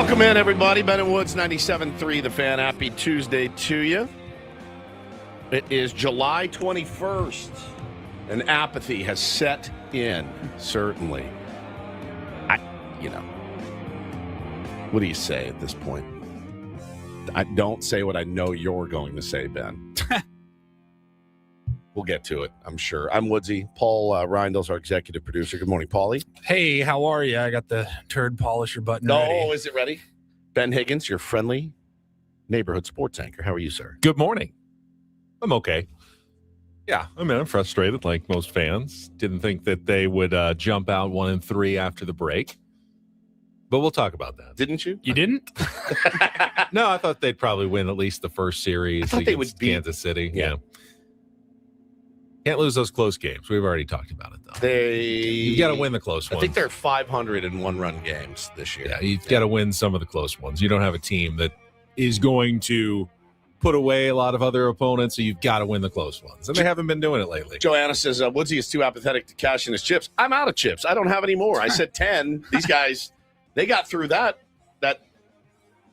Welcome in, everybody. Ben and Woods, 97.3 The Fan. Happy Tuesday to you. It is July 21st, and apathy has set in, certainly. What do you say at this point? I don't say what I know you're going to say, Ben. We'll get to it, I'm sure. I'm Woodsy. Paul Reindl's our executive producer. Good morning, Paulie. Hey, how are you? I got the turd polisher button ready. Oh, is it ready? Ben Higgins, your friendly neighborhood sports anchor. How are you, sir? Good morning. I'm okay. Yeah, I'm frustrated like most fans. Didn't think that they would jump out 1-3 after the break. But we'll talk about that. Didn't you? You didn't? No, I thought they'd probably win at least the first series against Kansas City. Yeah. Can't lose those close games. We've already talked about it, though. You got to win the close ones. I think they're 500 in one-run games this year. Yeah, you've got to win some of the close ones. You don't have a team that is going to put away a lot of other opponents, so you've got to win the close ones. And they haven't been doing it lately. Joanna says, Woodsy is too apathetic to cash in his chips. I'm out of chips. I don't have any more. I said 10. These guys, they got through that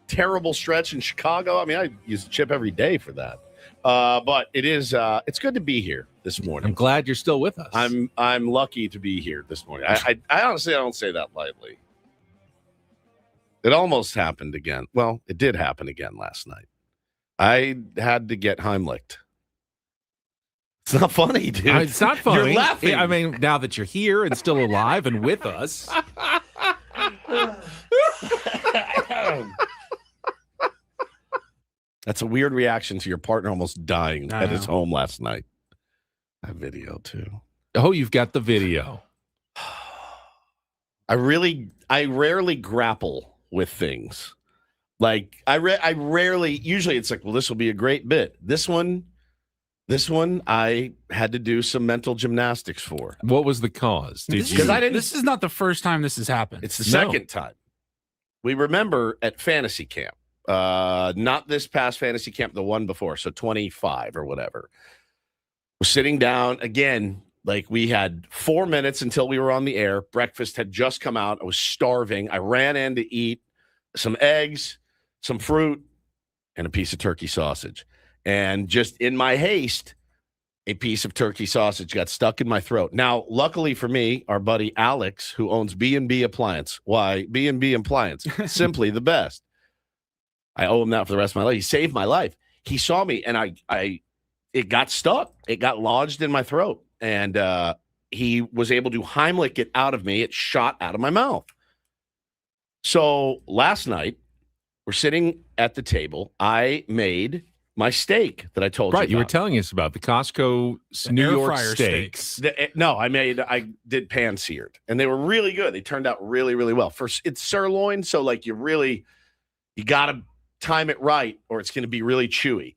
terrible stretch in Chicago. I mean, I use a chip every day for that. But it's good to be here this morning. I'm glad you're still with us. I'm lucky to be here this morning. I honestly, I don't say that lightly. It almost happened again. Well, it did happen again last night. I had to get Heimlicked. It's not funny, dude. It's not funny. You're laughing. I mean, now that you're here and still alive and with us. That's a weird reaction to your partner almost dying at his home last night. That video, too. Oh, you've got the video. I rarely grapple with things. Like, I rarely, usually it's like, well, this will be a great bit. This one, I had to do some mental gymnastics for. What was the cause? This is not the first time this has happened. It's the second time. We remember at fantasy camp, not this past fantasy camp, the one before, so 25 or whatever. We're sitting down again, like we had 4 minutes until we were on the air. Breakfast had just come out. I was starving. I ran in to eat some eggs, some fruit, and a piece of turkey sausage. And just in my haste, a piece of turkey sausage got stuck in my throat. Now, luckily for me, our buddy Alex, who owns B&B Appliance. Why? B&B Appliance. Simply the best. I owe him that for the rest of my life. He saved my life. He saw me, and it got stuck. It got lodged in my throat. And he was able to Heimlich it out of me. It shot out of my mouth. So last night, we're sitting at the table. I made my steak that I told you about. Right, you were telling us about the Costco New York steaks. I did pan-seared, and they were really good. They turned out really, really well. First, it's sirloin, so like you got to time it right, or it's going to be really chewy.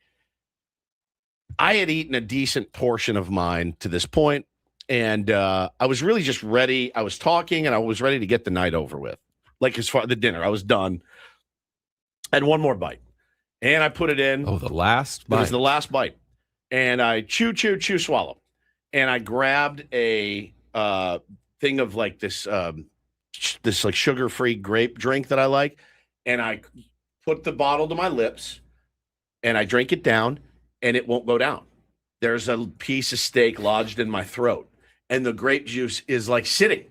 I had eaten a decent portion of mine to this point, and I was really just ready. I was talking, and I was ready to get the night over with. Like as far as the dinner, I was done. I had one more bite, and I put it in. Oh, the last bite. It was the last bite, and I chew, swallow, and I grabbed a thing of like this like sugar-free grape drink that I like, and I put the bottle to my lips, and I drink it down, and it won't go down. There's a piece of steak lodged in my throat, and the grape juice is like sitting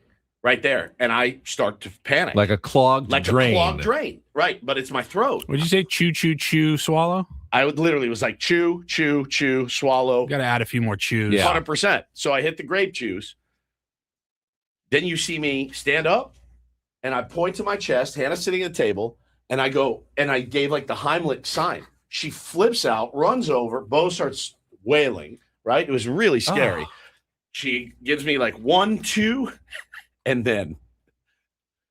right there, and I start to panic. Like a clogged drain. Like a clogged drain, right, but it's my throat. Would you say chew, swallow? I would literally was like chew, swallow. Got to add a few more chews. Yeah. 100%. So I hit the grape juice. Then you see me stand up, and I point to my chest, Hannah's sitting at the table, and I go, and I gave like the Heimlich sign. She flips out, runs over, Bo starts wailing, right? It was really scary. Oh. She gives me like 1, 2, and then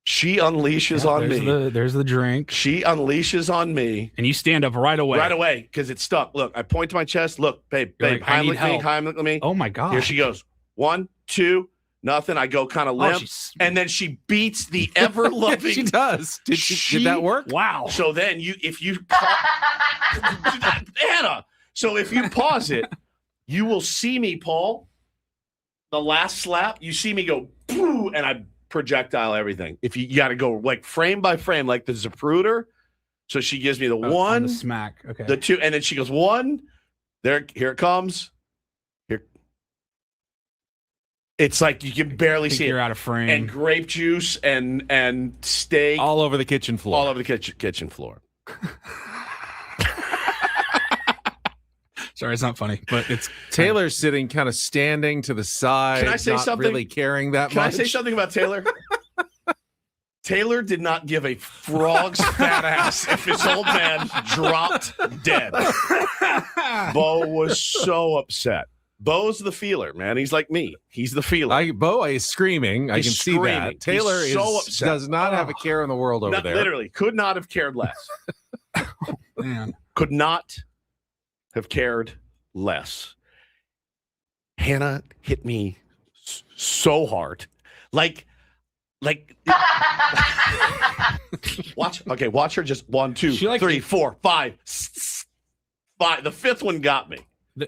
she unleashes on me. There's the drink. She unleashes on me. And you stand up right away. Right away, because it's stuck. Look, I point to my chest. Look, babe, like, Heimlich me. Oh, my God. Here she goes. 1, 2, nothing. I go kind of limp. And then she beats the ever-loving. She does. Did that work? Wow. So then if you Anna. So if you pause it, you will see me, Paul. The last slap, you see me go, boo, and I projectile, everything. If you got to go like frame by frame, like the Zapruder. So she gives me the on one, the smack. Okay. the two, and then she goes one. Here it comes. Here. It's like you can barely see it. You're out of frame. And grape juice and steak All over the kitchen floor. all over the kitchen floor. Sorry, it's not funny, but it's Taylor's sitting kind of standing to the side. Can I say not something? really caring that Can I much. say something about Taylor? Taylor did not give a frog's fat ass if his old man dropped dead. Bo was so upset. Bo's the feeler, man. He's like me. He's the feeler. Bo is screaming. I He's can see screaming. that. Taylor He's so upset. does not have a care in the world over there. Literally, could not have cared less. man. Could not have cared less. Hannah hit me so hard. Like watch her just 1, 2, She like 3, it. 4, 5. The fifth one got me.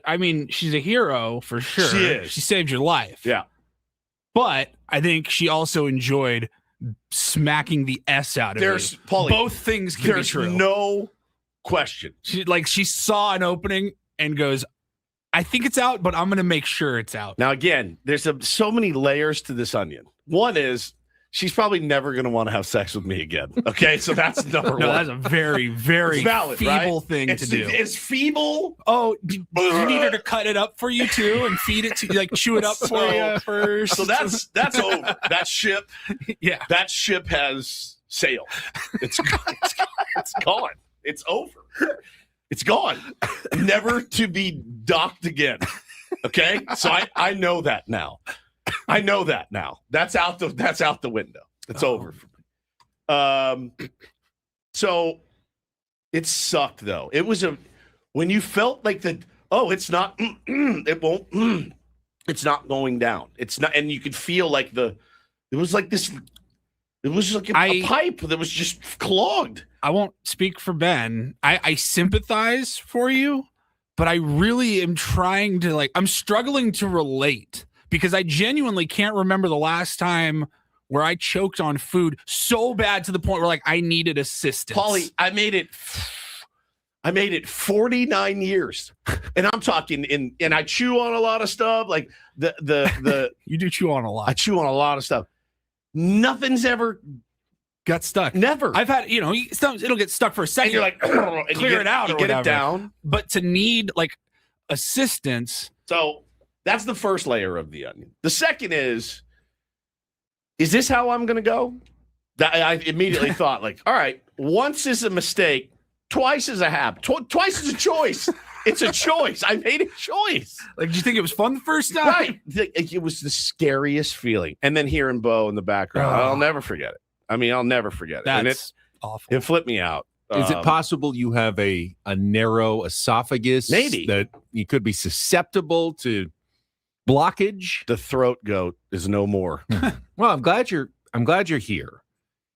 I mean, she's a hero for sure. She is. She saved your life. Yeah. But I think she also enjoyed smacking the S out of There's you. Paulie, Both things can be there's true. no question. She saw an opening and goes, I think it's out, but I'm going to make sure it's out. Now again, there's so many layers to this onion. One is she's probably never going to want to have sex with me again. Okay, so that's number one. No, that's a very, very It's valid, feeble right? thing to do. It's feeble. Oh, do you need her to cut it up for you too and feed it to you, like chew it up for you first? So that's over. That ship has sailed. It's gone. It's over. It's gone. Never to be docked again. Okay? So I know that now. I know that now. That's out the window. It's over for me. So it sucked though. It was when you felt like it's not it won't it's not going down. It's not, and you could feel like it was like a pipe that was just clogged. I won't speak for Ben. I sympathize for you, but I really am trying to I'm struggling to relate because I genuinely can't remember the last time where I choked on food so bad to the point where I needed assistance. Paulie, I made it 49 years. And I'm talking and I chew on a lot of stuff. Like the You do chew on a I lot. chew on a lot of stuff. Nothing's ever Got stuck. never. I've had, it'll get stuck for a second. and you're like and clear it out you or get whatever. it down. But to need assistance. So that's the first layer of the onion. The second is this how I'm going to go? I immediately thought all right, once is a mistake, twice is a habit, twice is a choice. It's a choice. I made a choice. Do you think it was fun the first time? Right. It was the scariest feeling. And then hearing Bo in the background, Oh. I'll never forget it. I mean, I'll never forget it. And That's awful. it flipped me out. Is it possible you have a narrow esophagus? Maybe. That you could be susceptible to blockage? The throat goat is no more. Well, I'm glad you're here.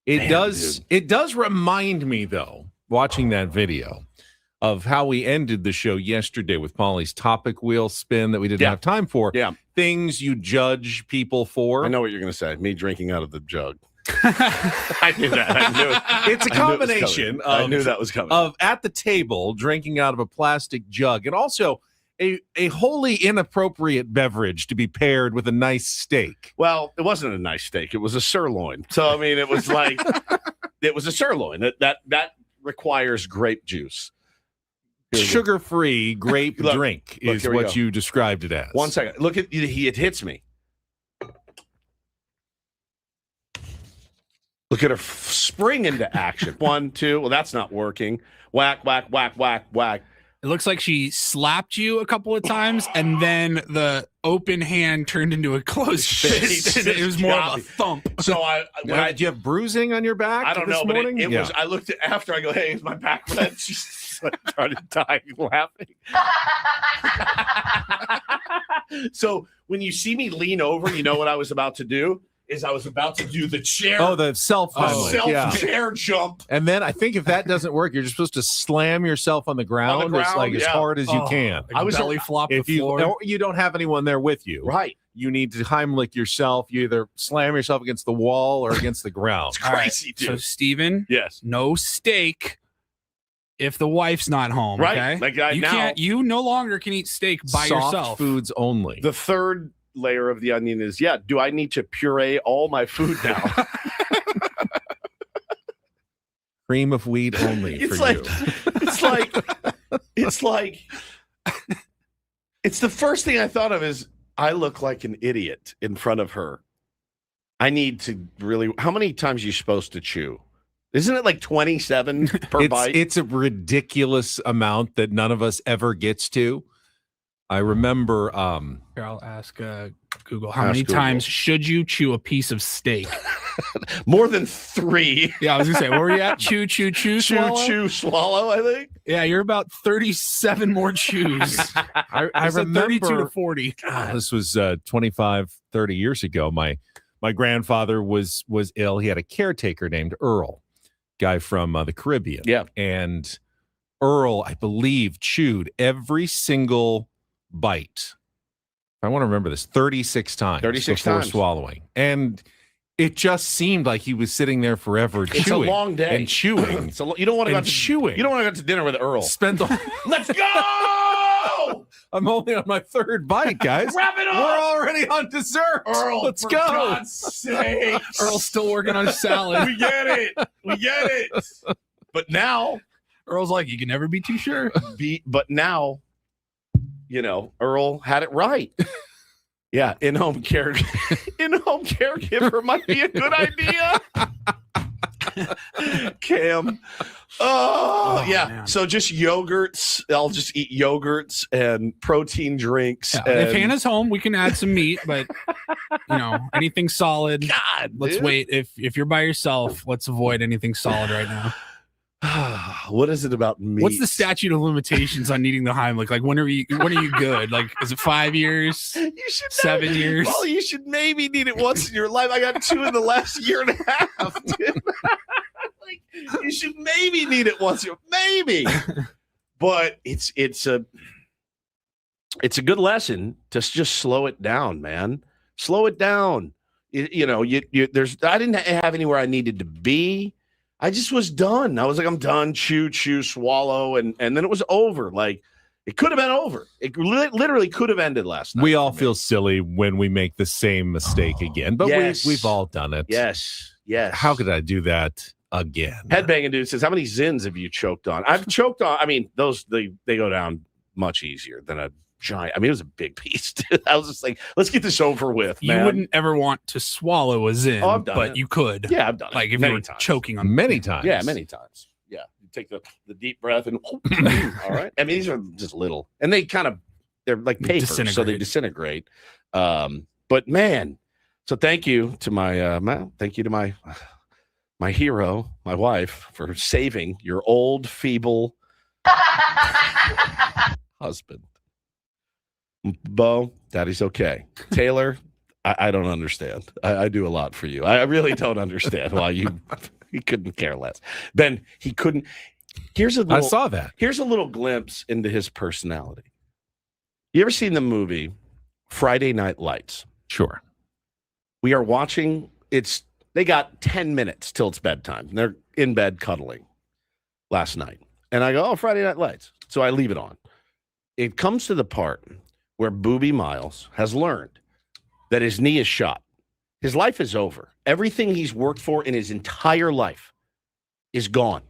Man, It does remind me though, watching that video, of how we ended the show yesterday with Molly's topic wheel spin that we didn't Yeah. have time for. Yeah. Things you judge people for. I know what you're going to say. Me drinking out of the jug. I knew that. I knew it. It's a I knew it was combination coming. I knew that was coming. of at the table drinking out of a plastic jug and also a wholly inappropriate beverage to be paired with a nice steak. Well, it wasn't a nice steak. It was a sirloin. So, I mean, it was it was a sirloin. That requires grape juice. Here we go. Sugar-free grape Look, drink look, is here we what go. you described it as. 1 second. Look at it hits me. Look at her spring into action. 1, 2. Well, that's not working. Whack, whack, whack, whack, whack. It looks like she slapped you a couple of times, and then the open hand turned into a closed fist. She It was more got of a me. thump. So Did you have bruising on your back? I don't this know, but morning? it was. I looked at after. I go, "Hey, is my back red?" She started dying laughing. So when you see me lean over, you know what I was about to do. is I was about to do the chair. Oh, the self-chair chair jump. And then I think if that doesn't work, you're just supposed to slam yourself on the ground, as hard as you can. Like I was belly flop the floor. Or you don't have anyone there with you. Right. You need to Heimlich yourself. You either slam yourself against the wall or against the ground. It's crazy, dude. So, Steven, yes, no steak if the wife's not home. Right. Okay? Like you can't. You no longer can eat steak by Soft yourself. foods only. The third layer of the onion is, do I need to puree all my food now? Cream of wheat only It's for like, you. It's the first thing I thought of is I look like an idiot in front of her. I need to really, how many times are you supposed to chew? Isn't it like 27 per bite? It's a ridiculous amount that none of us ever gets to. I remember Here, I'll ask Google. How many times should you chew a piece of steak? More than 3. Yeah, I was gonna say, where were you at? Chew, swallow? Chew, swallow, I think. Yeah, you're about 37 more chews. I remember 32 to 40. This was 25, 30 years ago. My grandfather was ill. He had a caretaker named Earl, guy from the Caribbean. Yeah. And Earl, I believe, chewed every single bite. I want to remember this 36 times 36 before times. swallowing. And it just seemed like he was sitting there forever chewing. It's a long day. And chewing. You don't want to go chewing. You don't want to go to dinner with Earl. Spend the Let's go! I'm only on my third bite, guys. Wrap it up! We're already on dessert. Earl, let's for go. God's sake. Earl's still working on his salad. We get it. But now, Earl's like, you can never be too sure. But now, Earl had it right. Yeah, in-home caregiver might be a good idea. Cam. Oh yeah. Man. So just yogurts. I'll just eat yogurts and protein drinks. Yeah, if Hannah's home, we can add some meat, but anything solid. God, let's wait. If you're by yourself, let's avoid anything solid right now. What is it about meat? What's the statute of limitations on needing the Heimlich? Like when are you good? Like is it 5 years? You should 7 years? Well, you should maybe need it once in your life. I got 2 in the last year and a half, dude. You should maybe need it once. Maybe. But it's a good lesson to just slow it down, man. Slow it down. I didn't have anywhere I needed to be. I just was done. I was like, I'm done. Chew, swallow, and then it was over. Like it could have been over. It literally could have ended last night. We all feel silly when we make the same mistake again, but yes. we've all done it. Yes. How could I do that again? Headbanging dude says, how many Zins have you choked on? I've choked on. I mean, those they go down much easier than a giant. I mean, it was a big piece. Dude. I was just like, let's get this over with. You wouldn't ever want to swallow a Zin, but it. you could. Yeah, I've done it. Like if many you were times. choking on many times. Yeah, many times. Yeah, you take the deep breath and all right. I mean, these are just little, and they're like paper, so they disintegrate. But man, so thank you to my my hero, my wife, for saving your old feeble husband. Bo, daddy's okay. Taylor, I don't understand. I do a lot for you. I really don't understand why he couldn't care less. Ben, he couldn't. I saw that. Here's a little glimpse into his personality. You ever seen the movie Friday Night Lights? Sure. We are watching. They got 10 minutes till it's bedtime. They're in bed cuddling last night. And I go, oh, Friday Night Lights. So I leave it on. It comes to the part where Boobie Miles has learned that his knee is shot. His life is over. Everything he's worked for in his entire life is gone.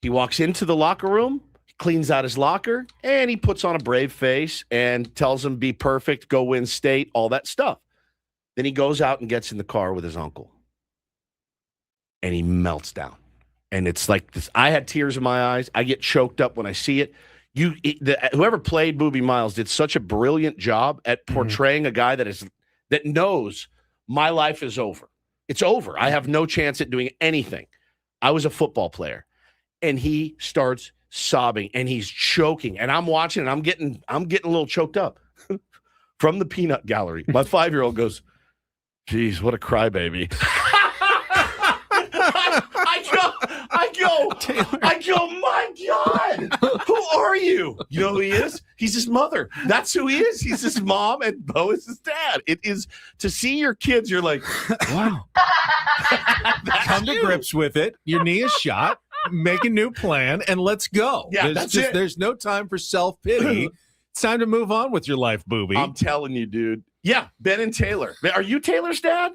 He walks into the locker room, cleans out his locker, and he puts on a brave face and tells him, be perfect, go win state, all that stuff. Then he goes out and gets in the car with his uncle. And he melts down. And it's like this. I had tears in my eyes. I get choked up when I see it. Whoever played Boobie Miles did such a brilliant job at portraying a guy that knows my life is over. It's over. I have no chance at doing anything. I was a football player, and he starts sobbing and he's choking, and I'm watching and I'm getting a little choked up from the peanut gallery. My 5-year-old goes, Jeez, what a crybaby. I go, my God, who are you? You know who he is? He's his mother. That's who he is. He's his mom, and Bo is his dad. It is to see your kids, you're like, wow. Come to grips with it. Your knee is shot. Make a new plan, and let's go. Yeah, that's it. There's no time for self-pity. It's time to move on with your life, booby. I'm telling you, dude. Yeah, Ben and Taylor. Are you Taylor's dad?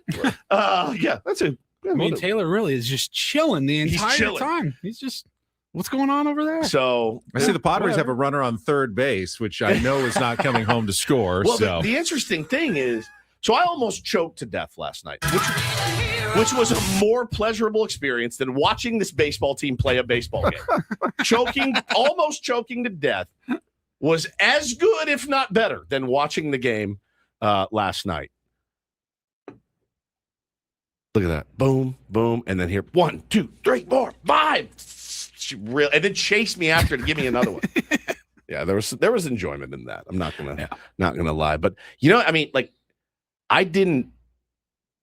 Yeah, that's it. I mean, Taylor really is just chilling the entire time. He's just, what's going on over there? So I see the Padres have a runner on third base, which I know is not coming home to score. Well, so the interesting thing is, so I almost choked to death last night, which was a more pleasurable experience than watching this baseball team play a baseball game. Almost choking to death was as good, if not better, than watching the game last night. Look at that. Boom, boom. And then here, 1, 2, 3, 4, 5. And then chase me after to give me another one. Yeah, there was enjoyment in that. I'm not gonna lie. But you know, I mean, like, I didn't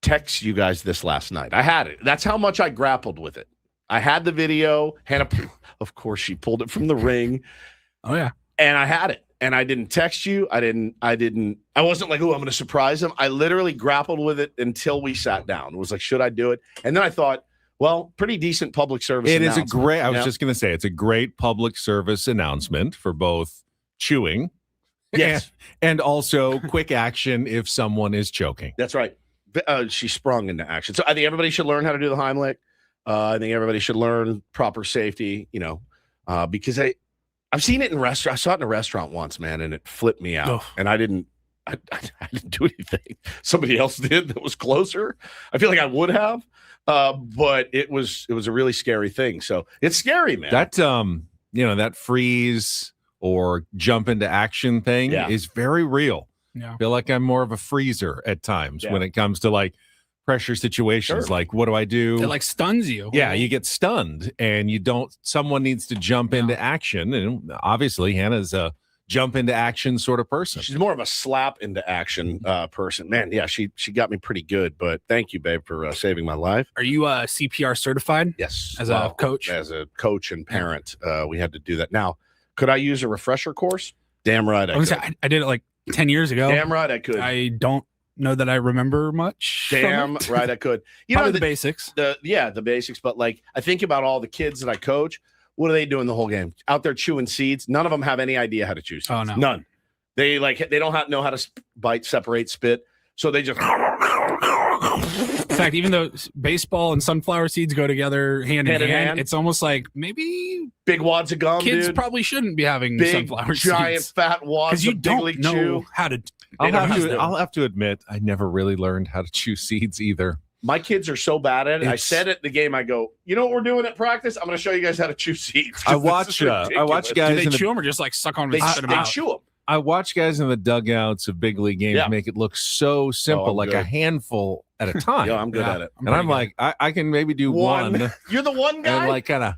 text you guys this last night. I had it. That's how much I grappled with it. I had the video. Hannah, of course, she pulled it from the ring. Oh yeah. And I had it. And I didn't text you. I wasn't like, oh, I'm going to surprise him. I literally grappled with it until we sat down. It was like, should I do it? And then I thought, well, pretty decent public service announcement. I was just going to say, it's a great public service announcement for both chewing and also quick action if someone is choking. That's right. She sprung into action. So I think everybody should learn how to do the Heimlich. I think everybody should learn proper safety, because I've seen it in restaurants. I saw it in a restaurant once, man, and it flipped me out. Oh. And I didn't do anything. Somebody else did that was closer. I feel like I would have, but it was a really scary thing. So it's scary, man. That that freeze or jump into action thing is very real. Yeah. I feel like I'm more of a freezer at times when it comes to like pressure situations. Sure. Like, what do I do? It like stuns you. Yeah, you get stunned and someone needs to jump into action. And obviously Hannah's a jump into action sort of person. She's more of a slap into action person. Man, yeah, she got me pretty good, but thank you, babe, for saving my life. Are you CPR certified? Yes. As a coach? As a coach and parent, we had to do that. Now, could I use a refresher course? Damn right I could. I did it like 10 years ago. Damn right I could. I don't know that I remember much. Damn right I could. Probably the basics. The basics. But like, I think about all the kids that I coach. What are they doing the whole game? Out there chewing seeds. None of them have any idea how to chew seeds. Oh no, none. They don't know how to bite, separate, spit. So they just. In fact, even though baseball and sunflower seeds go together hand in hand, it's almost like maybe big wads of gum. Kids dude. Probably shouldn't be having big, sunflower giant, seeds. fat wads. Because you don't know chew. how to. I'll have to admit, I never really learned how to chew seeds either. My kids are so bad at it. I said at the game, I go, you know what we're doing at practice? I'm going to show you guys how to chew seeds. I watch guys. Do they chew them or just like suck on them? They chew them. I watch guys in the dugouts of big league games make it look so simple, like a handful at a time. Yeah, I'm good at it. I'm like, I can maybe do one. You're the one guy? And like kind of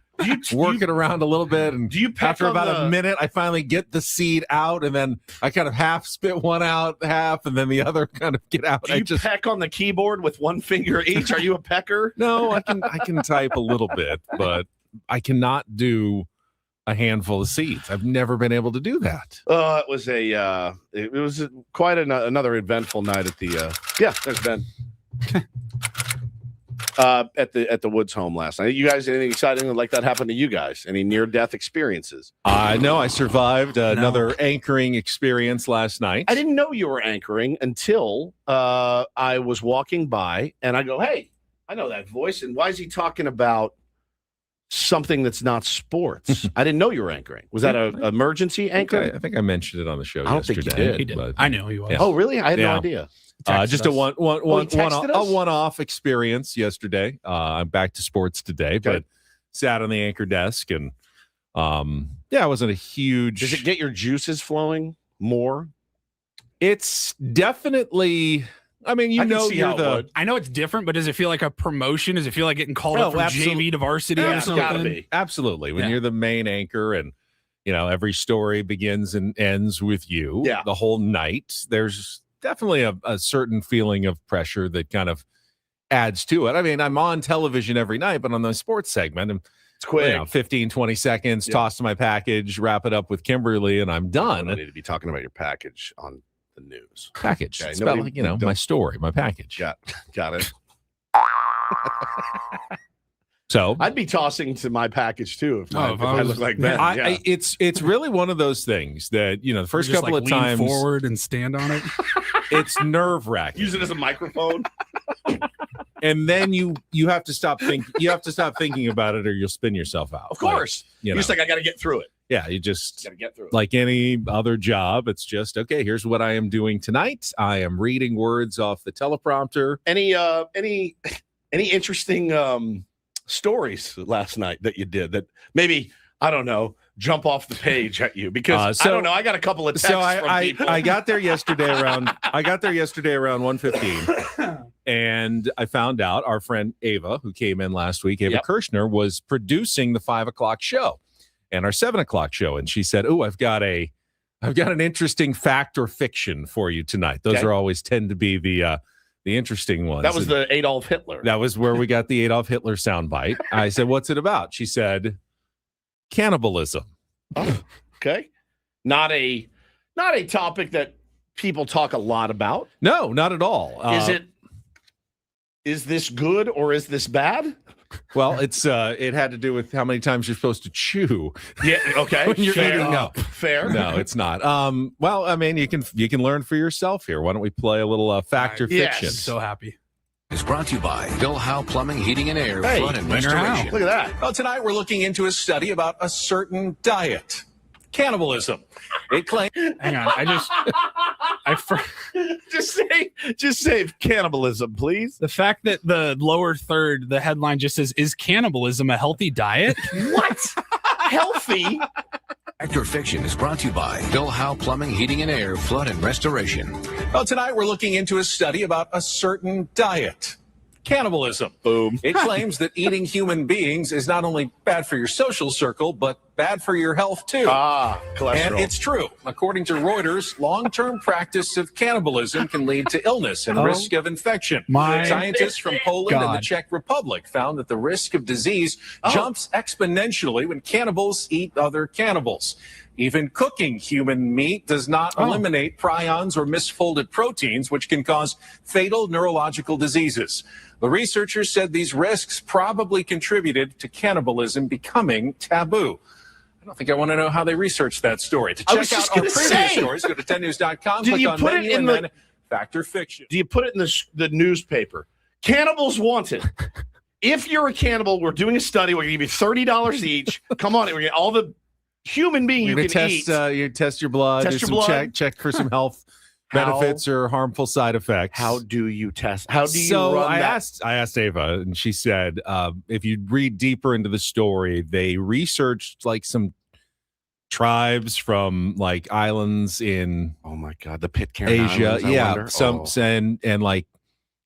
work it around a little bit. And after about a minute, I finally get the seed out, and then I kind of half spit one out, half, and then the other kind of get out. Do you peck on the keyboard with one finger each? Are you a pecker? No, I can type a little bit, but I cannot do a handful of seeds. I've never been able to do that. It was quite another eventful night at the there's Ben. At the Woods home last night. You guys, anything exciting like that happened to you guys? Any near-death experiences? No, I survived another anchoring experience last night. I didn't know you were anchoring until I was walking by and I go, hey, I know that voice. And why is he talking about something that's not sports? I didn't know you were anchoring. Was that an emergency anchor? I think I mentioned it on the show. I don't think you did. He did. But, I know he was. Yeah. Oh, really? I had no idea. Just a one-off experience yesterday. I'm back to sports today, but sat on the anchor desk and it wasn't a huge. Does it get your juices flowing more? It's definitely. I mean, I know it's different, but does it feel like a promotion? Does it feel like getting called up from JV to varsity or something? Gotta be. Absolutely. When you're the main anchor and every story begins and ends with you the whole night, there's definitely a certain feeling of pressure that kind of adds to it. I mean, I'm on television every night, but on the sports segment, it's quick. 15, 20 seconds, toss to my package, wrap it up with Kimberly, and I'm done. I need to be talking about your package on the news. Package. Okay, It's about, my story, my package. Got it. So I'd be tossing to my package too if I look like Ben. It's really one of those things that the first Just couple of lean times forward and stand on it. it's nerve-wracking. Use it as a microphone. And then you have to stop thinking about it, or you'll spin yourself out. Of course. You're just like, I got to get through it. Yeah, you just got to get through it. Like any other job. It's just, okay, here's what I am doing tonight. I am reading words off the teleprompter. Any interesting stories last night that you did that maybe, I don't know, jump off the page at you? Because I don't know, I got a couple of texts from people. I got there yesterday around 1:15, and I found out our friend Ava, who came in last week, Ava Kirshner, was producing the 5:00 show and our 7:00 show, and she said, "Oh, I've got an interesting fact or fiction for you tonight." Those are always tend to be the interesting ones. That was the Adolf Hitler. That was where we got the Adolf Hitler soundbite. I said, "What's it about?" She said, "Cannibalism." Oh, okay. Not a topic that people talk a lot about. No, not at all. Is this good or is this bad? Well, it had to do with how many times you're supposed to chew. Yeah, okay. When you're eating. No, fair. No, it's not. Well, I mean, you can learn for yourself here. Why don't we play a little fact or fiction? So happy. Is brought to you by Bill Howe Plumbing, Heating and Air, Flood and Restoration. Look at that. Well, tonight we're looking into a study about a certain diet, cannibalism. It claims. Hang on, just say cannibalism, please. The fact that the lower third, the headline just says, "Is cannibalism a healthy diet?" What? Healthy? Fact or Fiction is brought to you by Bill Howe Plumbing, Heating and Air, Flood and Restoration. Well, tonight we're looking into a study about a certain diet, cannibalism. Boom. It claims that eating human beings is not only bad for your social circle, but bad for your health, too. Cholesterol. And it's true. According to Reuters, long-term practice of cannibalism can lead to illness and risk of infection. Scientists from Poland and the Czech Republic found that the risk of disease jumps exponentially when cannibals eat other cannibals. Even cooking human meat does not eliminate prions or misfolded proteins, which can cause fatal neurological diseases. The researchers said these risks probably contributed to cannibalism becoming taboo. I don't think I want to know how they researched that story. To check out our previous stories, go to 10news.com, click on menu, and then Fact or Fiction. Do you put it in the newspaper? Cannibals wanted. If you're a cannibal, we're doing a study. We're going to give you $30 each. Come on, we're getting all the human being you can test, eat. You test your blood, check for some health benefits or harmful side effects. How do you test? How do you run that? I asked Ava, and she said, if you read deeper into the story, they researched like some tribes from like islands in the Pitcairn Asia. Islands, and like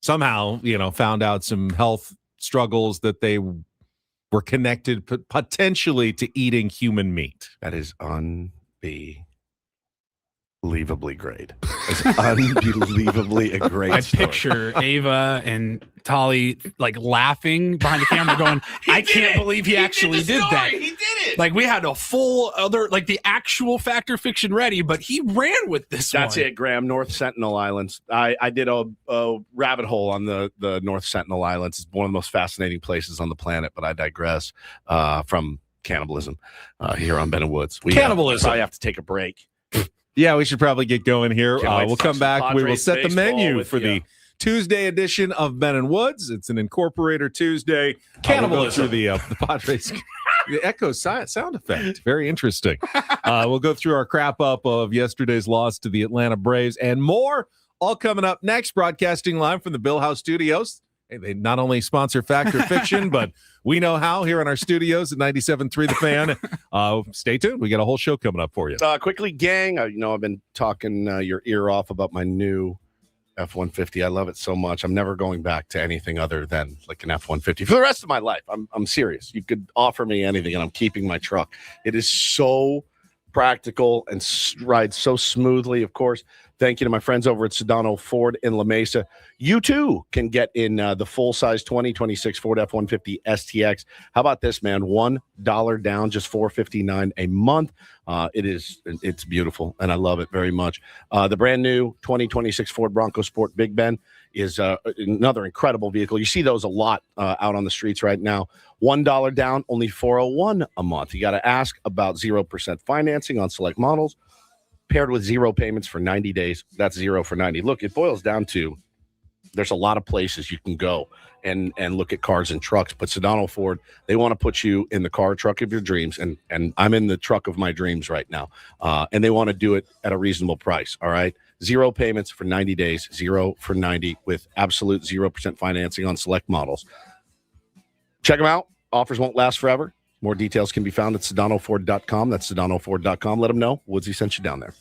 somehow found out some health struggles that they were connected potentially to eating human meat. That is unbelievably great. It's unbelievably a great story. Picture Ava and Tolly like laughing behind the camera going, I can't believe he actually did that. He did it. Like we had a full like the actual fact or fiction ready, but he ran with this That's it, Graham. North Sentinel Islands. I did a rabbit hole on the North Sentinel Islands. It's one of the most fascinating places on the planet, but I digress from cannibalism here on Ben and Woods. Cannibalism. Probably have to take a break. Yeah, we should probably get going here. We'll come back. We will set the menu for the Tuesday edition of Ben and Woods. It's an Incorporator Tuesday. Cannibalism. We'll go through the Padres. The echo sound effect. Very interesting. We'll go through our crap up of yesterday's loss to the Atlanta Braves and more. All coming up next. Broadcasting live from the Bill House Studios. Hey, they not only sponsor Fact or Fiction, but we know how here in our studios at 97.3 The Fan. Stay tuned. We got a whole show coming up for you. Quickly, gang, I've been talking your ear off about my new F-150. I love it so much. I'm never going back to anything other than like an F-150 for the rest of my life. I'm serious. You could offer me anything, and I'm keeping my truck. It is so practical and rides so smoothly. Of course, Thank you to my friends over at Sedano Ford in La Mesa. You too can get in the full-size 2026 Ford F-150 STX. How about this, man? $1 down, just $459 a month. It's beautiful, and I love it very much. The brand new 2026 Ford Bronco Sport Big Ben is another incredible vehicle. You see those a lot out on the streets right now. $1 down, only $401 a month. You got to ask about 0% financing on select models, paired with 0 payments for 90 days. That's 0 for 90. Look, it boils down to there's a lot of places you can go and look at cars and trucks, but Sedano Ford, they want to put you in the car truck of your dreams, and I'm in the truck of my dreams right now, and they want to do it at a reasonable price, all right? 0 payments for 90 days, 0 for 90 with absolute 0% financing on select models. Check them out. Offers won't last forever. More details can be found at SedanoFord.com. That's SedanoFord.com. Let them know Woodsy sent you down there.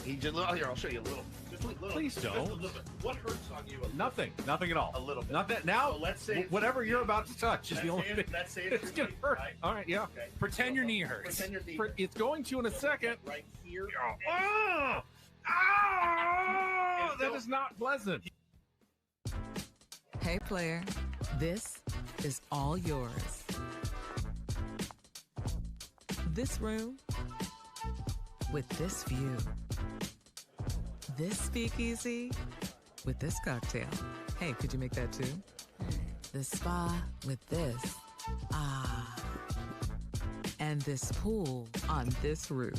He just here. I'll show you a little. Just a little. Please don't. Just a little bit. What hurts on you? Nothing at all. A little bit. Not that now. So let's say whatever you're about to touch is the only thing. Let's say It's gonna hurt. Right? All right, yeah. Okay. Pretend your knee hurts. Pretend your knee For- it's going to in a second. right here. Oh, that is not pleasant. Hey, player, this is all yours. This room with this view. This speakeasy with this cocktail. Hey, could you make that too? The spa with this. Ah. And this pool on this roof.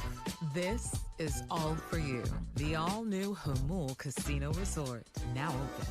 This is all for you. The all-new Hamul Casino Resort, now open.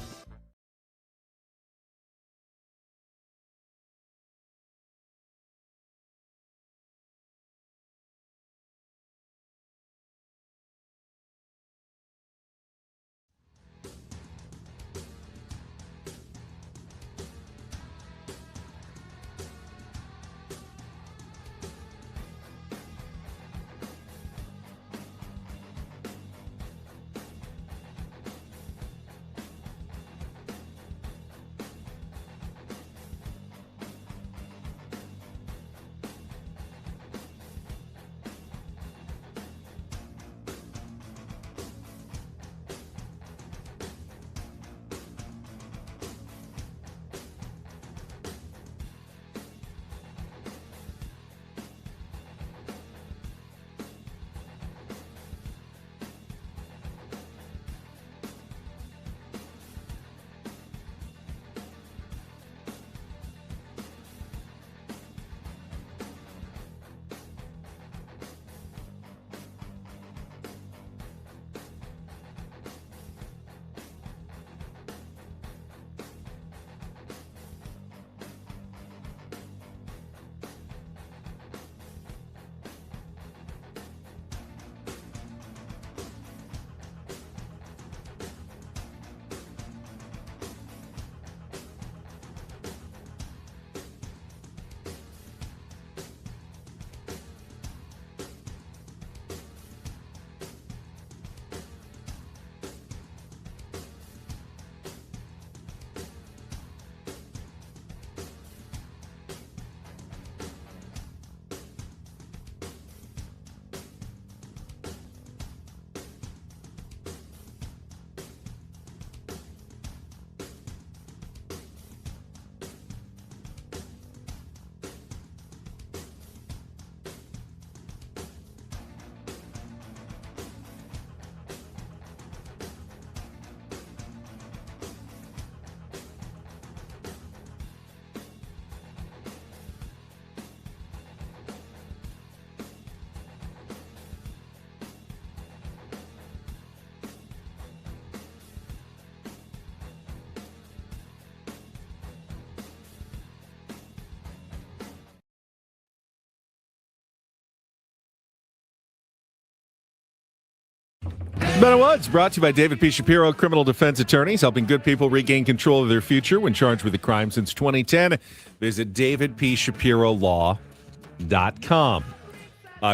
Better Woods, brought to you by David P. Shapiro, criminal defense attorneys, helping good people regain control of their future when charged with a crime since 2010. Visit davidpshapirolaw.com.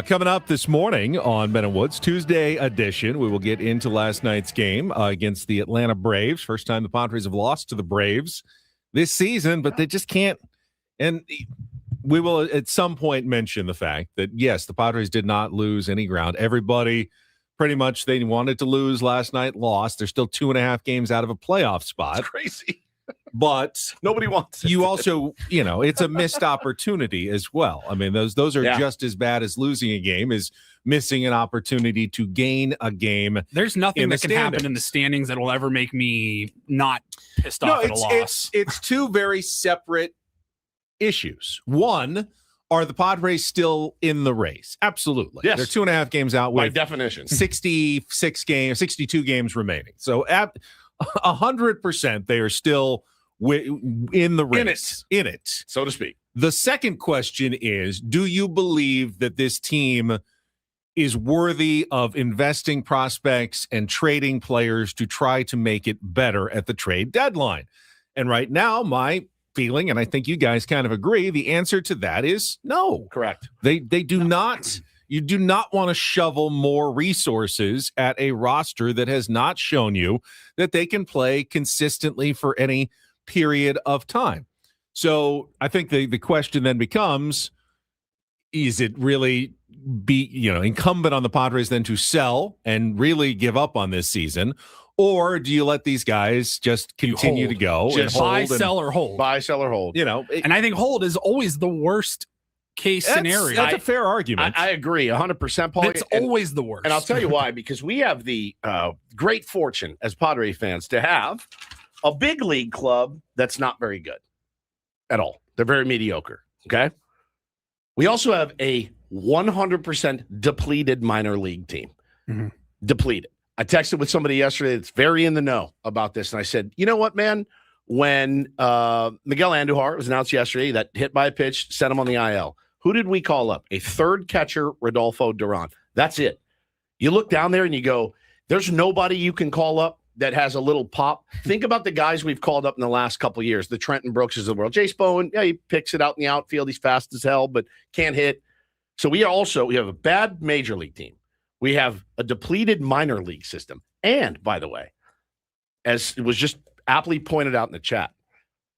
Coming up this morning on Ben and Woods, Tuesday edition, we will get into last night's game against the Atlanta Braves. First time the Padres have lost to the Braves this season, but they just can't. And we will at some point mention the fact that, yes, the Padres did not lose any ground. Everybody pretty much they wanted to lose last night, lost. They're still 2.5 games out of a playoff spot. It's crazy. But nobody wants it. You also, it's a missed opportunity as well. I mean, those are just as bad as losing a game, is missing an opportunity to gain a game. There's nothing that can happen in the standings that will ever make me not pissed off at a loss. It's two very separate issues. One, are the Padres still in the race? Absolutely. Yes. They're 2.5 games out with, by definition, 62 games remaining. So at 100%, they are still in the race. In it, so to speak. The second question is, do you believe that this team is worthy of investing prospects and trading players to try to make it better at the trade deadline? And right now, my feeling, and I think you guys kind of agree, the answer to that is no. Correct. They do not. You do not want to shovel more resources at a roster that has not shown you that they can play consistently for any period of time. So I think the question then becomes, is it really incumbent on the Padres then to sell and really give up on this season? Or do you let these guys just continue to go just and buy, hold sell, or hold? Buy, sell, or hold. And I think hold is always the worst case scenario. That's a fair argument. I agree 100%, Paul. It's always the worst. And I'll tell you why, because we have the great fortune as Padre fans to have a big league club that's not very good at all. They're very mediocre, okay? We also have a 100% depleted minor league team. Mm-hmm. Depleted. I texted with somebody yesterday that's very in the know about this, and I said, you know what, man? When Miguel Andujar was announced yesterday, that hit by a pitch, sent him on the IL. Who did we call up? A third catcher, Rodolfo Duran. That's it. You look down there and you go, there's nobody you can call up that has a little pop. Think about the guys we've called up in the last couple of years, the Trenton Brookses of the world. Jace Bowen, yeah, he picks it out in the outfield. He's fast as hell, but can't hit. So we have a bad major league team. We have a depleted minor league system. And, by the way, as it was just aptly pointed out in the chat,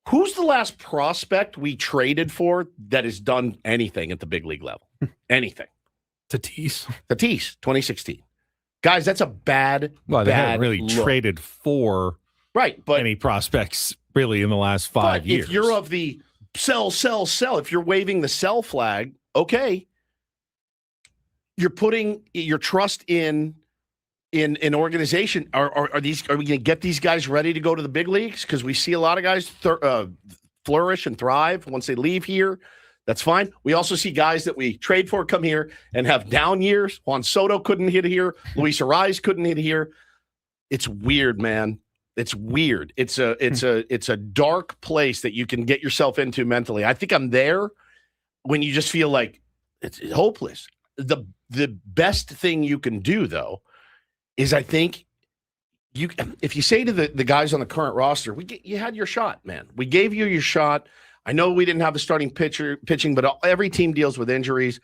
who's the last prospect we traded for that has done anything at the big league level? Anything. Tatis, 2016. Guys, that's a bad, they haven't really look. traded for but any prospects really in the last 5 years. If you're of the sell, if you're waving the sell flag, okay, you're putting your trust in an organization. Are we going to get these guys ready to go to the big leagues? Because we see a lot of guys flourish and thrive once they leave here. That's fine. We also see guys that we trade for come here and have down years. Juan Soto couldn't hit here. Luis Ariz couldn't hit here. It's weird, man. It's weird. It's a dark place that you can get yourself into mentally. I think I'm there when you just feel like it's hopeless. The best thing you can do, though, is I think if you say to the guys on the current roster, you had your shot, man. We gave you your shot. I know we didn't have the starting pitching, but every team deals with injuries.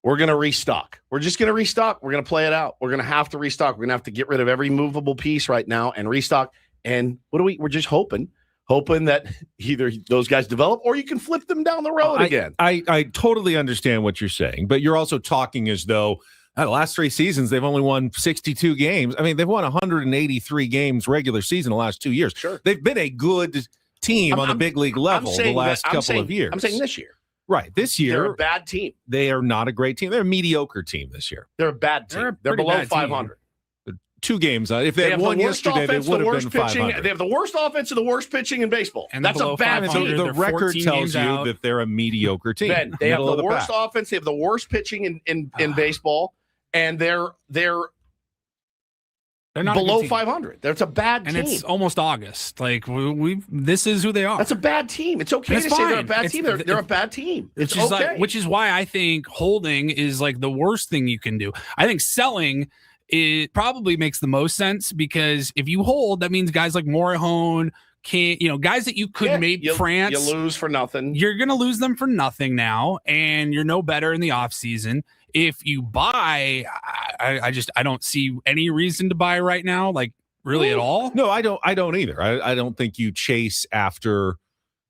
We're going to restock. We're just going to restock. We're going to play it out. We're going to have to restock. We're going to have to get rid of every movable piece right now and restock. And we're just hoping that either those guys develop or you can flip them down the road again. I totally understand what you're saying, but you're also talking as though the last 3 seasons, they've only won 62 games. I mean, they've won 183 games regular season the last 2 years. Sure. They've been a good team on the big league level the last couple of years. I'm saying this year. Right. This year. They're a bad team. They are not a great team. They're a mediocre team this year. They're a bad team. They're below 500. 2 games. If they had won yesterday, they would have been 500. They have the worst offense and the worst pitching in baseball. And that's a bad team. So the record tells you that they're a mediocre team. Ben, they have the worst offense. They have the worst pitching in baseball, and they're not below 500. That's a bad team. And it's almost August. Like this is who they are. That's a bad team. It's okay to say they're a bad team. They're a bad team. It's okay. Which is why I think holding is like the worst thing you can do. I think selling it probably makes the most sense because if you hold, that means guys like Morihone guys that you could France. You lose for nothing. You're going to lose them for nothing now, and you're no better in the offseason. If you buy, I don't see any reason to buy right now, like really at all. No, I don't either. I don't think you chase after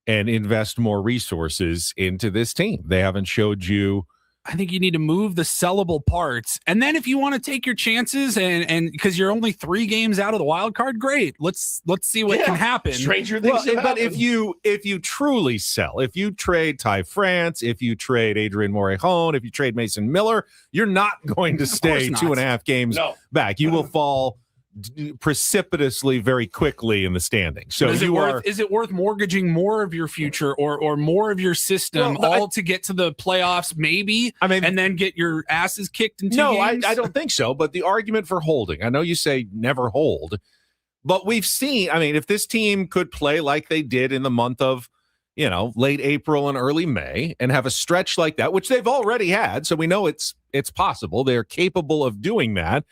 and invest more resources into this team. They haven't showed you. I think you need to move the sellable parts. And then if you want to take your chances and because you're only 3 games out of the wild card, great. Let's see what can happen. Stranger things have but happened. if you truly sell, if you trade Ty France, if you trade Adrian Morihone, if you trade Mason Miller, you're not going to stay 2.5 games back. You will fall precipitously very quickly in the standings. So is it worth mortgaging more of your future or more of your system to get to the playoffs maybe and then get your asses kicked in 2 games? I don't think so, but the argument for holding, I know you say never hold, but we've seen, if this team could play like they did in the month of late April and early May and have a stretch like that, which they've already had, so we know it's possible, they're capable of doing that,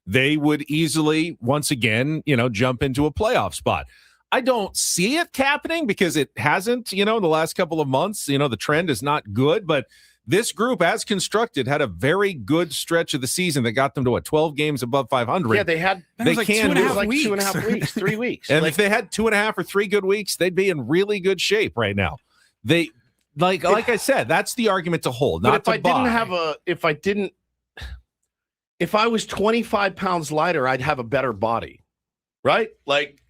they would easily, once again, jump into a playoff spot. I don't see it happening because it hasn't, the last couple of months. The trend is not good, but this group, as constructed, had a very good stretch of the season that got them to 12 games above 500. Yeah, they had. They like can 2.5 weeks. 2.5 weeks, 3 weeks. And if they had 2.5 or 3 good weeks, they'd be in really good shape right now. They, like I said, that's the argument to hold, not to buy. If I was 25 pounds lighter, I'd have a better body. right? Like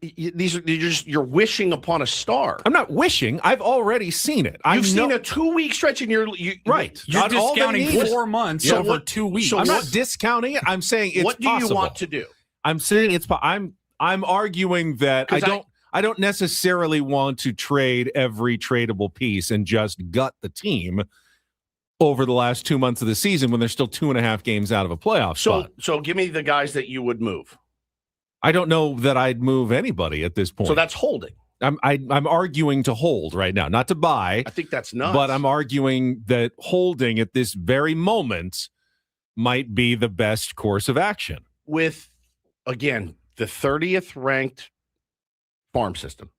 you're wishing upon a star. I'm not wishing. I've already seen it. You've seen a 2-week stretch, and you're right. You're discounting 4 months over 2 weeks. So I'm not discounting it. I'm saying it's what do possible. you want to do? I'm saying it's. I'm arguing that I don't necessarily want to trade every tradable piece and just gut the team over the last 2 months of the season when they're still 2.5 games out of a playoff spot. So give me the guys that you would move. I don't know that I'd move anybody at this point. So that's holding. I'm arguing to hold right now, not to buy. I think that's nuts. But I'm arguing that holding at this very moment might be the best course of action. With, again, the 30th ranked farm system,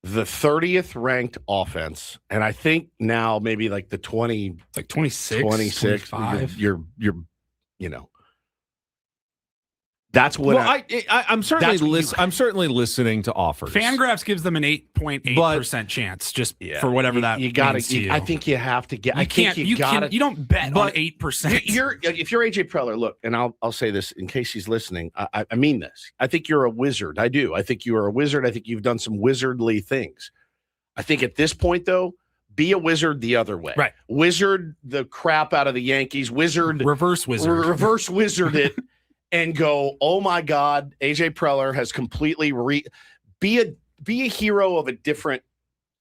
the 30th ranked offense, and I think now maybe like the 20, like 26, 25. You're that's what. Well, I'm certainly listening to offers. Fangraphs gives them an 8.8% chance, just for whatever that you got means to you. I think you have to get. You don't bet on 8%. If you're AJ Preller, look, and I'll say this in case he's listening. I mean this. I think you're a wizard. I do. I think you are a wizard. I think you've done some wizardly things. I think at this point, though, be a wizard the other way. Right. Wizard the crap out of the Yankees. Reverse wizard it. And go, oh my God, AJ Preller has completely be a hero of a different.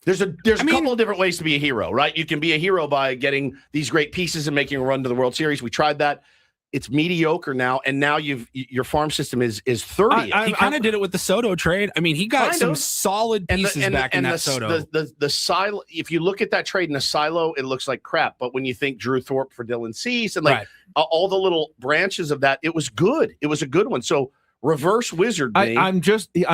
There's a couple of different ways to be a hero, right? You can be a hero by getting these great pieces and making a run to the World Series. We tried that. It's mediocre now, and now your farm system is 30. He kind of did it with the Soto trade. I mean, he got some solid pieces back in that Soto. The silo. If you look at that trade in the silo, it looks like crap. But when you think Drew Thorpe for Dylan Cease and all the little branches of that, it was good. It was a good one. So reverse wizard. I'm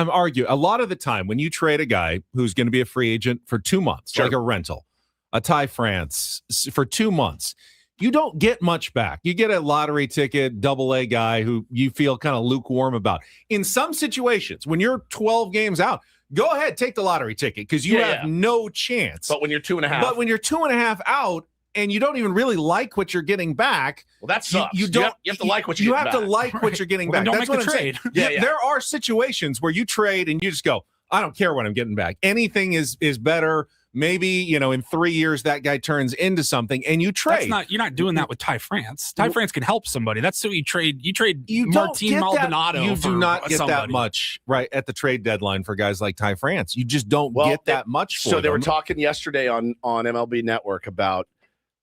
arguing a lot of the time when you trade a guy who's going to be a free agent for 2 months, like a rental, a Ty France for 2 months. You don't get much back. You get a lottery ticket, AA guy who you feel kind of lukewarm about. In some situations, when you're 12 games out, go ahead, take the lottery ticket because you have no chance. But when you're 2.5. But when you're 2.5 out and you don't even really like what you're getting back. Well, that sucks. You have to like what you have to like what you're getting back. Don't That's make what the I'm trade. saying. There are situations where you trade and you just go, I don't care what I'm getting back. Anything is better. Maybe, in 3 years that guy turns into something and you trade. You're not doing that with Ty France. Ty France can help somebody. That's who you trade. You trade Martin Maldonado. You do not get that much right at the trade deadline for guys like Ty France. You just don't get that much for them. They were talking yesterday on MLB Network about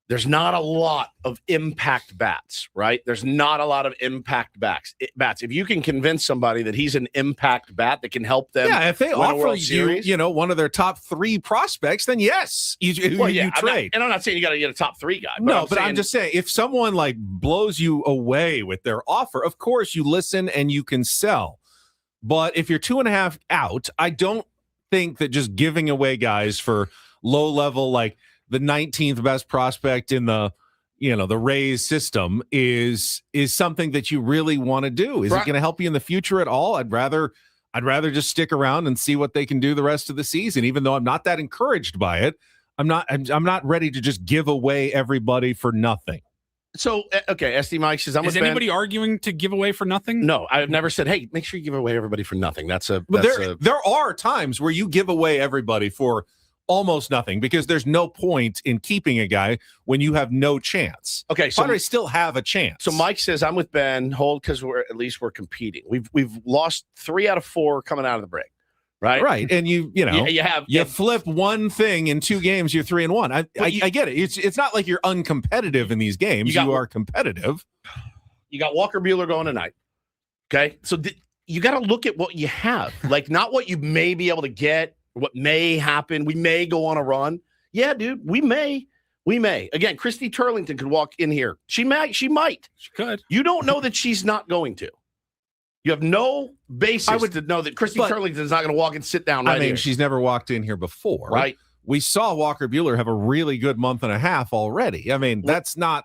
there's not a lot of impact bats, right? There's not a lot of impact bats. If you can convince somebody that he's an impact bat that can help them, if they win a offer World Series, one of their top 3 prospects, then yes, you trade. I'm not saying you got to get a top 3 guy. But I'm just saying if someone like blows you away with their offer, of course you listen and you can sell. But if you're 2.5 out, I don't think that just giving away guys for low level like the 19th best prospect in the Rays system is something that you really want to do. Is it going to help you in the future at all? I'd rather just stick around and see what they can do the rest of the season. Even though I'm not that encouraged by it, I'm not ready to just give away everybody for nothing. So, okay, SD Mike says, Is anybody arguing to give away for nothing? No, I've never said, hey, make sure you give away everybody for nothing. There are times where you give away everybody for almost nothing because there's no point in keeping a guy when you have no chance. Okay, so Padres still have a chance. So Mike says, I'm with Ben. Hold because we're competing. We've lost 3 out of 4 coming out of the break. Right. And you flip one thing in 2 games, you're 3-1. I get it. It's not like you're uncompetitive in these games. You are competitive. You got Walker Buehler going tonight. Okay. So you got to look at what you have, like not what you may be able to get, what may happen. We may go on a run. Yeah, dude, we may. Again, Christy Turlington could walk in here. She might. She could. You don't know that she's not going to. You have no basis to know that Christy Turlington is not going to walk and sit down right here. She's never walked in here before. Right. We saw Walker Buehler have a really good month and a half already. I mean, that's not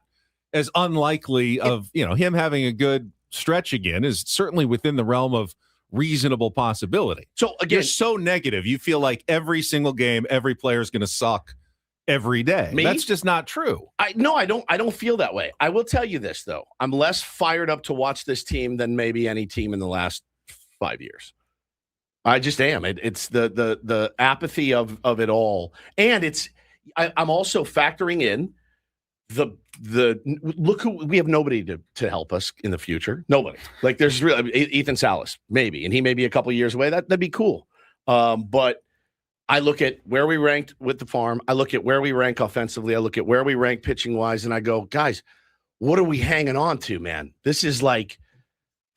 as unlikely of, him having a good stretch again is certainly within the realm of reasonable possibility. So again, you're so negative. You feel like every single game, every player is going to suck every day. Me? That's just not true. I don't feel that way. I will tell you this though. I'm less fired up to watch this team than maybe any team in the last 5 years. I just am. It's the apathy of it all, and I'm also factoring in the look who we have nobody to help us in the future. Nobody. Like there's really Ethan Salas maybe, and he may be a couple years away. That'd be cool. But I look at where we ranked with the farm. I look at where we rank offensively. I look at where we rank pitching wise, and I go, guys, what are we hanging on to, man? This is like.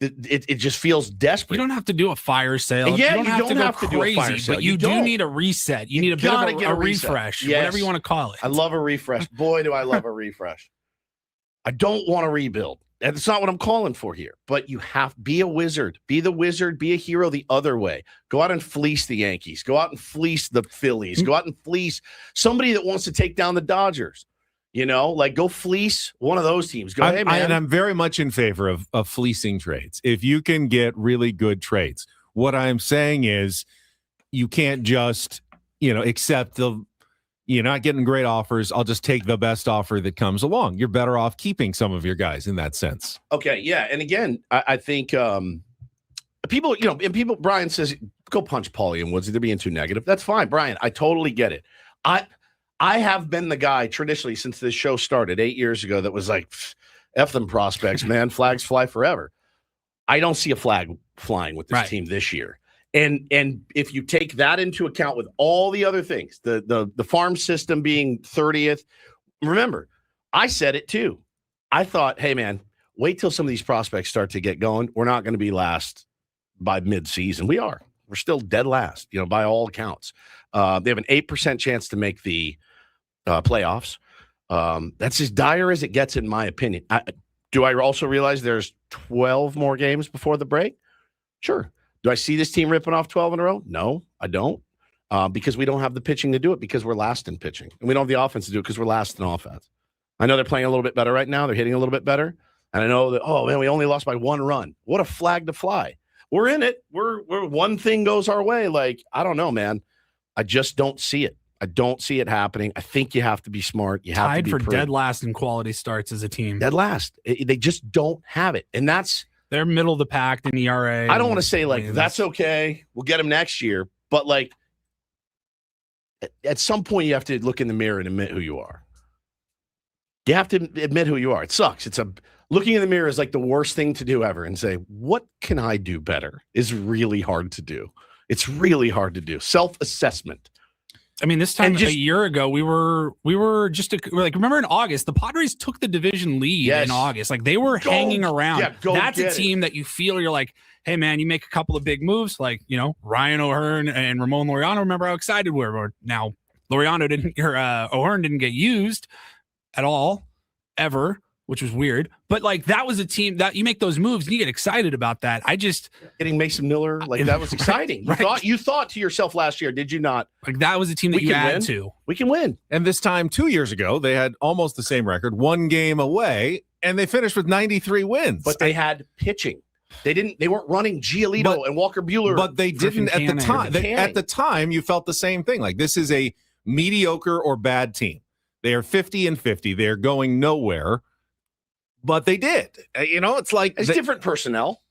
It just feels desperate. You don't have to do a fire sale. Yeah, you don't have to go crazy, do a fire sale. but you do need a reset. You need a bit of a refresh, yes. Whatever you want to call it. I love a refresh. Boy, do I love a refresh. I don't want to rebuild. That's not what I'm calling for here. But you have be a wizard. Be the wizard. Be a hero the other way. Go out and fleece the Yankees. Go out and fleece the Phillies. Go out and fleece somebody that wants to take down the Dodgers. You know, like go fleece one of those teams. Go, hey, man. And I'm very much in favor of fleecing trades. If you can get really good trades, what I'm saying is you can't just, accept you're not getting great offers. I'll just take the best offer that comes along. You're better off keeping some of your guys in that sense. Okay. Yeah. And again, I think people, Brian says, go punch Paulie and Woodsy. They're being too negative. That's fine, Brian. I totally get it. I have been the guy traditionally since this show started 8 years ago that was like, F them prospects, man. Flags fly forever. I don't see a flag flying with this team this year. And if you take that into account with all the other things, the farm system being 30th, remember, I said it too. I thought, hey, man, wait till some of these prospects start to get going. We're not going to be last by midseason. We are. We're still dead last, by all accounts. They have an 8% chance to make the playoffs. That's as dire as it gets, in my opinion. Do I also realize there's 12 more games before the break? Sure. Do I see this team ripping off 12 in a row? No, I don't. Because we don't have the pitching to do it because we're last in pitching. And we don't have the offense to do it because we're last in offense. I know they're playing a little bit better right now. They're hitting a little bit better. And I know that, oh, man, we only lost by one run. What a flag to fly. We're in it. We're one thing goes our way. Like, I don't know, man. I just don't see it. I don't see it happening. I think you have to be smart. You have Tied to be for prudent. dead last in quality starts as a team. Dead last. They just don't have it. And they're middle of the pack in ERA. I don't want to say like, that's okay. We'll get them next year. But like at some point you have to look in the mirror and admit who you are. You have to admit who you are. It sucks. Looking in the mirror is like the worst thing to do ever and say, what can I do better is really hard to do. It's really hard to do. Self-assessment. I mean, this time a year ago, we were just remember in August, the Padres took the division lead in August. Like they were hanging around. Yeah, that's a team that you feel you're like, hey man, you make a couple of big moves, like Ryan O'Hearn and Ramon Laureano. Remember how excited we were. Now O'Hearn didn't get used at all ever, which was weird. But like that was a team that you make those moves and you get excited about that. Getting Mason Miller, like that was exciting. You thought to yourself last year, did you not? Like that was a team that you had to. We can win. And this time 2 years ago, they had almost the same record, one game away, and they finished with 93 wins. But they had pitching. They weren't running Giolito and Walker Buehler. But they didn't at the time. At the time, you felt the same thing. Like this is a mediocre or bad team. They are 50-50. They are going nowhere. But they did. It's like different personnel.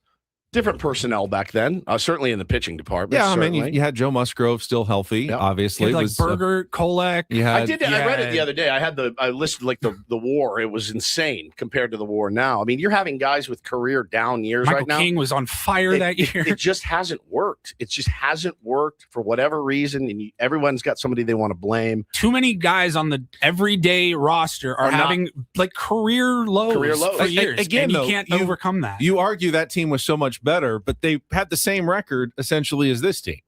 Different personnel back then, certainly in the pitching department. Yeah, I mean, you had Joe Musgrove still healthy, obviously. You had Berger, Kolek. I read it the other day. I listed like the WAR. It was insane compared to the WAR now. I mean, you're having guys with career down years right now. Michael King was on fire that year. It just hasn't worked. It just hasn't worked for whatever reason, and everyone's got somebody they want to blame. Too many guys on the everyday roster are having like career lows for years. Again, and you can't overcome that. You argue that team was so much better, but they had the same record essentially as this team.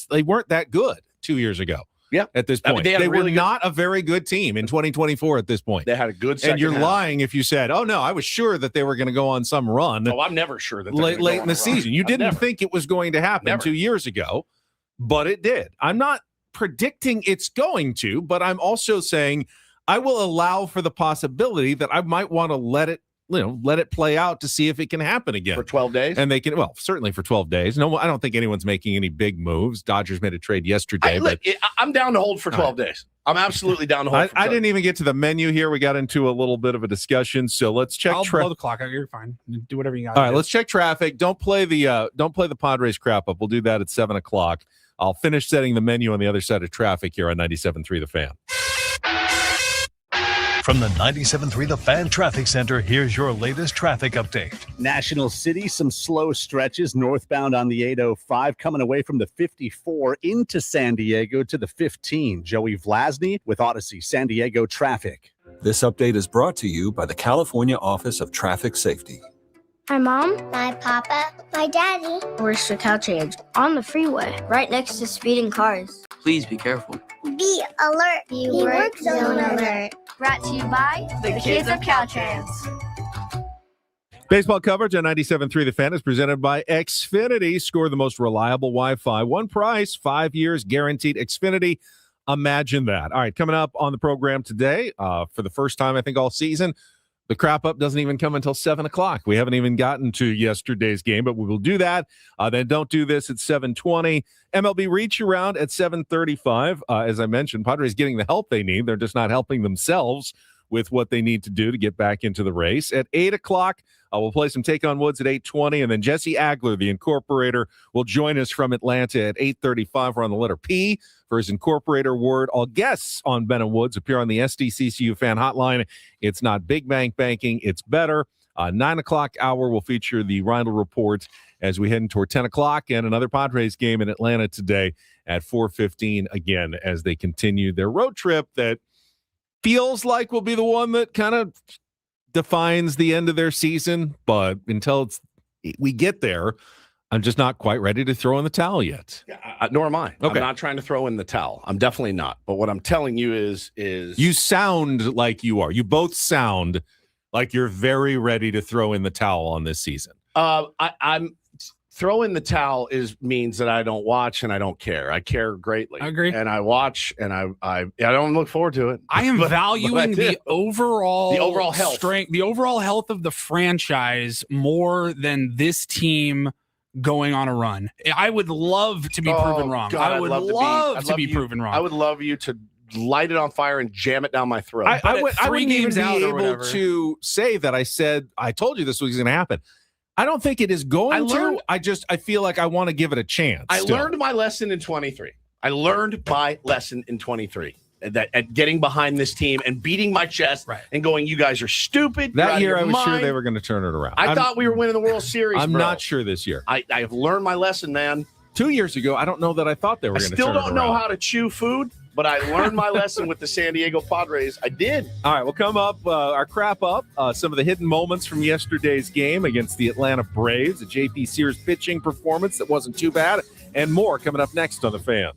They weren't that good 2 years ago. Yeah, at this point, they were not a very good team in 2024 at this point. They had a good second and you're half. Lying if you said, "Oh no, I was sure that they were going to go on some run." Oh, I'm never sure that late in the season. You didn't think it was going to happen 2 years ago, but it did. I'm not predicting it's going to, but I'm also saying I will allow for the possibility that I might want to let it play out to see if it can happen again for 12 days. And they can, certainly for 12 days. No, I don't think anyone's making any big moves. Dodgers made a trade yesterday. I'm down to hold for 12 days. I'm absolutely down to hold. I didn't even get to the menu here. We got into a little bit of a discussion, so let's check. I'll blow the clock out. You're fine. Do whatever you got. All right, let's check traffic. Don't play the Padres crap up. We'll do that at 7:00. I'll finish setting the menu on the other side of traffic here on 97.3 The Fan. From the 97.3 The Fan Traffic Center, here's your latest traffic update. National City, some slow stretches northbound on the 805 coming away from the 54 into San Diego to the 15. Joey Vlasny with Odyssey San Diego traffic. This update is brought to you by the California Office of Traffic Safety. My mom, my papa, my daddy. Where's the cow change? On the freeway, right next to speeding cars. Please be careful. Be alert. Be work zone alert. Brought to you by the kids of Caltrans. Baseball coverage on 97.3 The Fan is presented by Xfinity. Score the most reliable Wi-Fi. One price, 5 years guaranteed. Xfinity. Imagine that. All right, coming up on the program today, for the first time, I think, all season, the crap up doesn't even come until 7:00. We haven't even gotten to yesterday's game, but we will do that. Then don't do this at 7:20. MLB reach around at 7:35. As I mentioned, Padres getting the help they need. They're just not helping themselves with what they need to do to get back into the race. At 8:00, we'll play some Take on Woods at 8:20, and then Jesse Agler, the Incorporator, will join us from Atlanta at 8:35. We're on the letter P for his Incorporator word. All guests on Ben and Woods appear on the SDCCU fan hotline. It's not big bank banking, it's better. 9:00 hour will feature the Reindl Report as we head in toward 10:00, and another Padres game in Atlanta today at 4:15 again as they continue their road trip that feels like will be the one that kind of defines the end of their season. But until we get there, I'm just not quite ready to throw in the towel yet. Nor am I. Okay. I'm not trying to throw in the towel. I'm definitely not. But what I'm telling you is you sound like you are. You both sound like you're very ready to throw in the towel on this season. I'm throwing the towel means that I don't watch and I don't care. I care greatly. I agree. And I watch and I don't look forward to it. I am But valuing the overall health. strength, the overall health of the franchise more than this team going on a run. I would love to be proven wrong. God, I would love to be proven wrong. I would love you to light it on fire and jam it down my throat. I wouldn't even be out or able whatever. to say that I told you this was going to happen. I don't think it is going to. I feel like I want to give it a chance. I learned my lesson in 23. That at getting behind this team and beating my chest and going, you guys are stupid. That year, I was sure they were going to turn it around. I thought we were winning the World Series. I'm not sure this year. I have learned my lesson, man. 2 years ago, I don't know that I thought they were going to turn it around. I still don't know how to chew food, but I learned my lesson with the San Diego Padres. I did. All right, we'll come up, our crap up, some of the hidden moments from yesterday's game against the Atlanta Braves, a J.P. Sears pitching performance that wasn't too bad, and more coming up next on The Fan.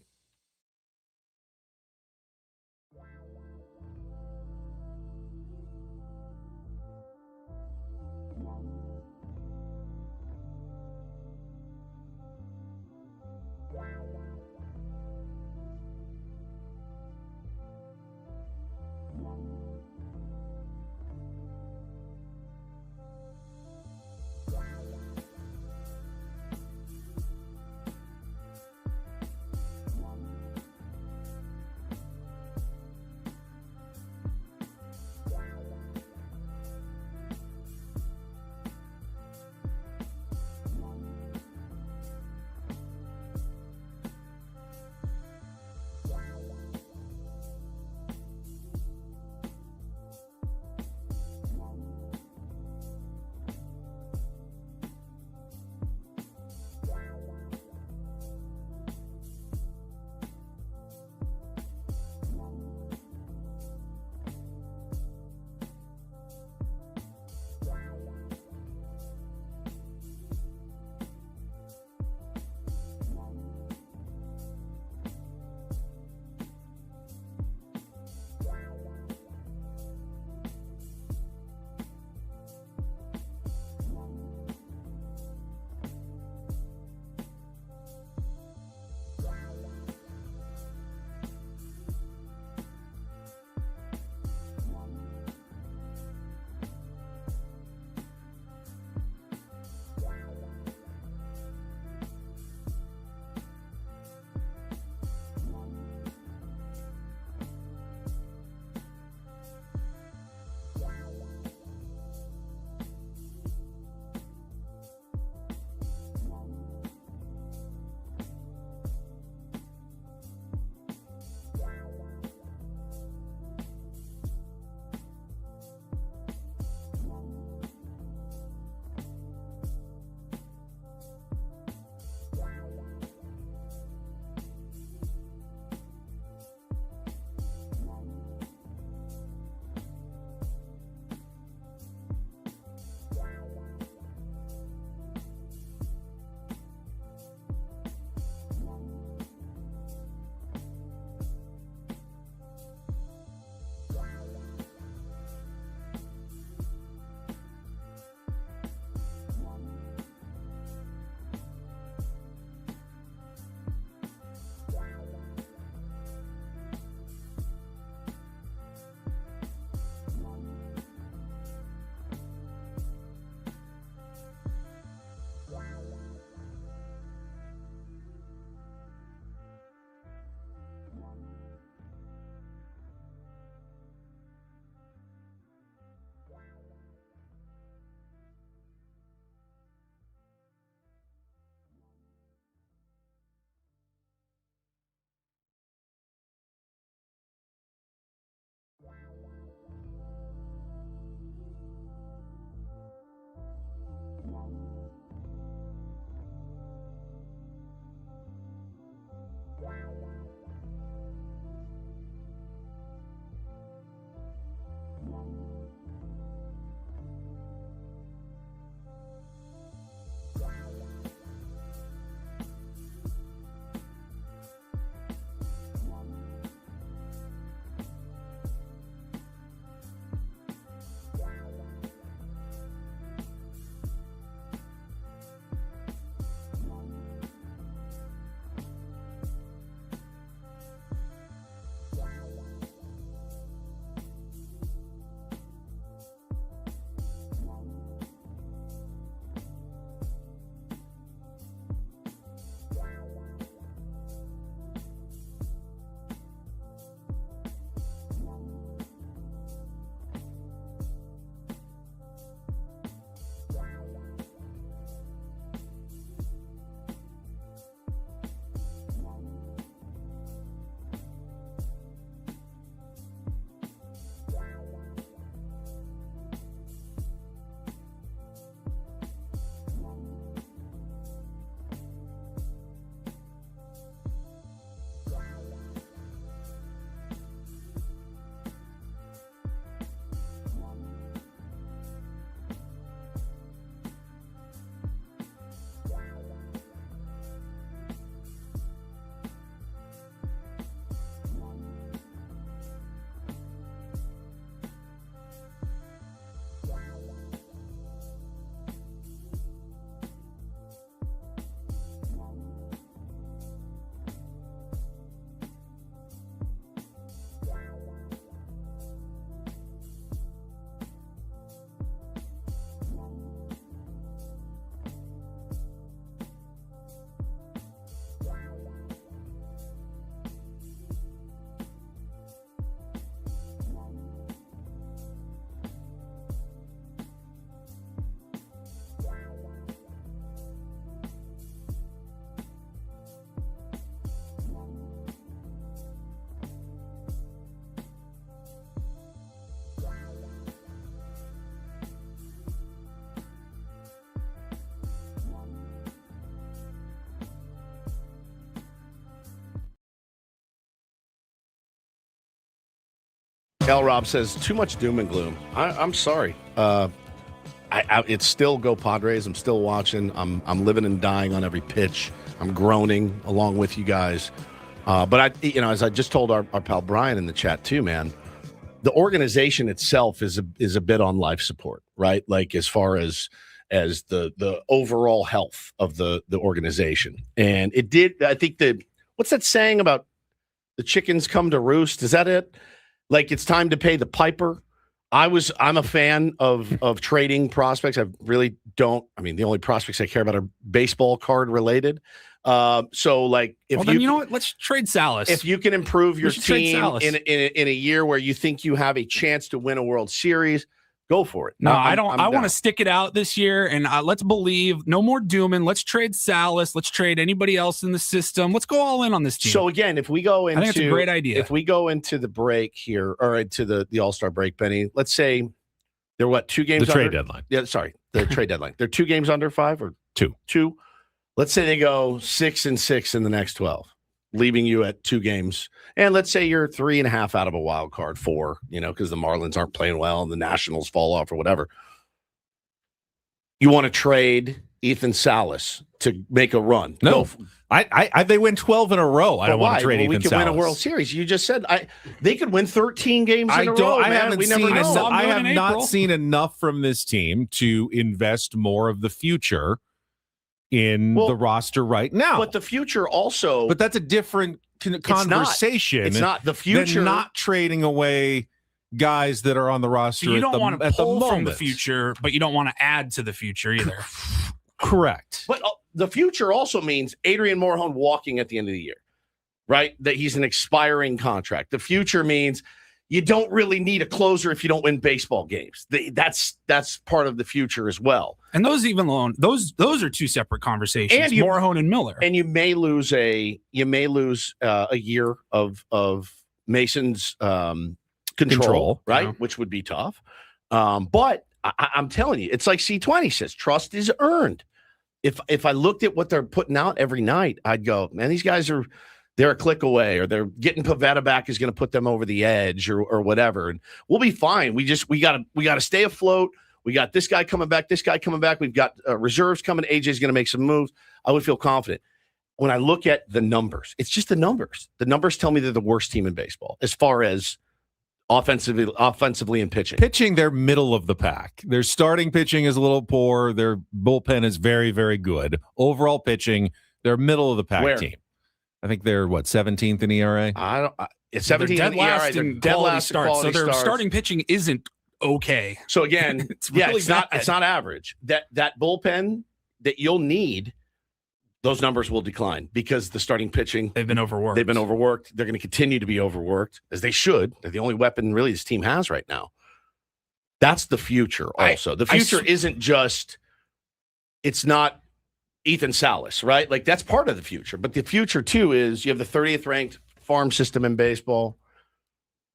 L. Rob says too much doom and gloom. I'm sorry. It's still go Padres. I'm still watching. I'm living and dying on every pitch. I'm groaning along with you guys. But as I just told our pal Brian in the chat too, man, the organization itself is a bit on life support, right? Like as far as the overall health of the organization. And it did, I think what's that saying about the chickens come to roost? Is that it? Like it's time to pay the piper. I'm a fan of trading prospects. I really don't. I mean, the only prospects I care about are baseball card related. So like if you know what, let's trade Salas. If you can improve your team in a year where you think you have a chance to win a World Series, go for it. No, I don't. I want to stick it out this year, and let's believe. No more dooming. Let's trade Salas. Let's trade anybody else in the system. Let's go all in on this team. So again, if we go into, I think it's a great idea. If we go into the break here, or into the All-Star break, Benny, let's say they're 2 games. The trade deadline. Yeah, sorry, the trade deadline. They're 2 games under 5 or 2. 2. Let's say they go 6-6 in the next 12, leaving you at 2 games. And let's say you're 3.5 out of a wild card 4, because the Marlins aren't playing well and the Nationals fall off or whatever. You want to trade Ethan Salas to make a run. No, they win 12 in a row. I don't want to trade Ethan Salas. We could win a World Series. You just said they could win 13 games in a row. I have in not April. seen enough from this team to invest more of the future in the roster right now. But the future also. But that's a different conversation. It's not the future. Than not trading away guys that are on the roster. So you don't want to pull from the moment. future, but you don't want to add to the future either. Correct. But the future also means Adrian Morejon walking at the end of the year, right? That he's an expiring contract. The future means you don't really need a closer if you don't win baseball games. That's part of the future as well. And those are 2 separate conversations. And Morejon and Miller. And you may lose a year of Mason's control, right? Yeah. Which would be tough. But I'm telling you, it's like C20 says, trust is earned. If I looked at what they're putting out every night, I'd go, man, these guys they're a click away, or they're getting Pavetta back is going to put them over the edge or whatever. And we'll be fine. We got to stay afloat. We got this guy coming back, We've got reserves coming. AJ's going to make some moves. I would feel confident. When I look at the numbers, it's just the numbers. The numbers tell me they're the worst team in baseball as far as offensively and pitching. Pitching, they're middle of the pack. Their starting pitching is a little poor. Their bullpen is very, very good. Overall pitching, they're middle of the pack team. I think they're 17th in ERA. It's 17th dead in last ERA. in quality starts. So their starting pitching isn't okay. So again, it's not average. That bullpen that you'll need, those numbers will decline because the starting pitching, they've been overworked. They're going to continue to be overworked, as they should. They're the only weapon really this team has right now. That's the future. Also, the future isn't just. It's not Ethan Salas, right? Like that's part of the future, but the future too is you have the 30th ranked farm system in baseball,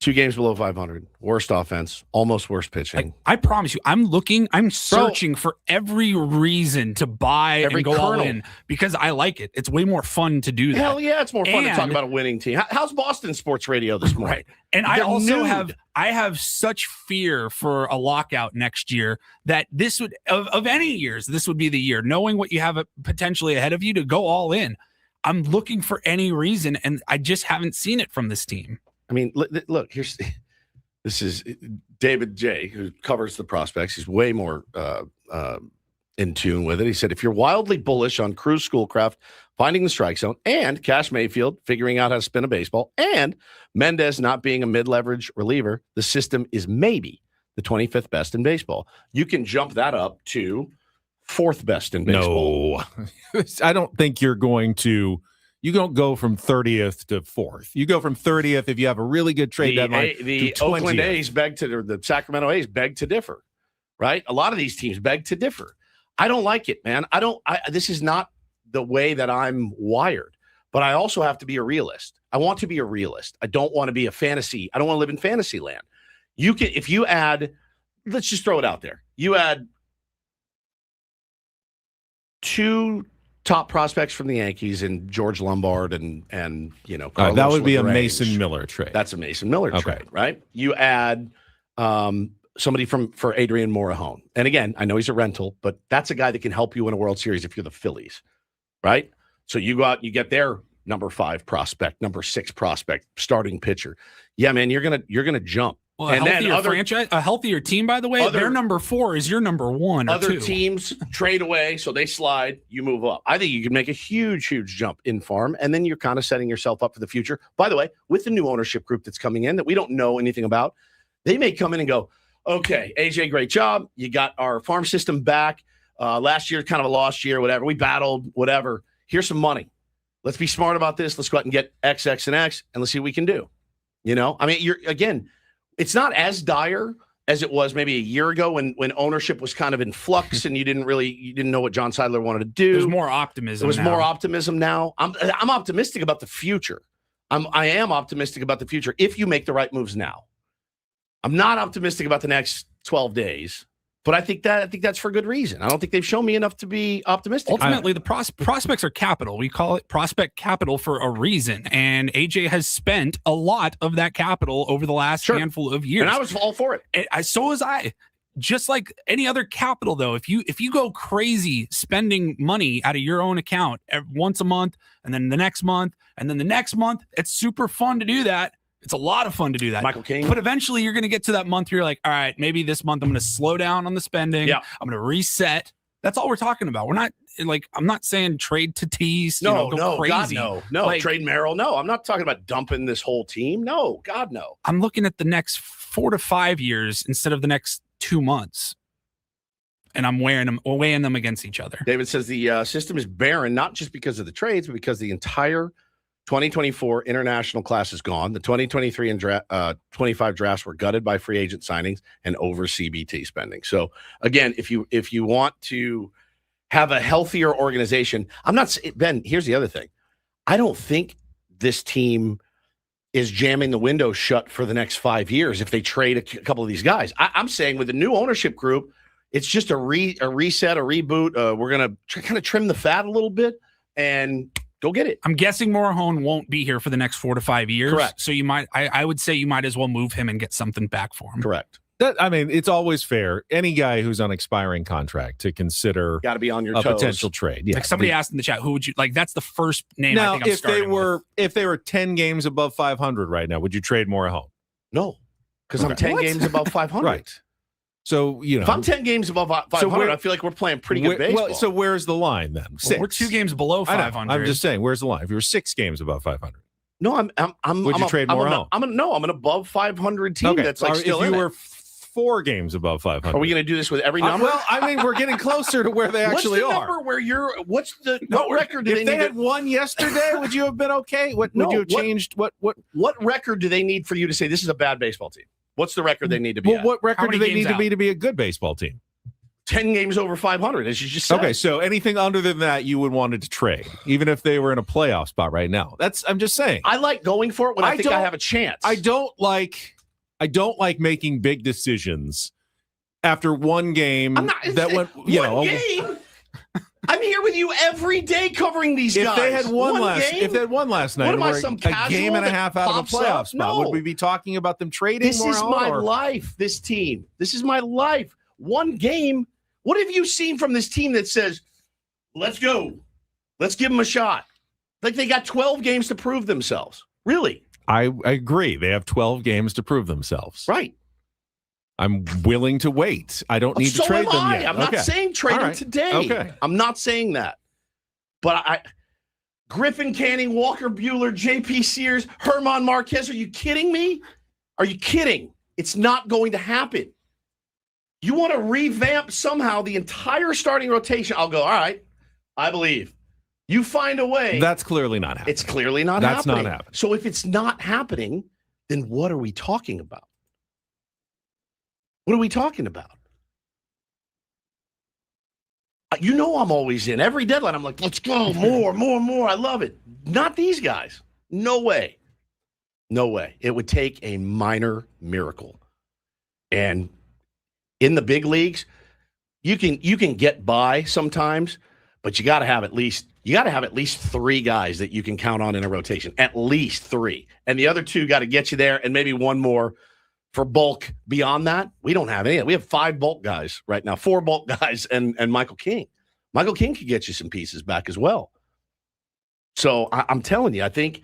2 games below 500, worst offense, almost worst pitching. I promise you, I'm searching for every reason to buy and go all in because I like it. It's way more fun to do that. Hell yeah, it's more fun to talk about a winning team. How's Boston sports radio this morning? Right. And I have such fear for a lockout next year that this would of any years, this would be the year, knowing what you have potentially ahead of you to go all in. I'm looking for any reason, and I just haven't seen it from this team. I mean, look, this is David J., who covers the prospects. He's way more in tune with it. He said, if you're wildly bullish on Cruz Schoolcraft finding the strike zone and Cash Mayfield figuring out how to spin a baseball and Mendez not being a mid-leverage reliever, the system is maybe the 25th best in baseball. You can jump that up to 4th best in baseball. No, I don't think you're going to. You don't go from 30th to 4th. You go from 30th if you have a really good trade deadline. The Oakland A's the Sacramento A's beg to differ, right? A lot of these teams beg to differ. I don't like it, man. This is not the way that I'm wired, but I also have to be a realist. I want to be a realist. I don't want to be a fantasy. I don't want to live in fantasy land. If you add, let's just throw it out there. You add 2 top prospects from the Yankees and George Lombard and that Carlos would be a LaGrange. Mason Miller trade. That's a Mason Miller trade, right? You add somebody for Adrian Morejon. And again, I know he's a rental, but that's a guy that can help you win a World Series if you're the Phillies, right? So you go out, you get their number 5 prospect, number 6 prospect, starting pitcher. Yeah, man, you're gonna jump. Well, and a healthier team, by the way, their number 4 is your number 1 or other 2. teams trade away, so they slide, you move up. I think you can make a huge jump in farm, and then you're kind of setting yourself up for the future. By the way, with the new ownership group that's coming in that we don't know anything about, they may come in and go, okay, AJ, great job. You got our farm system back. Last year, kind of a lost year, whatever. We battled, whatever. Here's some money. Let's be smart about this. Let's go out and get X, X, and X, and let's see what we can do. I mean, it's not as dire as it was maybe a year ago when ownership was kind of in flux and you didn't know what John Seidler wanted to do. There's more optimism. More optimism now. I'm optimistic about the future. I am optimistic about the future if you make the right moves now. I'm not optimistic about the next 12 days, but I think that's for good reason. I don't think they've shown me enough to be optimistic. Ultimately, the prospects are capital. We call it prospect capital for a reason, and AJ has spent a lot of that capital over the last handful of years. And I was all for it. So was I. Just like any other capital, though, if you go crazy spending money out of your own account once a month, and then the next month, and then the next month, it's super fun to do that. It's a lot of fun to do that. Michael King. But eventually you're going to get to that month where you're like, all right, maybe this month I'm going to slow down on the spending. Yeah. I'm going to reset. That's all we're talking about. We're not I'm not saying trade Tatis. No, go crazy. God, no. Trade Merrill. No, I'm not talking about dumping this whole team. No, God, no. I'm looking at the next 4 to 5 years instead of the next 2 months. And I'm weighing them against each other. David says the system is barren, not just because of the trades, but because the entire 2024 international class is gone. The 2023 and 25 drafts were gutted by free agent signings and over CBT spending. So again, if you want to have a healthier organization, Ben, here's the other thing. I don't think this team is jamming the window shut for the next 5 years if they trade a couple of these guys. I'm saying with the new ownership group, it's just a reset, a reboot. We're going to kind of trim the fat a little bit and go get it. I'm guessing Morejon won't be here for the next 4 to 5 years. Correct. So I would say you might as well move him and get something back for him. Correct. It's always fair. Any guy who's on expiring contract to consider got to be on your a toes. Potential trade. Yeah. Like somebody asked in the chat, who would you like? That's the first name. Now, I think I'm starting with. If they were 10 games above 500 right now, would you trade Morejon? No, because I'm 10 games above 500. Right. So, if I'm 10 games above 500, I feel like we're playing pretty good baseball. Well, so where's the line then? 6. We're 2 games below 500. I'm just saying, where's the line? If you were 6 games above 500. No, I'm would you trade Morejon? I'm an above 500 team that's like still if in you it. were 4 games above 500. Are we going to do this with every number? Well, I mean, we're getting closer to where they actually are. are. Number where what record do if they need? If they had won yesterday, would you have been okay? Would you have changed? What record do they need for you to say this is a bad baseball team? What's the record they need to be at? What record do they need to be a good baseball team? 10 games over 500, as you just said. Okay, so anything under than that, you would want it to trade, even if they were in a playoff spot right now. I'm just saying. I like going for it when I think I have a chance. I don't like making big decisions after one game game. I'm here with you every day covering these guys. If they had won last night, what am I, some a game and a half out of a playoff spot, no. would we be talking about them trading? This is my life. This team. This is my life. One game. What have you seen from this team that says, "Let's go, let's give them a shot"? Like they got 12 games to prove themselves. Really? I agree. They have 12 games to prove themselves. Right. I'm willing to wait. I don't need to trade them yet. I'm not saying trade them today. Okay. I'm not saying that. But Griffin Canning, Walker Buehler, J.P. Sears, Herman Marquez, are you kidding me? Are you kidding? It's not going to happen. You want to revamp somehow the entire starting rotation. I'll go, all right, I believe. You find a way. That's clearly not happening. It's clearly not happening. That's not happening. So if it's not happening, then what are we talking about? What are we talking about? You know I'm always in. Every deadline, I'm like, let's go, more. I love it. Not these guys. No way. No way. It would take a minor miracle. And in the big leagues, you can get by sometimes, but you got to have at least you got to have at least 3 guys that you can count on in a rotation, at least 3. And the other 2 got to get you there, and maybe 1 more for bulk. Beyond that, we don't have any. We have 5 bulk guys right now, 4 bulk guys, and Michael King. Michael King could get you some pieces back as well. So I'm telling you, I think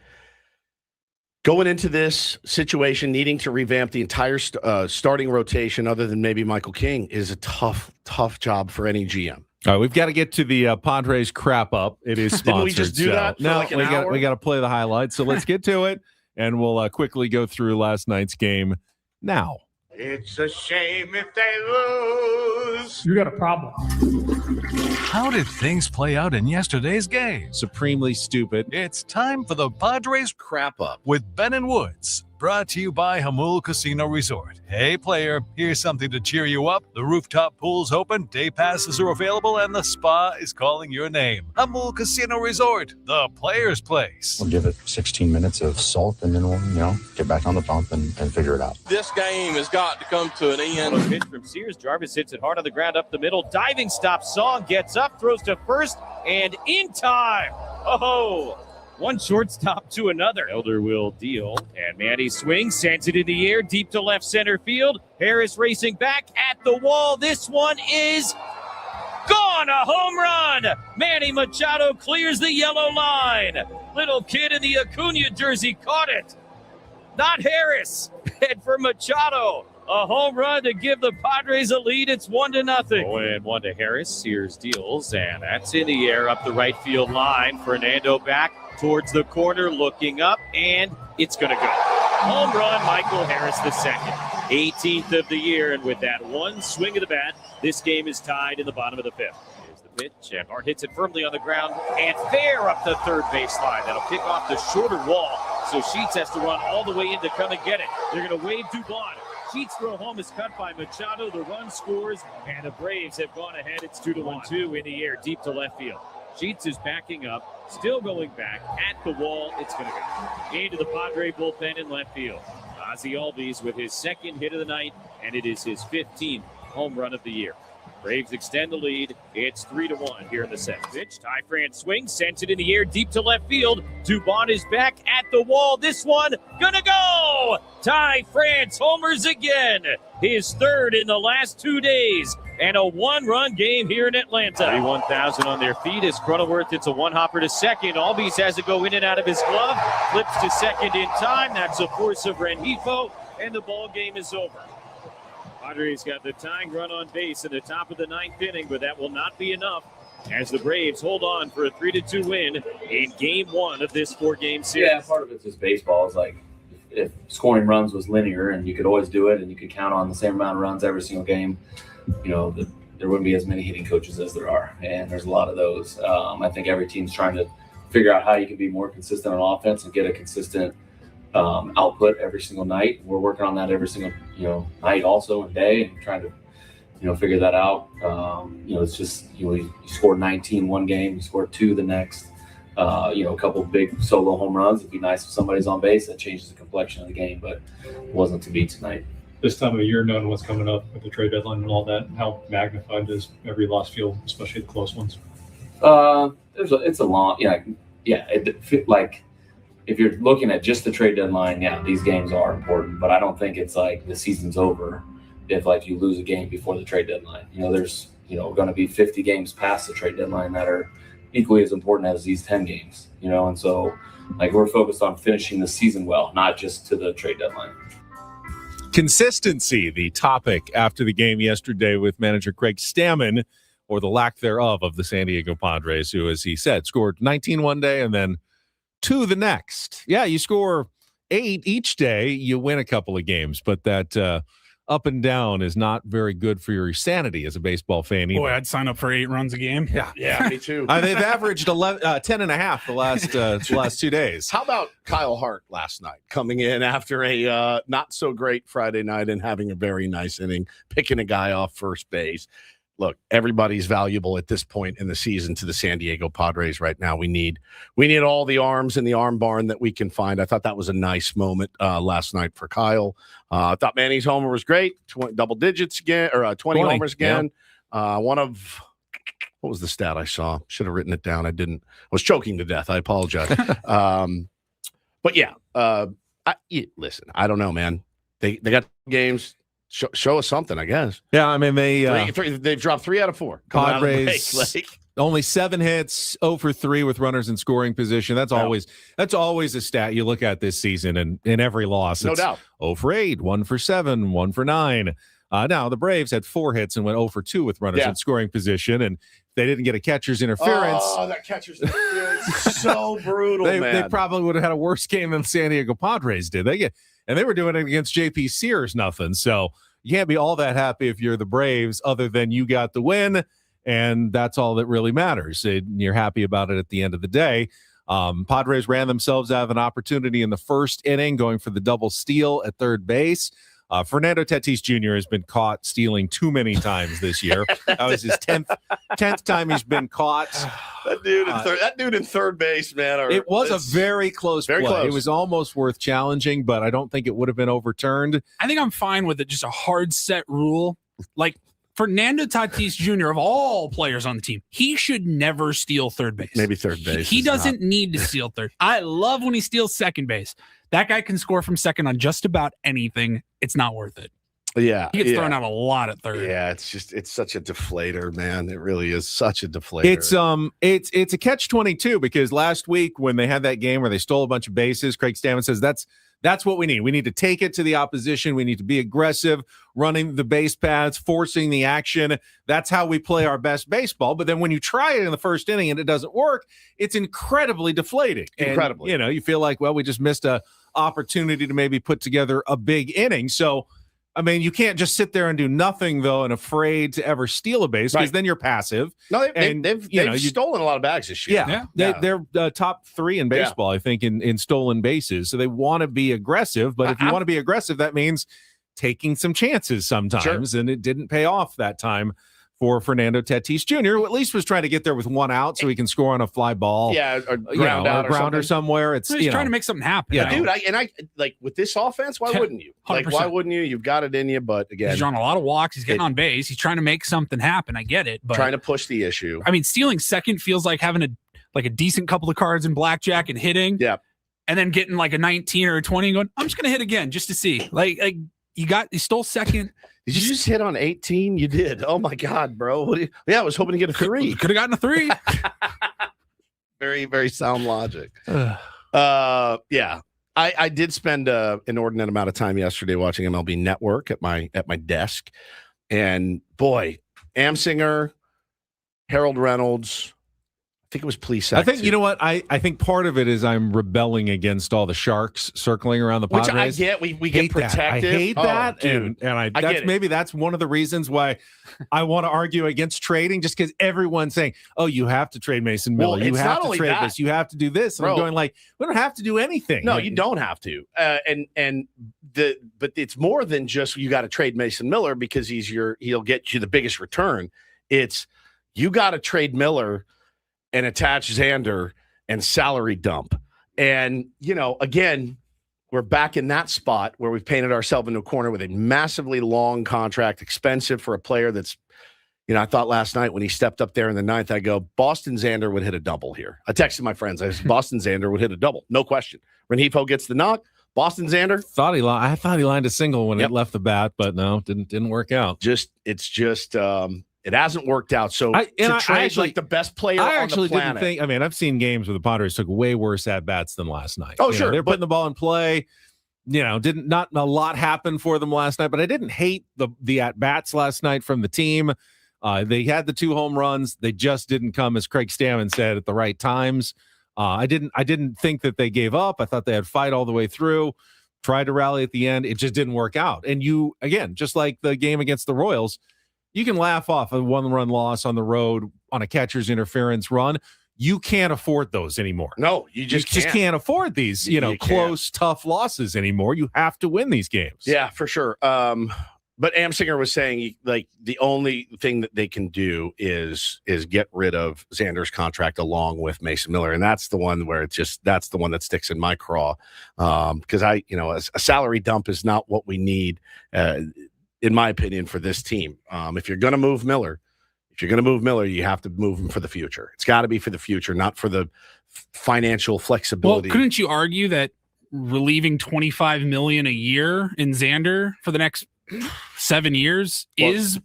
going into this situation, needing to revamp the entire starting rotation other than maybe Michael King is a tough job for any GM. All right, we've got to get to the Padres crap up. It is sponsored. Didn't we just do that? No, like we got to play the highlights. So let's get to it, and we'll quickly go through last night's game now. It's a shame if they lose. You got a problem. How did things play out in yesterday's game? Supremely stupid. It's time for the Padres crap up with Ben and Woods. Brought to you by Hamul Casino Resort. Hey, player, here's something to cheer you up. The rooftop pool's open, day passes are available, and the spa is calling your name. Hamul Casino Resort, the player's place. We'll give it 16 minutes of salt, and then we'll, get back on the pump and figure it out. This game has got to come to an end. A pitch from Sears. Jarvis hits it hard on the ground up the middle. Diving stop. Song gets up, throws to first, and in time. Oh, one shortstop to another. Elder will deal, and Manny swings, sends it in the air, deep to left center field. Harris racing back at the wall. This one is gone, a home run. Manny Machado clears the yellow line. Little kid in the Acuna jersey caught it. Not Harris, and for Machado, a home run to give the Padres a lead. It's 1-0. Oh, and 1 to Harris. Sears deals, and that's in the air up the right field line. Fernando back towards the corner, looking up, and it's going to go. Home run, Michael Harris the second. 18th of the year, and with that one swing of the bat, this game is tied in the bottom of the 5th. Here's the pitch, and Hart hits it firmly on the ground, and fair up the third baseline. That'll kick off the shorter wall, so Sheets has to run all the way in to come and get it. They're going to wave Dubon. Sheets' throw home is cut by Machado. The run scores, and the Braves have gone ahead. It's 2-1. 2 in the air, deep to left field. Sheets is backing up, still going back at the wall. It's going to go into the Padre bullpen in left field. Ozzie Albies with his second hit of the night, and it is his 15th home run of the year. Braves extend the lead. It's 3-1 here in the 7th. Pitch, Ty France swings, sends it in the air deep to left field. Dubon is back at the wall. This one gonna go. Ty France homers again. His 3rd in the last 2 days. And a 1-run game here in Atlanta. 31,000 on their feet as Cronenworth hits a one-hopper to second. Albies has to go in and out of his glove. Flips to second in time. That's a force of Rengifo. And the ball game is over. Padres got the tying run on base in the top of the 9th inning, but that will not be enough as the Braves hold on for a 3-2 win in Game 1 of this 4-game series. Yeah, part of it's just baseball. It's like if scoring runs was linear and you could always do it and you could count on the same amount of runs every single game, there wouldn't be as many hitting coaches as there are, and there's a lot of those. I think every team's trying to figure out how you can be more consistent on offense and get a consistent output every single night. We're working on that every single night also and day, and trying to figure that out. It's just you scored 19 one game, you scored 2 the next. A couple big solo home runs. It'd be nice if somebody's on base. That changes the complexion of the game, but it wasn't to be tonight. This time of year, knowing what's coming up with the trade deadline and all that, how magnified does every loss feel, especially the close ones? It's a long, if you're looking at just the trade deadline, these games are important, but I don't think it's like the season's over if you lose a game before the trade deadline. There's going to be 50 games past the trade deadline that are equally as important as these 10 games, and so we're focused on finishing the season well, not just to the trade deadline. Consistency, the topic after the game yesterday with manager Craig Stammen, or the lack thereof, of the San Diego Padres, who, as he said, scored 19 one day and then 2 the next. Yeah, you score 8 each day, you win a couple of games, but that up and down is not very good for your sanity as a baseball fan either. Boy, I'd sign up for 8 runs a game. Yeah, me too. They've averaged 10 and a half the last 2 days. How about Kyle Hart last night, coming in after a not so great Friday night and having a very nice inning, picking a guy off first base? Look, everybody's valuable at this point in the season to the San Diego Padres right now. We need all the arms in the arm barn that we can find. I thought that was a nice moment last night for Kyle. I thought Manny's homer was great. Double digits again, or 20 homers again. Yeah. One of what was the stat I saw? Should have written it down. I didn't. I was choking to death. I apologize. But yeah, listen, I don't know, man. They got games. Show us something, I guess. Yeah, I mean, they've dropped 3 out of 4. Padres, only 7 hits, 0 for 3 with runners in scoring position. That's always a stat you look at this season, and in every loss, no doubt. 0 for 8, 1 for 7, 1 for 9. Now the Braves had 4 hits and went 0 for 2 with runners in scoring position, and they didn't get a catcher's interference. Oh, that catcher's interference is so brutal, man. They probably would have had a worse game than San Diego Padres did. And they were doing it against JP Sears, nothing. So you can't be all that happy if you're the Braves, other than you got the win, and that's all that really matters. And you're happy about it at the end of the day. Padres ran themselves out of an opportunity in the first inning, going for the double steal at third base. Fernando Tatis Jr. has been caught stealing too many times this year. That was his 10th time he's been caught. That dude in third base, man. It was a very close play. Close. It was almost worth challenging, but I don't think it would have been overturned. I think I'm fine with it. Just a hard set rule. Like Fernando Tatis Jr., of all players on the team, he should never steal third base. Maybe third base. He doesn't need to steal third. I love when he steals second base. That guy can score from second on just about anything. It's not worth it. Yeah. He gets thrown out a lot at third. Yeah, it's such a deflator, man. It really is such a deflator. It's a catch-22, because last week when they had that game where they stole a bunch of bases, Craig Stammen says that's what we need. We need to take it to the opposition. We need to be aggressive, running the base paths, forcing the action. That's how we play our best baseball. But then when you try it in the first inning and it doesn't work, it's incredibly deflating. Incredibly. And, you feel like, well, we just missed a opportunity to maybe put together a big inning. So, I mean, you can't just sit there and do nothing, though, and afraid to ever steal a base, because then you're passive. No, they've stolen a lot of bags this year. They're top 3 in baseball, I think, in stolen bases. So they want to be aggressive, but if you want to be aggressive, that means taking some chances sometimes, and it didn't pay off that time for Fernando Tatis Jr., who at least was trying to get there with 1 out so he can score on a fly ball. Yeah, or ground out or grounder somewhere. He's trying to make something happen. Yeah, dude. I like with this offense. Why wouldn't you? 100%. Like, why wouldn't you? You've got it in you, but again, he's on a lot of walks. He's getting on base. He's trying to make something happen. I get it, but trying to push the issue. I mean, stealing second feels like having a decent couple of cards in blackjack and hitting. Yeah, and then getting like a 19 or a 20 and going, I'm just gonna hit again just to see. Like you stole second. Did you just hit on 18? You did. Oh my God, bro. I was hoping to get a 3. Could have gotten a 3. Very, very sound logic. Yeah. I did spend an inordinate amount of time yesterday watching MLB Network at my desk. And boy, Amsinger, Harold Reynolds, I think it was Plesac. I think, you know what? I think part of it is I'm rebelling against all the sharks circling around the Padres. Which I get. We get protective. I hate that. Dude. And maybe that's one of the reasons why I want to argue against trading, just because everyone's saying, oh, you have to trade Mason Miller. Well, you have to trade this. You have to do this. And I'm going like, we don't have to do anything. No, you don't have to. But it's more than just you got to trade Mason Miller because he'll get you the biggest return. It's you got to trade Miller and attach Xander and salary dump. And, again, we're back in that spot where we've painted ourselves into a corner with a massively long contract, expensive for a player that's, I thought last night when he stepped up there in the 9th, I go, Boston Xander would hit a double here. I texted my friends. I said, Boston Xander would hit a double. No question. Rengifo gets the knock. Boston Xander. I thought he lined a single when it left the bat, but no, didn't work out. It hasn't worked out. So to trade like the best player on the planet. Didn't think. I've seen games where the Padres took way worse at bats than last night. Oh, sure. They're putting the ball in play. Not a lot happened for them last night, but I didn't hate the at bats last night from the team. They had the 2 home runs. They just didn't come, as Craig Stammen said, at the right times. I didn't think that they gave up. I thought they had fight all the way through. Tried to rally at the end. It just didn't work out. And you, again, just like the game against the Royals, you can laugh off a 1-run loss on the road on a catcher's interference run. You can't afford those anymore. No, you just can't afford these, close, tough losses anymore. You have to win these games. Yeah, for sure. But Amsinger was saying, like, the only thing that they can do is get rid of Xander's contract along with Mason Miller, and that's the one where that's the one that sticks in my craw. Because a salary dump is not what we need. In my opinion, for this team. If you're going to move Miller, If you're going to move Miller, you have to move him for the future. It's got to be for the future, not for the financial flexibility. Well, couldn't you argue that relieving $25 million a year in Xander for the next 7 years is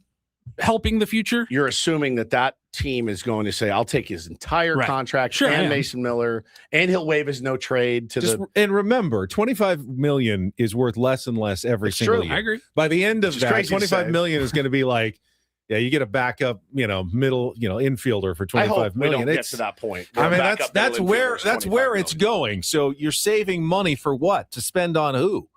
helping the future? You're assuming that team is going to say, I'll take his entire contract and Mason Miller, and he'll waive his no trade to And remember, $25 million is worth less and less every single year. I agree. By the end of that, $25 million is going to be like, you get a backup, middle, infielder for $25 million. We don't get to that point. I mean, that's where it's going. So you're saving money for what? To spend on who?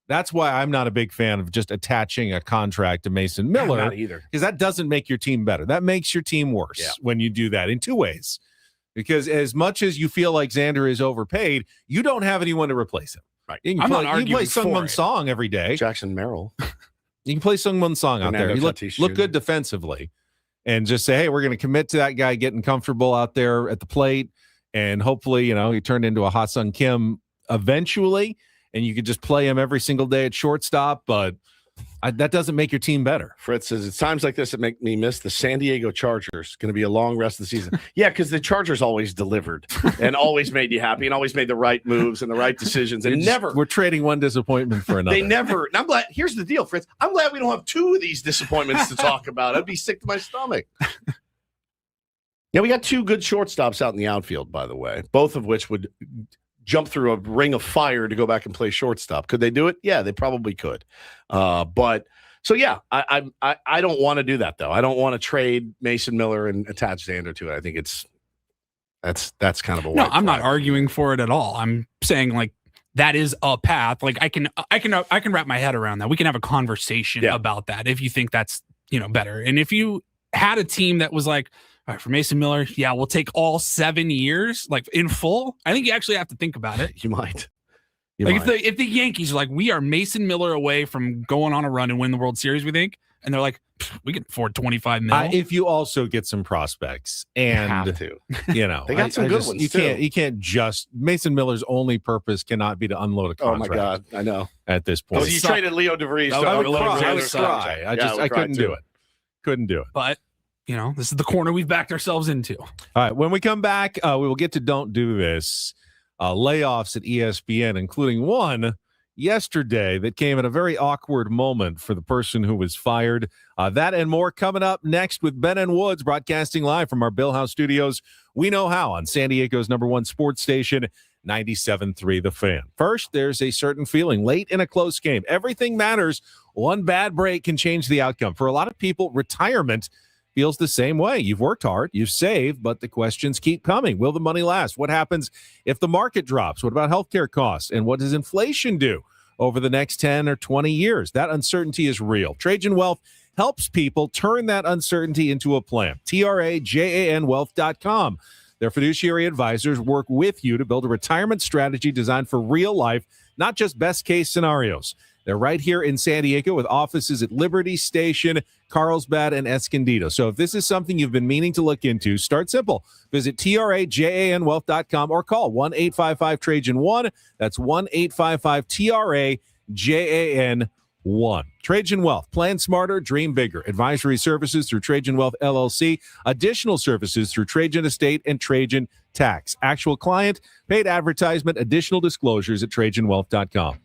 That's why I'm not a big fan of just attaching a contract to Mason Miller. Not either. Because that doesn't make your team better. That makes your team worse when you do that in two ways. Because as much as you feel like Xander is overpaid, you don't have anyone to replace him. Right. You can play Sungmun Song every day. Jackson Merrill. You can play Sungmun Song out there. You look good defensively. And just say, hey, we're going to commit to that guy getting comfortable out there at the plate. And hopefully, he turned into a Ha-Sung Kim eventually. And you could just play him every single day at shortstop, but that doesn't make your team better. Fritz says, it's times like this that make me miss the San Diego Chargers. Going to be a long rest of the season. Yeah, because the Chargers always delivered and always made you happy and always made the right moves and the right decisions. And we're trading one disappointment for another. They never. And I'm glad. Here's the deal, Fritz. I'm glad we don't have two of these disappointments to talk about. I'd be sick to my stomach. Yeah, we got two good shortstops out in the outfield, by the way, both of which would jump through a ring of fire to go back and play shortstop. Could they do it? Yeah, they probably could. I don't want to do that though. I don't want to trade Mason Miller and attach Xander to it. I think that's kind of a I'm not arguing for it at all. I'm saying like that is a path. Like I can wrap my head around that. We can have a conversation about that if you think that's better. And if you had a team that was like, all right, for Mason Miller, we'll take all 7 years, like in full. I think you actually have to think about it. You might. If the Yankees are like, we are Mason Miller away from going on a run and win the World Series, we think, and they're like, we can afford $25 million. If you also get some prospects, and have to, they got some good ones. You can't just Mason Miller's only purpose cannot be to unload a contract. Oh my God, I know. At this point, you traded Leo DeVries. I would cry. I couldn't do it. Couldn't do it. But this is the corner we've backed ourselves into. All right. When we come back, we will get to Don't Do This. Layoffs at ESPN, including one yesterday that came at a very awkward moment for the person who was fired. That and more coming up next with Ben and Woods, broadcasting live from our Bill House studios. We know how on San Diego's #1 sports station, 97.3 The Fan. First, there's a certain feeling late in a close game. Everything matters. One bad break can change the outcome. For a lot of people, retirement feels the same way. You've worked hard, you've saved, but the questions keep coming. Will the money last? What happens if the market drops? What about healthcare costs? And what does inflation do over the next 10 or 20 years? That uncertainty is real. Trajan Wealth helps people turn that uncertainty into a plan. TRAJANwealth.com. Their fiduciary advisors work with you to build a retirement strategy designed for real life, not just best case scenarios. They're right here in San Diego with offices at Liberty Station, Carlsbad, and Escondido. So if this is something you've been meaning to look into, start simple. Visit TRAJANwealth.com or call 1-855-TRAJAN1. That's 1-855-TRAJAN1. Trajan Wealth. Plan smarter, dream bigger. Advisory services through Trajan Wealth, LLC. Additional services through Trajan Estate and Trajan Tax. Actual client, paid advertisement, additional disclosures at TrajanWealth.com.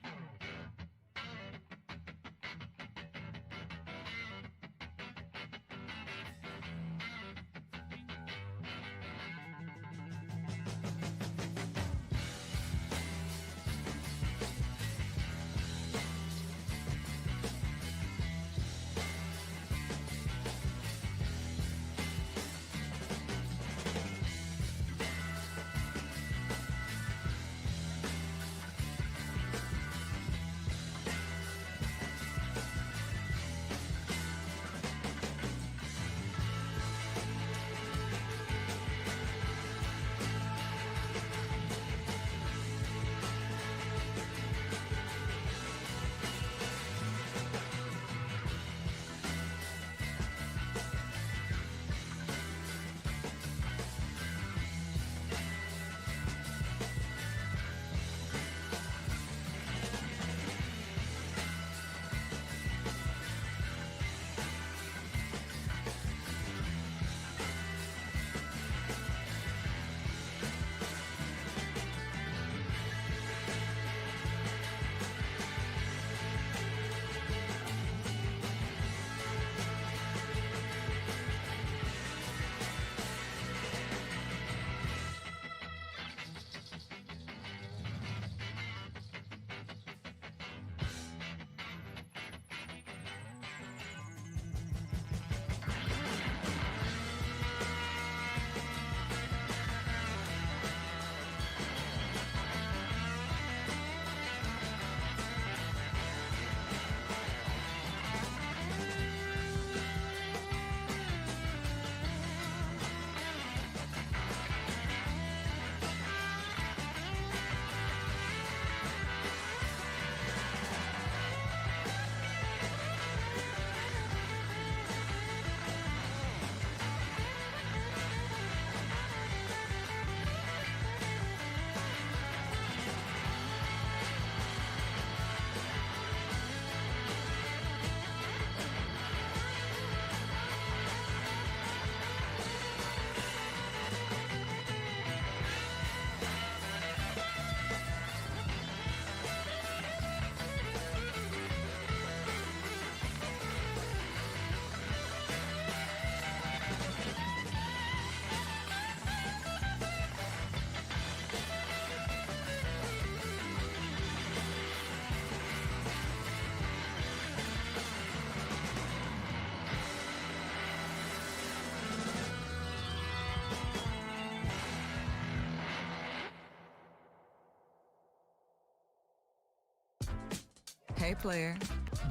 Hey, player,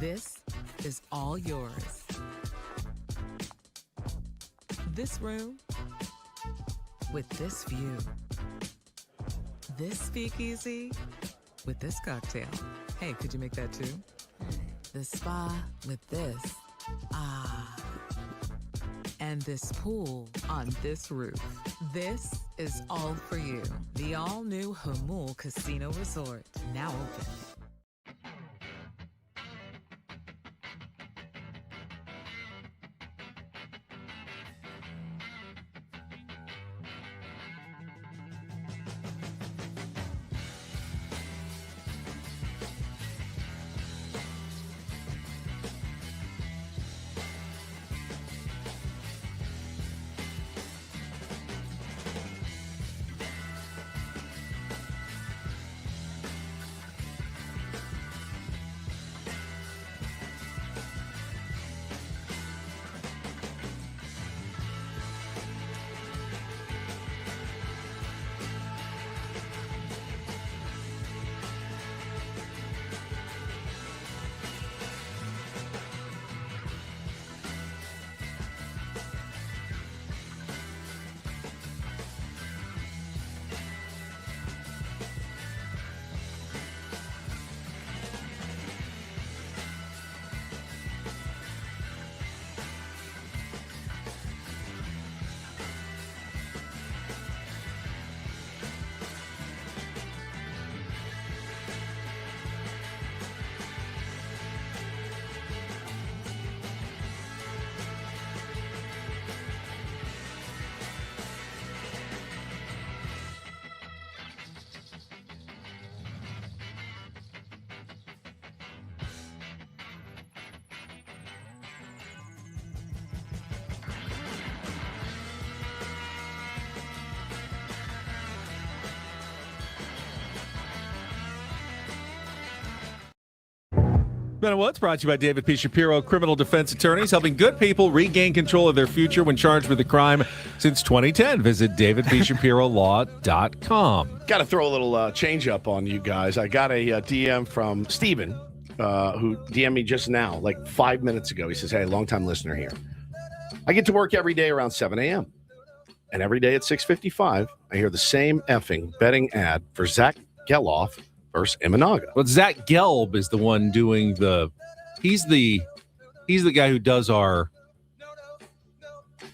this is all yours. This room with this view. This speakeasy with this cocktail. Hey, could you make that too? The spa with this. Ah. And this pool on this roof. This is all for you. The all-new Hamul Casino Resort, now open. Ben What's brought to you by David P. Shapiro, criminal defense attorneys, helping good people regain control of their future when charged with a crime since 2010. Visit davidpshapirolaw.com. Got to throw a little change up on you guys. I got a DM from Steven, who DM'd me just now, like 5 minutes ago. He says, hey, longtime listener here. I get to work every day around 7 a.m. And every day at 6:55, I hear the same effing betting ad for Zach Geloff versus Imanaga. Well, Zach Gelb is the one doing he's the guy who does our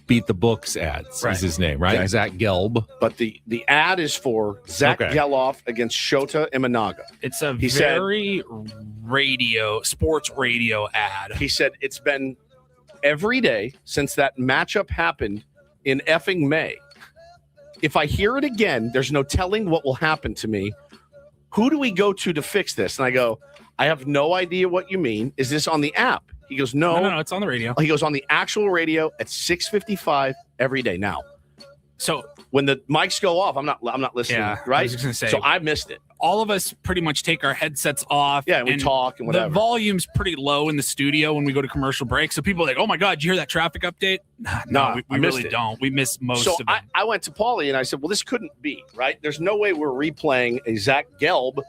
Beat the Books ads. Right. Is his name, right? Okay. Zach Gelb. But the ad is for Zach Geloff against Shota Imanaga. It's a He very sports radio ad. He said it's been every day since that matchup happened in effing May. If I hear it again, there's no telling what will happen to me. Who do we go to fix this? And I go, I have no idea what you mean. Is this on the app? He goes, no, it's on the radio. He goes, on the actual radio at 6:55 every day. Now, so when the mics go off, I'm not listening. Yeah, right? I was just gonna say, so I missed it. All of us pretty much take our headsets off. Yeah, and we talk and whatever. The volume's pretty low in the studio when we go to commercial break. So people are like, oh my God, did you hear that traffic update? No, we really don't. We miss most of it. I went to Paulie and I said, well, this couldn't be, right? There's no way we're replaying a Zach Gelb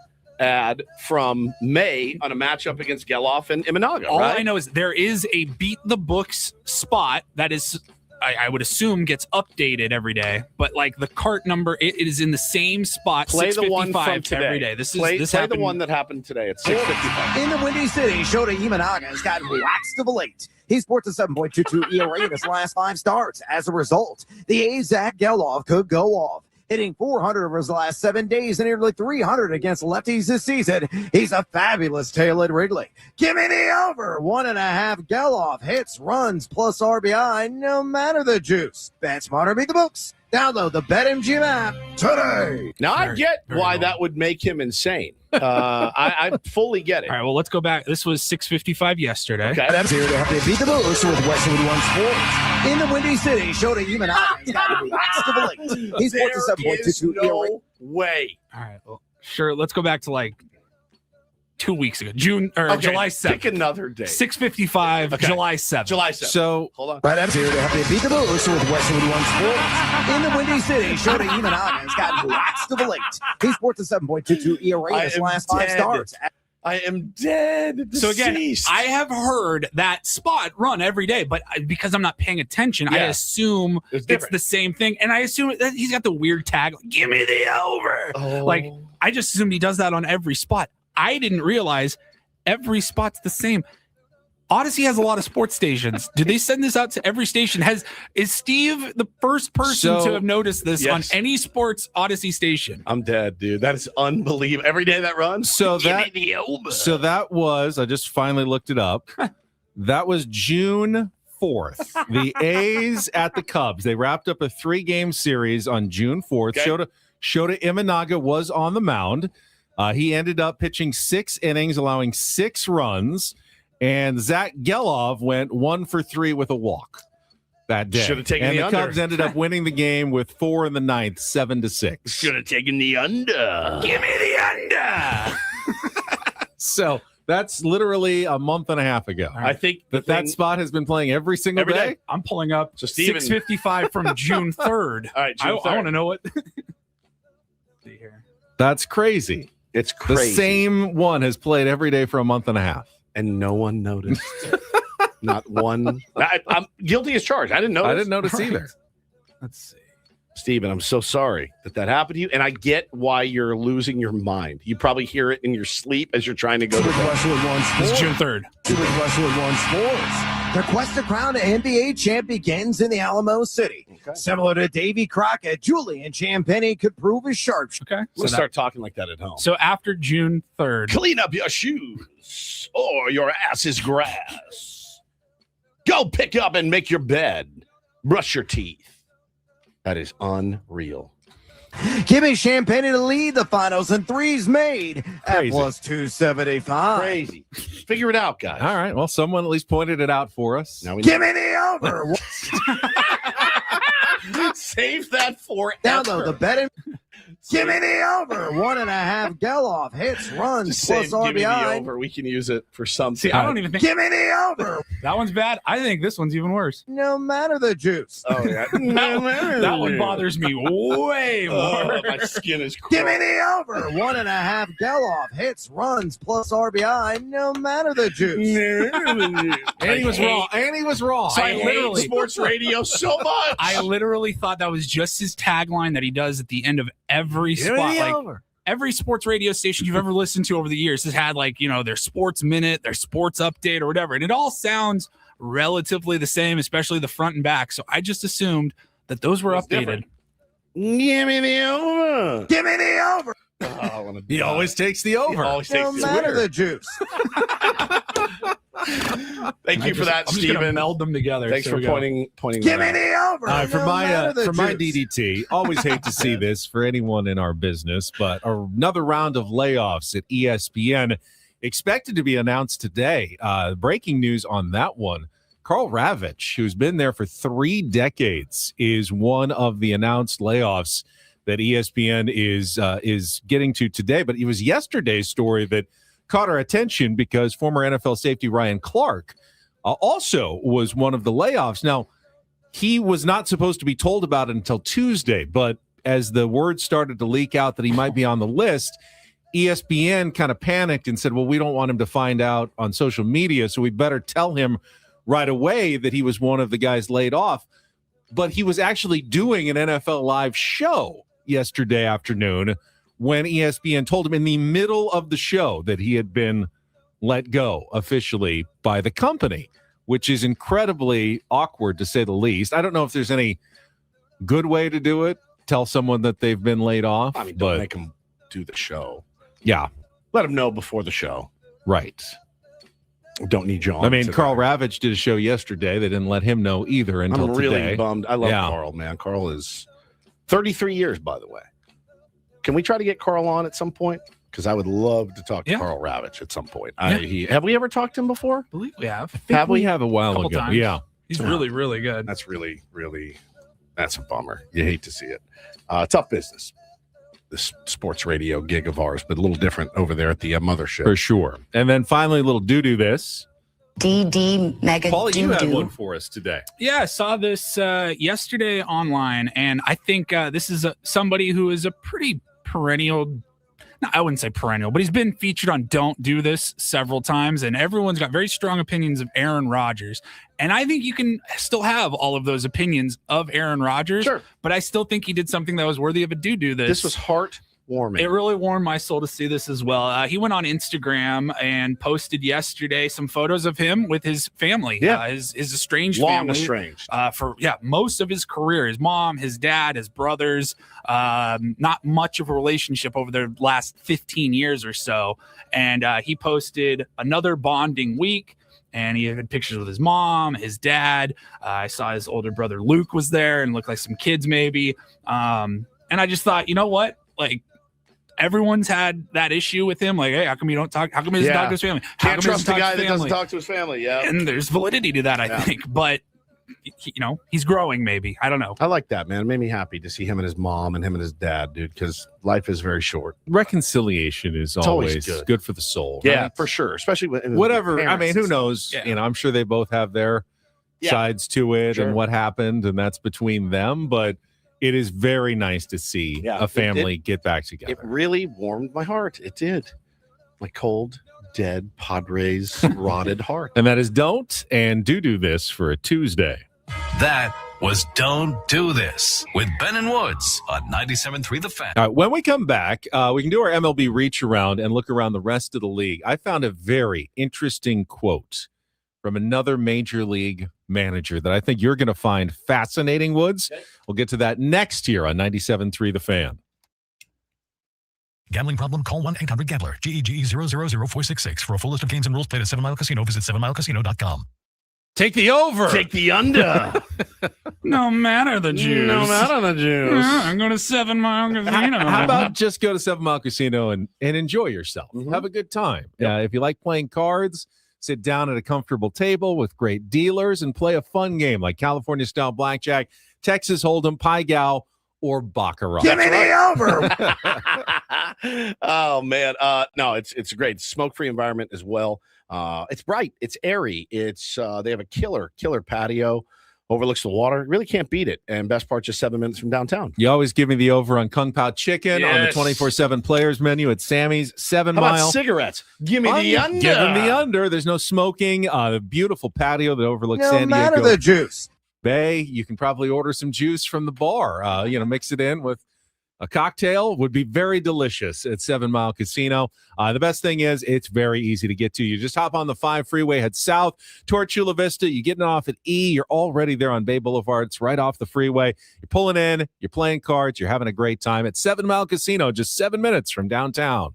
ad from May on a matchup against Geloff and Imanaga. All right? I know is there is a Beat the Books spot that is, I would assume, gets updated every day. But like the cart number, it is in the same spot. Play the one from today. Every day. This play happened. the one that happened today at 6:55. In the Windy City, Shota Imanaga has gotten waxed of late. He sports a 7.22 ERA in his last 5 starts. As a result, the A's Zach Geloff could go off, hitting 400 over his last 7 days and nearly 300 against lefties this season. He's a fabulous tail at Wrigley. Give me the over. 1.5 Geloff hits, runs, plus RBI, no matter the juice. Bet smarter, beat the books. Download the BetMGM app today. Now, I get why that would make him insane. I fully get it. All right, well, let's go back. This was 6:55 yesterday. Okay. That's here to help you beat the books with Westwood One Sports. In the Windy City, Shota Imanaga has gotten waxed of late. He sports a 7.22 ERA. Way. All right, well, sure. Let's go back to like 2 weeks ago, July 7th. Pick another day. 6:55, July 7th. July 7th. So, hold on. That's here to help you beat the books with Westwood One Sports. In the Windy City, Shota Imanaga has gotten waxed of late. He sports a 7.22 ERA in his last 5 starts. I am dead. So again, Deceased. I have heard that spot run every day, but because I'm not paying attention, I assume it's the same thing. And I assume that he's got the weird tag, give me the over. Oh. Like, I just assumed he does that on every spot. I didn't realize every spot's the same. Odyssey has a lot of sports stations. Do they send this out to every station? Is Steve the first person to have noticed this on any sports Odyssey station? I'm dead, dude. That is unbelievable. Every day that runs. So that was, I just finally looked it up. That was June 4th. The A's at the Cubs. They wrapped up a 3-game series on June 4th. Okay. Shota Imanaga was on the mound. He ended up pitching 6 innings, allowing 6 runs. And Zach Geloff went 1 for 3 with a walk that day. Should have taken the under. under. Cubs ended up winning the game with 4 in the 9th, 7-6. Should have taken the under. Give me the under. So that's literally a month and a half ago. I think that spot has been playing every single day. I'm pulling up So Steven, 6:55 from June 3rd. All right, I want to know what. See here. That's crazy. It's crazy. The same one has played every day for a month and a half. And no one noticed. Not one. I'm guilty as charged. I didn't notice. I didn't notice either. Let's see. Steven, I'm so sorry that happened to you. And I get why you're losing your mind. You probably hear it in your sleep as you're trying to go to bed. This is June 3rd. The quest to crown an NBA champ begins in the Alamo City. Okay. Similar to Davy Crockett, Julian Champagny could prove his sharp. Okay. We'll start talking like that at home. So after June 3rd. Clean up your shoes or your ass is grass. Go pick up and make your bed. Brush your teeth. That is unreal. Give me Champagny to lead the finals and threes made Crazy. at plus 275. Crazy. Figure it out, guys. All right. Well, someone at least pointed it out for us. Now we Give me the over. Save that for Download the betting. Give me the over. 1.5 Geloff hits, runs, Just plus save, give me the RBI. over. We can use it for something. See, I don't even think Give me the over. that one's bad. I think this one's even worse. No matter the juice. Oh, yeah. That one bothers me way more. Oh, my skin is Give me the over. 1.5 Geloff hits, runs, plus RBI. No matter the juice. And he was wrong. And he was wrong. So I hate sports radio so much. I literally thought that was just his tagline that he does at the end of every spot. Like every sports radio station you've ever listened to over the years has had their sports minute, their sports update or whatever. And it all sounds relatively the same, especially the front and back. So I just assumed that those were updated. Different. Give me the over. Give me the over. Oh, He always takes the over. No matter the juice. Thank you for that, I'm just gonna Steven. meld them together. Thanks So for we go. pointing Give that me out. the over. For No my matter the juice. DDT, always hate to see this for anyone in our business, but another round of layoffs at ESPN expected to be announced today. Breaking news on that one. Carl Ravitch, who's been there for 3 decades, is one of the announced layoffs that ESPN is getting to today. But it was yesterday's story that caught our attention because former NFL safety Ryan Clark also was one of the layoffs. Now, he was not supposed to be told about it until Tuesday, but as the word started to leak out that he might be on the list, ESPN kind of panicked and said, well, we don't want him to find out on social media, so we better tell him right away that he was one of the guys laid off. But he was actually doing an NFL Live show yesterday afternoon when ESPN told him in the middle of the show that he had been let go officially by the company, which is incredibly awkward to say the least. I don't know if there's any good way to do it. Tell someone that they've been laid off. I mean, don't make them do the show. Yeah. Let them know before the show. Right. Don't need you on. I mean, today. Carl Ravitch did a show yesterday. They didn't let him know either until I'm really today. bummed. I love Carl, man. Carl is 33 years, by the way. Can we try to get Carl on at some point? Because I would love to talk to Carl Ravitch at some point. Have we ever talked to him before? I believe we have. Have we? Have a while Couple ago. times. Yeah. He's really, really good. That's really, really, that's a bummer. You hate to see it. Tough business, this sports radio gig of ours, but a little different over there at the mothership. For sure. And then finally, a little doo-doo this. DD Mega Paul, you had Doo-Doo. one for us today. Yeah, I saw this yesterday online, and I think this is somebody who is a pretty perennial no, I wouldn't say perennial, but he's been featured on Don't Do This several times, and everyone's got very strong opinions of Aaron Rodgers. And I think you can still have all of those opinions of Aaron Rodgers, Sure. but I still think he did something that was worthy of a Do This. This was heartwarming. It really warmed my soul to see this as well. He went on Instagram and posted yesterday some photos of him with his family. Yeah. His estranged Long family. estranged. For most of his career, his mom, his dad, his brothers, not much of a relationship over the last 15 years or so. And he posted another bonding week. And he had pictures with his mom, his dad. I saw his older brother Luke was there and looked like some kids maybe. And I just thought, you know what? Like, everyone's had that issue with him. Like, hey, how come you don't talk? How come he doesn't talk to his family? How Can't come he trust the doesn't guy talk to that his doesn't family? talk to his family. Yeah. And there's validity to that, I think. But, he's growing maybe. I don't know. I like that, man. It made me happy to see him and his mom and him and his dad, dude, because life is very short. Reconciliation is always good for the soul. Yeah, right? for sure. Especially with Whatever. I mean, who parents. knows? Yeah. I'm sure they both have their sides to it and what happened, and that's between them. But it is very nice to see a family get back together. It really warmed my heart. It did. My cold, dead Padres rotted heart. And that is Don't and Do This for a Tuesday. That was Don't Do This with Ben and Woods on 97.3 The Fan. All right, when we come back, we can do our MLB reach around and look around the rest of the league. I found a very interesting quote from another major league manager that I think you're going to find fascinating, Woods. We'll get to that next here on 97.3 The Fan. Gambling problem? Call 1-800-GAMBLER. GEGE 000-466. For a full list of games and rules, play at 7 Mile Casino. Visit 7milecasino.com. Take the over. Take the under. No matter the juice. No matter the juice. I'm going to 7 Mile Casino. How about just go to 7 Mile Casino and enjoy yourself? Have a good time. If you like playing cards, sit down at a comfortable table with great dealers and play a fun game like California-style blackjack, Texas Hold'em, Pai Gow, or Baccarat. Give me the over. Oh, man. No, it's great. It's smoke-free environment as well. It's bright. It's airy. It's they have a killer patio. Overlooks the water. Really can't beat it. And best part, just 7 minutes from downtown. You always give me the over on Kung Pao Chicken on the Yes. 24/7 players menu at Sammy's 7 How Mile. about cigarettes? Give me the under. Give him the under. There's no smoking. The beautiful patio that overlooks No San matter Diego the juice. Bay. You can probably order some juice from the bar. Mix it in with a cocktail. Would be very delicious at 7 Mile Casino. The best thing is it's very easy to get to. You just hop on the 5 freeway, head south toward Chula Vista. You're getting off at E. You're already there on Bay Boulevard. It's right off the freeway. You're pulling in. You're playing cards. You're having a great time at 7 Mile Casino, just 7 minutes from downtown.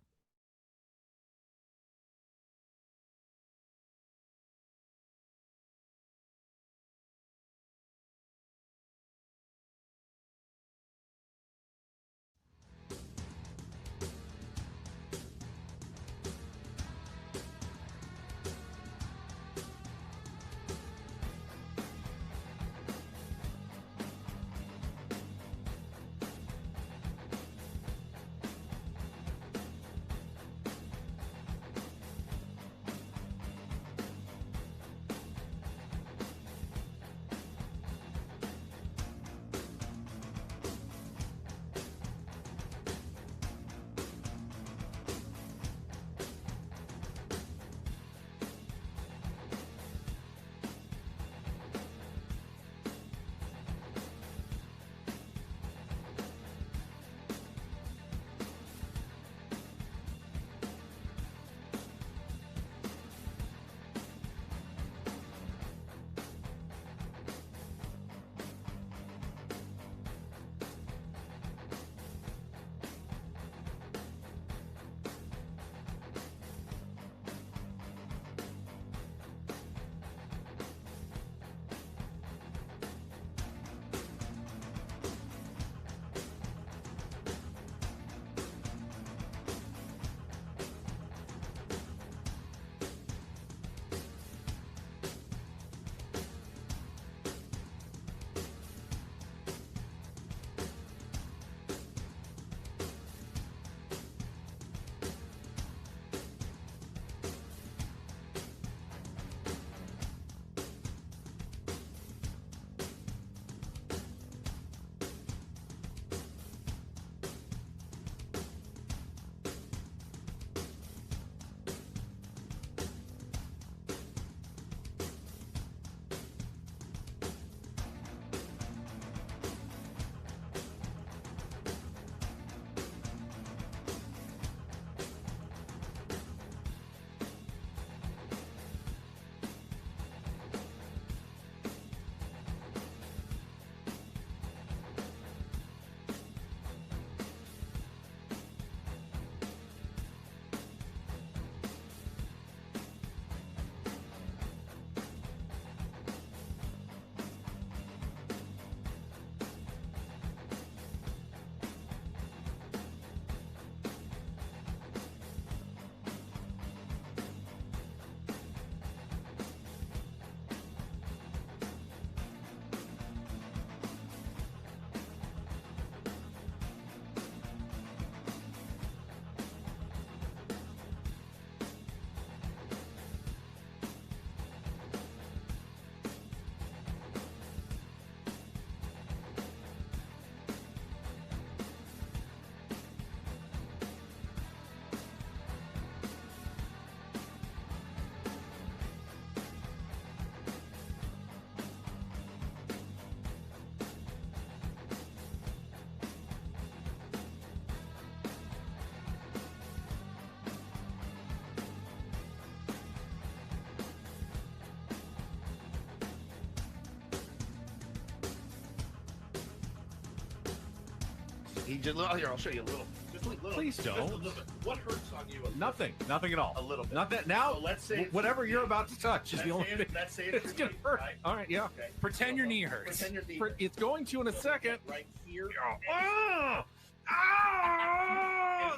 He just here. I'll show you a little. Just a little. Please don't. Just a little bit. What hurts on you? Nothing at all. A little bit. Not that now. So let's say whatever you're about to touch is the only thing. Let's say it's gonna hurt. Right? All right, yeah. Okay. Pretend your knee hurts. Pretend your knee. It's going to in a second. Right here. Oh,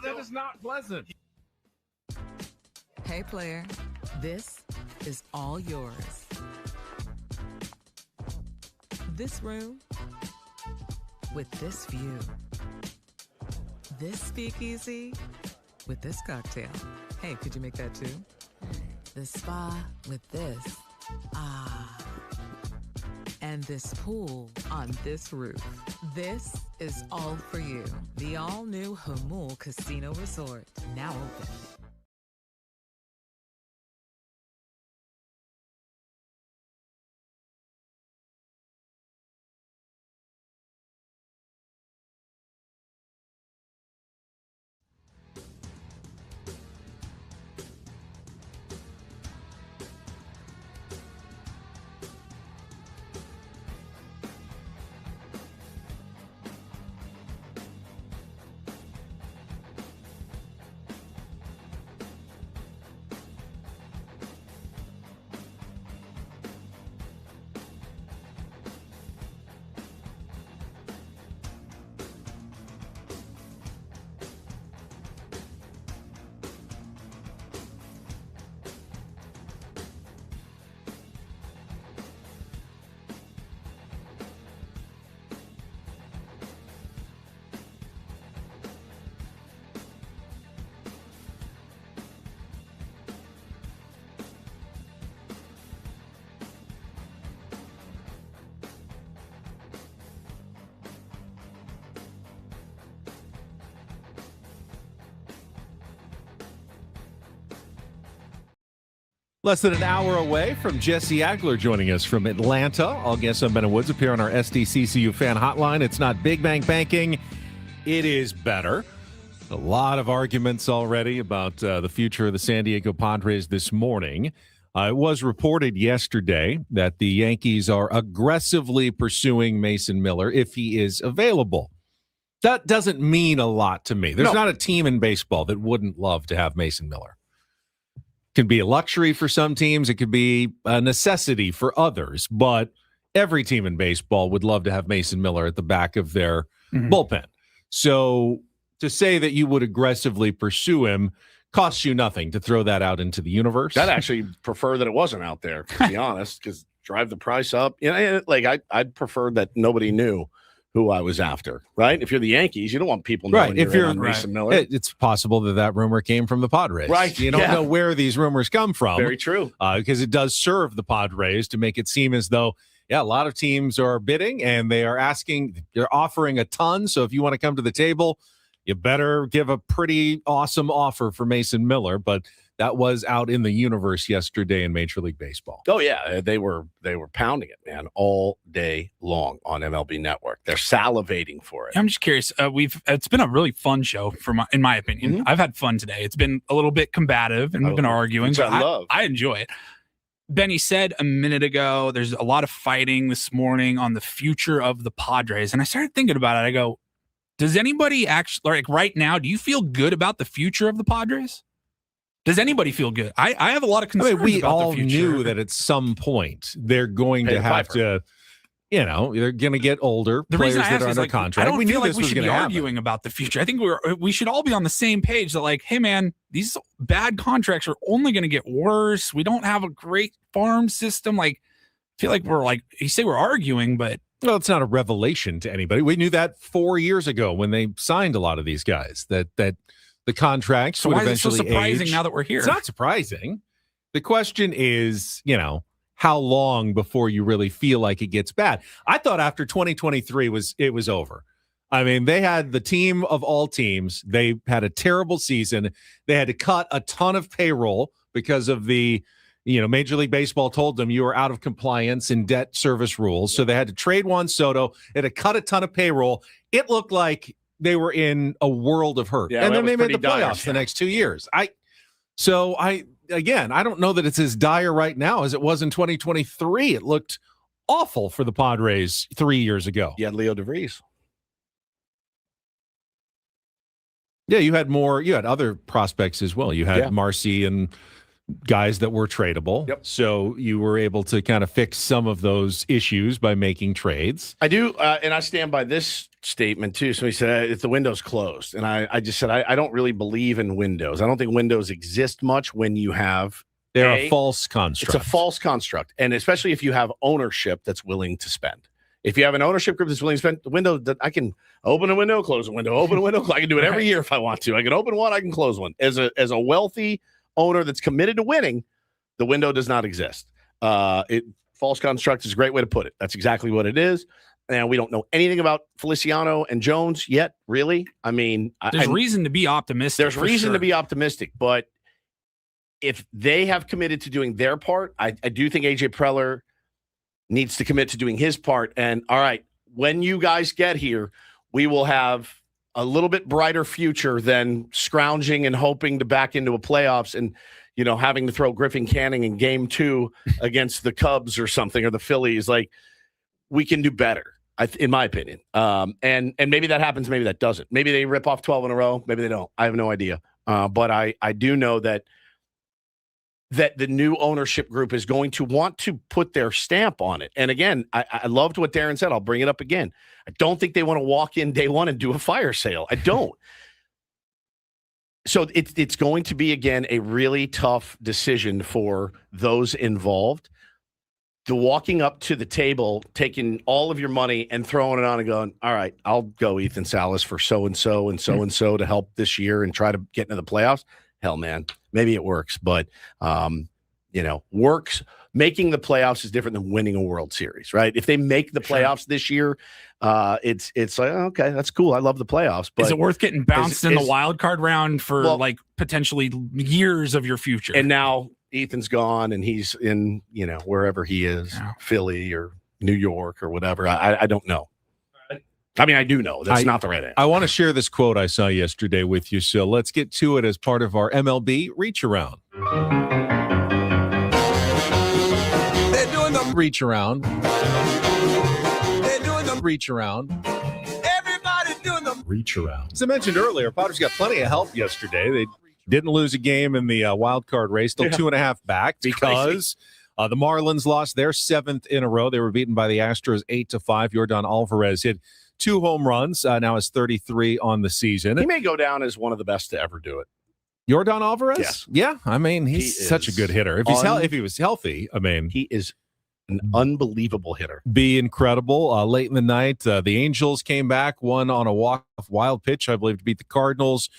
that is not pleasant. Hey, player, this is all yours. This room with this view. This speakeasy with this cocktail. Hey, could you make that too? The spa with this. Ah. And this pool on this roof. This is all for you. The all-new Hamul Casino Resort, now open. Less than an hour away from Jesse Agler joining us from Atlanta. All guests on Ben and Woods appear on our SDCCU fan hotline. It's not big bank banking. It is better. A lot of arguments already about the future of the San Diego Padres this morning. It was reported yesterday that the Yankees are aggressively pursuing Mason Miller if he is available. That doesn't mean a lot to me. There's not a team in baseball that wouldn't love to have Mason Miller. Can be a luxury for some teams. It could be a necessity for others, but every team in baseball would love to have Mason Miller at the back of their bullpen. So to say that you would aggressively pursue him costs you nothing to throw that out into the universe. I'd actually prefer that it wasn't out there, to be honest, because drive the price up. You know, like I'd prefer that nobody knew who I was after, right? If you're the Yankees, you don't want people knowing right. If you're on Mason Miller. It's possible that rumor came from the Padres. Right. You don't know where these rumors come from. Very true. Because it does serve the Padres to make it seem as though, a lot of teams are bidding and they're offering a ton. So if you want to come to the table, you better give a pretty awesome offer for Mason Miller. But that was out in the universe yesterday in Major League Baseball. Oh yeah, they were pounding it, man, all day long on MLB Network. They're salivating for it. I'm just curious. It's been a really fun show in my opinion. I've had fun today. It's been a little bit combative and we've been arguing, which but I love. I enjoy it. Benny said a minute ago, there's a lot of fighting this morning on the future of the Padres, and I started thinking about it. I go, does anybody actually, like right now, do you feel good about the future of the Padres? Does anybody feel good? I have a lot of concerns we about all the future. knew that at some point they're going to have to, they're going to get older. The players reason I that ask are is under contract. I don't we feel knew like this we was should going be to happen. arguing about the future. I think we should all be on the same page that, like, hey man, these bad contracts are only going to get worse. We don't have a great farm system. Like, I feel like you say we're arguing, but well, it's not a revelation to anybody. We knew that 4 years ago when they signed a lot of these guys that the contracts so would why eventually is it so surprising age. now that we're here? It's not surprising. The question is, how long before you really feel like it gets bad? I thought after 2023 it was over. I mean, they had the team of all teams. They had a terrible season. They had to cut a ton of payroll because of the Major League Baseball told them you were out of compliance in debt service rules. So they had to trade Juan Soto. They had to cut a ton of payroll. It looked like they were in a world of hurt. Yeah, and then they made the dire, playoffs the next 2 years. I don't know that it's as dire right now as it was in 2023. It looked awful for the Padres 3 years ago. You had Leo DeVries. Yeah, you had other prospects as well. You had Marcy and guys that were tradable. Yep. So you were able to kind of fix some of those issues by making trades. I do, and I stand by this statement too. Somebody said if the window's closed, and I just said I don't really believe in windows. I don't think windows exist much when you have. They're a false construct. It's a false construct, and especially if you have ownership that's willing to spend. If you have an ownership group that's willing to spend, the window that I can open a window, close a window, open a window. I can do it every year if I want to. I can open one, I can close one. As a wealthy owner that's committed to winning, the window does not exist. False construct is a great way to put it. That's exactly what it is. And we don't know anything about Feliciano and Jones yet, really. I mean, there's reason to be optimistic. There's reason to be optimistic, but if they have committed to doing their part, I do think AJ Preller needs to commit to doing his part. And all right, when you guys get here, we will have a little bit brighter future than scrounging and hoping to back into a playoffs and, having to throw Griffin Canning in game 2 against the Cubs or something, or the Phillies. Like, we can do better, in my opinion. And maybe that happens. Maybe that doesn't. Maybe they rip off 12 in a row. Maybe they don't. I have no idea. But I do know that the new ownership group is going to want to put their stamp on it. And again, I loved what Darren said. I'll bring it up again. I don't think they want to walk in day one and do a fire sale. I don't. So it's going to be, again, a really tough decision for those involved. The walking up to the table, taking all of your money and throwing it on and going, all right, I'll go Ethan Salas for so-and-so and so-and-so to help this year and try to get into the playoffs. Hell, man, maybe it works, but works. Making the playoffs is different than winning a World Series, right? If they make the playoffs this year, it's like, okay, that's cool. I love the playoffs, but is it worth getting bounced in the wild card round for potentially years of your future? And now Ethan's gone, and he's in wherever he is, Philly or New York or whatever. I don't know. I mean, I do know that's not the right answer. I want to share this quote I saw yesterday with you, so let's get to it as part of our MLB Reach Around. They're doing the Reach Around. They're doing the Reach Around. Everybody's doing the Reach Around. As I mentioned earlier, Padres got plenty of help yesterday. They didn't lose a game in the wild card race, still 2.5 back because the Marlins lost their 7th in a row. They were beaten by the Astros 8-5. Yordan Alvarez hit 2 home runs, now is 33 on the season. He may go down as one of the best to ever do it. Yordan Alvarez? Yes. Yeah, I mean, he's such a good hitter. If he was healthy, I mean, he is an unbelievable hitter. Be incredible. Late in the night, the Angels came back, won on a walk-off wild pitch, I believe, to beat the Cardinals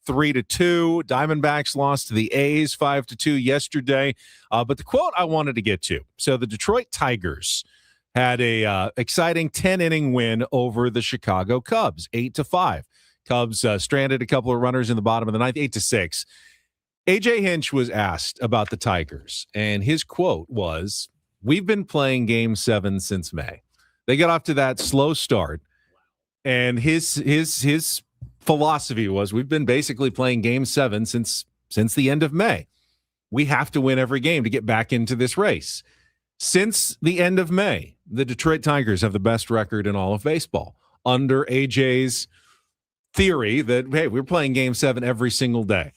3-2. Diamondbacks lost to the A's 5-2 yesterday. But the quote I wanted to get to, so the Detroit Tigers had a exciting 10-inning win over the Chicago Cubs, 8-5. Cubs stranded a couple of runners in the bottom of the ninth, 8-6. A.J. Hinch was asked about the Tigers, and his quote was, "We've been playing Game 7 since May." They got off to that slow start, and his philosophy was, we've been basically playing Game 7 since the end of May. We have to win every game to get back into this race. Since the end of May, the Detroit Tigers have the best record in all of baseball under AJ's theory that, hey, we're playing Game 7 every single day.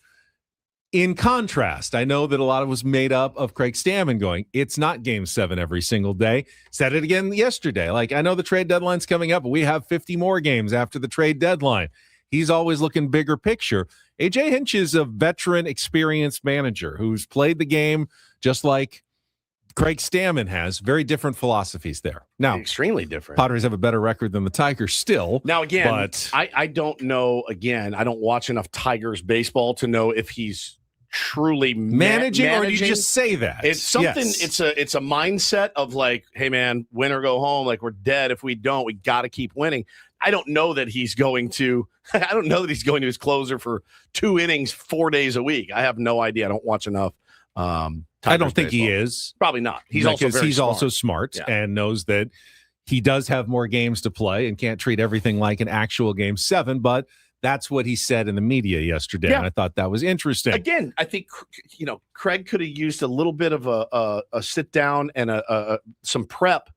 In contrast, I know that a lot of it was made up of Craig Stammen going, it's not Game 7 every single day. Said it again yesterday. Like, I know the trade deadline's coming up, but we have 50 more games after the trade deadline. He's always looking bigger picture. A.J. Hinch is a veteran, experienced manager who's played the game just like Craig Stammen has. Very different philosophies there. Now, extremely different. Padres have a better record than the Tigers still. Now, again, but I don't know. Again, I don't watch enough Tigers baseball to know if he's truly managing, or do you just say that? It's something. Yes. It's a mindset of like, hey man, win or go home. Like, we're dead if we don't. We got to keep winning. I don't know that he's going to. I don't know that he's going to his closer for 2 innings 4 days a week. I have no idea. I don't watch enough. I don't think baseball. He is. Probably not. He's also smart and knows that he does have more games to play and can't treat everything like an actual Game 7. But that's what he said in the media yesterday, and I thought that was interesting. Again, I think Craig could have used a little bit of a sit down and some prep.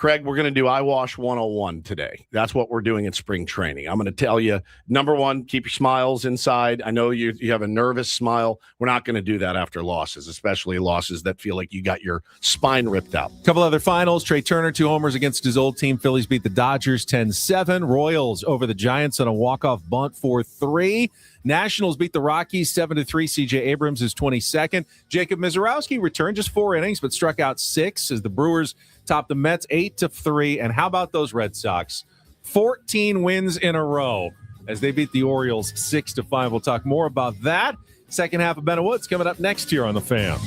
Craig, we're going to do eyewash 101 today. That's what we're doing in spring training. I'm going to tell you, number one, keep your smiles inside. I know you have a nervous smile. We're not going to do that after losses, especially losses that feel like you got your spine ripped out. A couple other finals. Trey Turner, 2 homers against his old team. Phillies beat the Dodgers 10-7. Royals over the Giants on a walk-off bunt 4-3. Nationals beat the Rockies 7-3. C.J. Abrams is 22nd. Jacob Mizorowski returned just 4 innings, but struck out 6 as the Brewers topped the Mets 8-3. And how about those Red Sox? 14 wins in a row as they beat the Orioles 6-5. We'll talk more about that. Second half of Ben and Woods coming up next here on The Fan.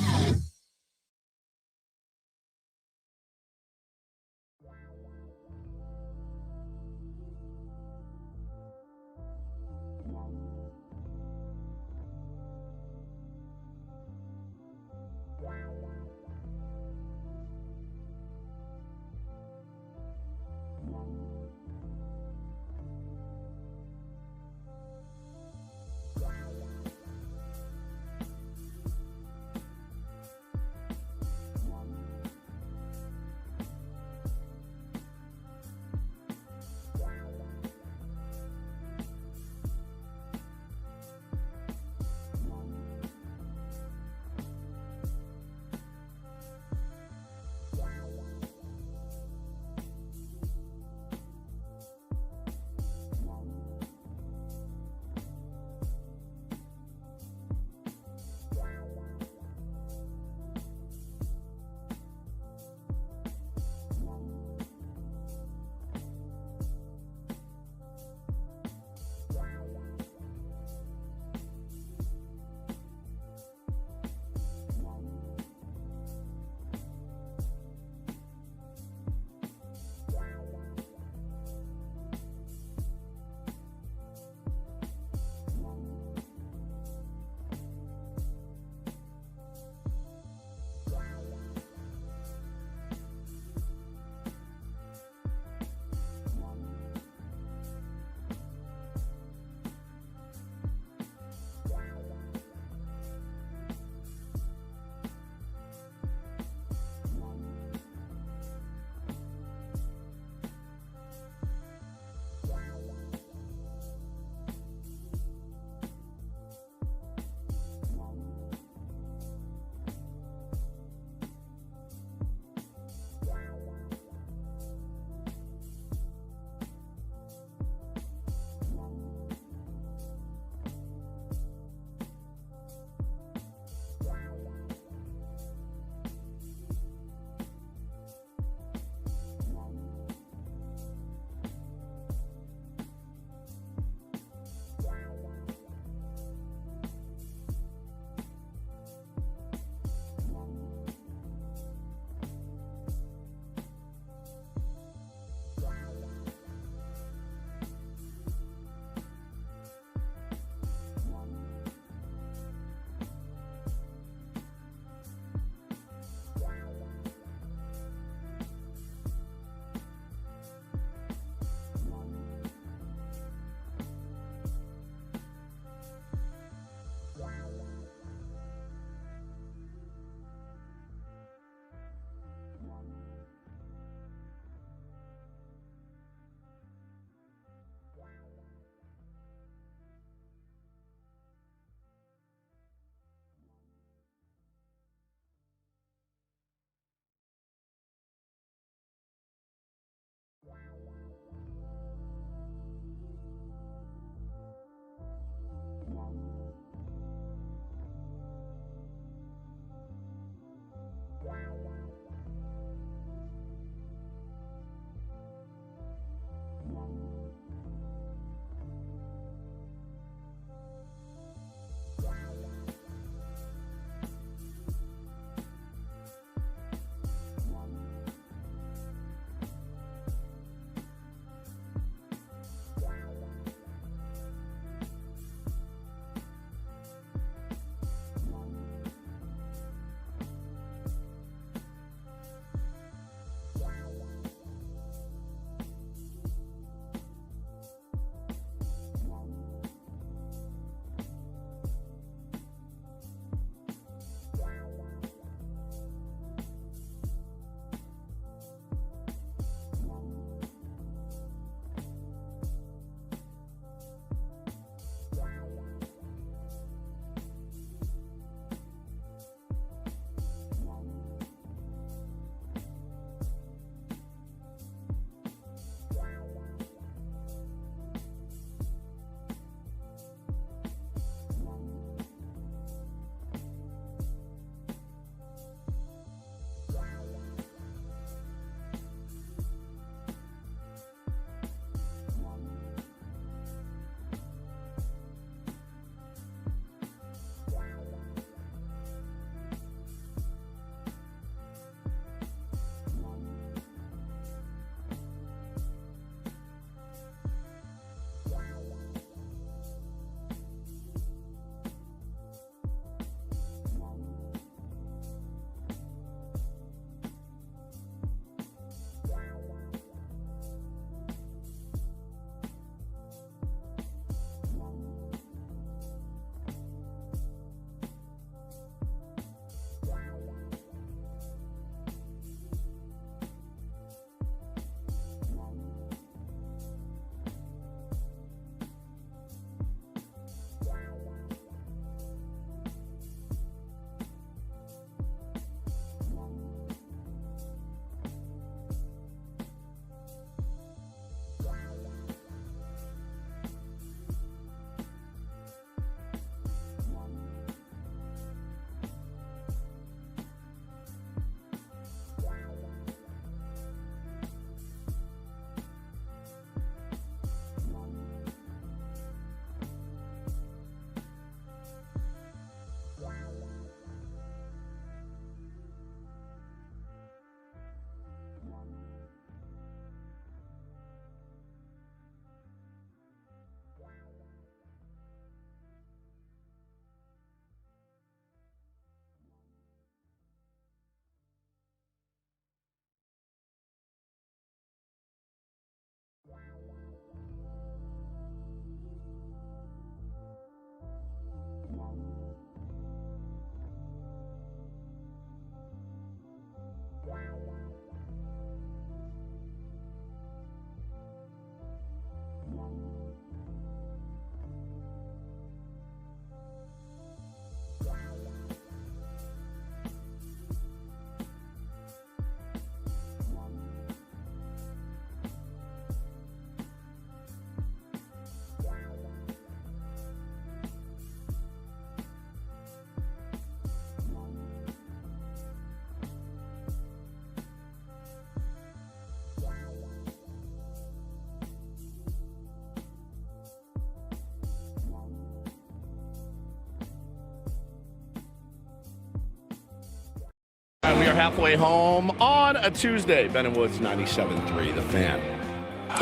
right, we are halfway home on a Tuesday. Ben and Woods 97.3, The Fan.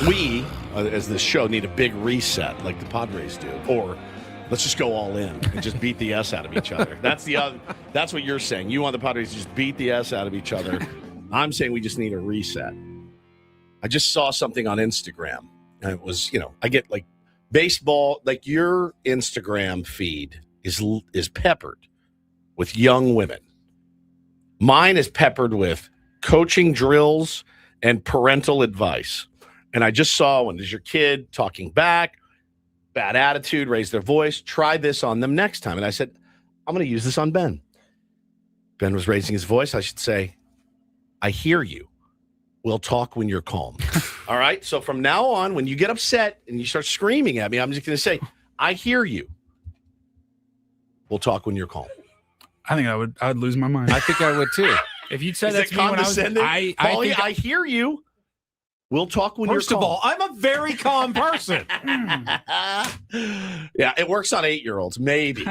We, as this show, need a big reset like the Padres do. Or let's just go all in and just beat the S out of each other. That's what you're saying. You want the Padres to just beat the S out of each other. I'm saying we just need a reset. I just saw something on Instagram. And it was, I get like baseball, like your Instagram feed is peppered with young women. Mine is peppered with coaching drills and parental advice. And I just saw when there's your kid talking back, bad attitude, raise their voice, try this on them next time. And I said, I'm going to use this on Ben. Ben was raising his voice. I should say, I hear you. We'll talk when you're calm. All right? So from now on, when you get upset and you start screaming at me, I'm just going to say, I hear you. We'll talk when you're calm. I think I would lose my mind. I think I would too. If you'd said that to me when I was, Paulie, I hear you. We'll talk when you're calm. First of all, I'm a very calm person. Yeah, it works on 8-year-olds, maybe,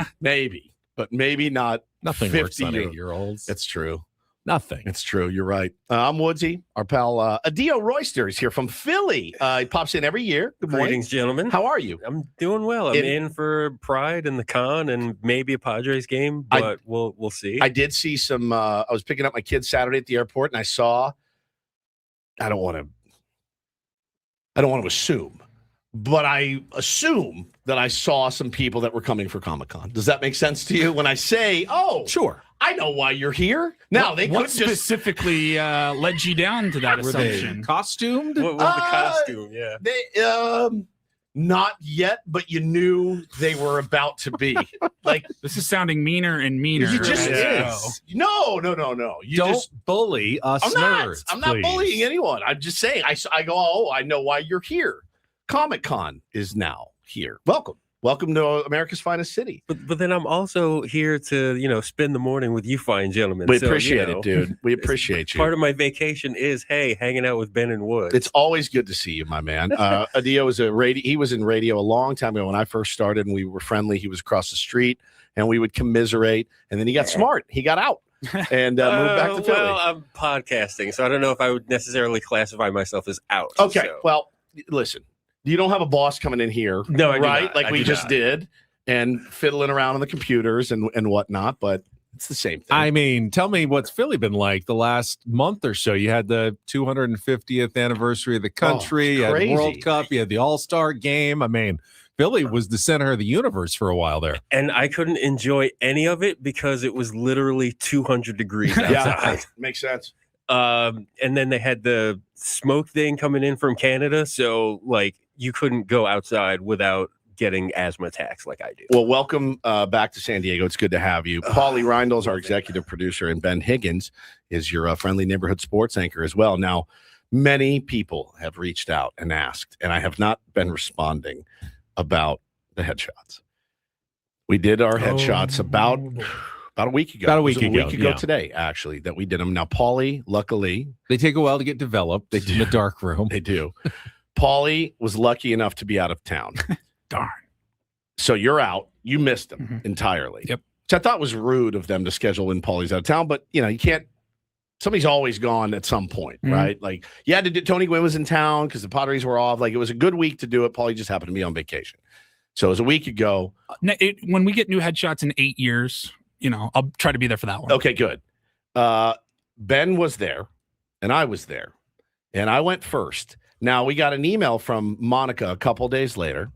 but maybe not. Nothing works on 8-year-olds. It's true. Nothing. It's true. You're right. I'm Woodsy. Our pal Adio Royster is here from Philly. He pops in every year. Good morning. Greetings, gentlemen. How are you? I'm doing well. I'm in for Pride and the Con and maybe a Padres game, but we'll see. I did see some. I was picking up my kids Saturday at the airport, and I saw. I don't want to assume, but I assume that I saw some people that were coming for Comic-Con. Does that make sense to you when I say, "Oh, sure"? I know why you're here. Now they what could just specifically led you down to that Were assumption? they costumed? What was the costume? Yeah. They not yet, but you knew they were about to be. Like This is sounding meaner and meaner. you just is. No. You Don't just bully us nerds. I'm not please. bullying anyone. I'm just saying. I go. Oh, I know why you're here. Comic-Con is now here. Welcome to America's finest city. But then I'm also here to, spend the morning with you fine gentlemen. We appreciate it, dude. We appreciate you. Part of my vacation is, hanging out with Ben and Wood. It's always good to see you, my man. Adio is he was in radio a long time ago when I first started, and we were friendly. He was across the street, and we would commiserate. And then he got smart. He got out and moved back to Philly. Well, I'm podcasting, so I don't know if I would necessarily classify myself as out. Okay, so. well, listen. You don't have a boss coming in here, no, I do right? not. Like I we do just not. did, and fiddling around on the computers and whatnot. But it's the same thing. I mean, tell me what's Philly been like the last month or so? You had the 250th anniversary of the country, you had the World Cup, you had the All-Star game. I mean, Philly was the center of the universe for a while there. And I couldn't enjoy any of it because it was literally 200 degrees outside. Yeah, makes sense. And then they had the smoke thing coming in from Canada. So, you couldn't go outside without getting asthma attacks like I do. Well, welcome back to San Diego. It's good to have you. Paulie Reindl is our executive producer, and Ben Higgins is your friendly neighborhood sports anchor as well. Now, many people have reached out and asked, and I have not been responding about the headshots. We did our headshots about a week ago. About a week It was ago, a week ago yeah. today, actually, that we did them. Now, Paulie, luckily, They take a while to get developed in the dark room. they do. Paulie was lucky enough to be out of town. Darn. So you're out. You missed them entirely. Yep. Which I thought was rude of them to schedule when Paulie's out of town. But, you can't. Somebody's always gone at some point, right? Like, you had to do. Tony Gwynn was in town because the Padres were off. Like, it was a good week to do it. Paulie just happened to be on vacation. So it was a week ago. When we get new headshots in 8 years, I'll try to be there for that one. Okay, good. Ben was there, and I was there, and I went first. Now, we got an email from Monica a couple days later,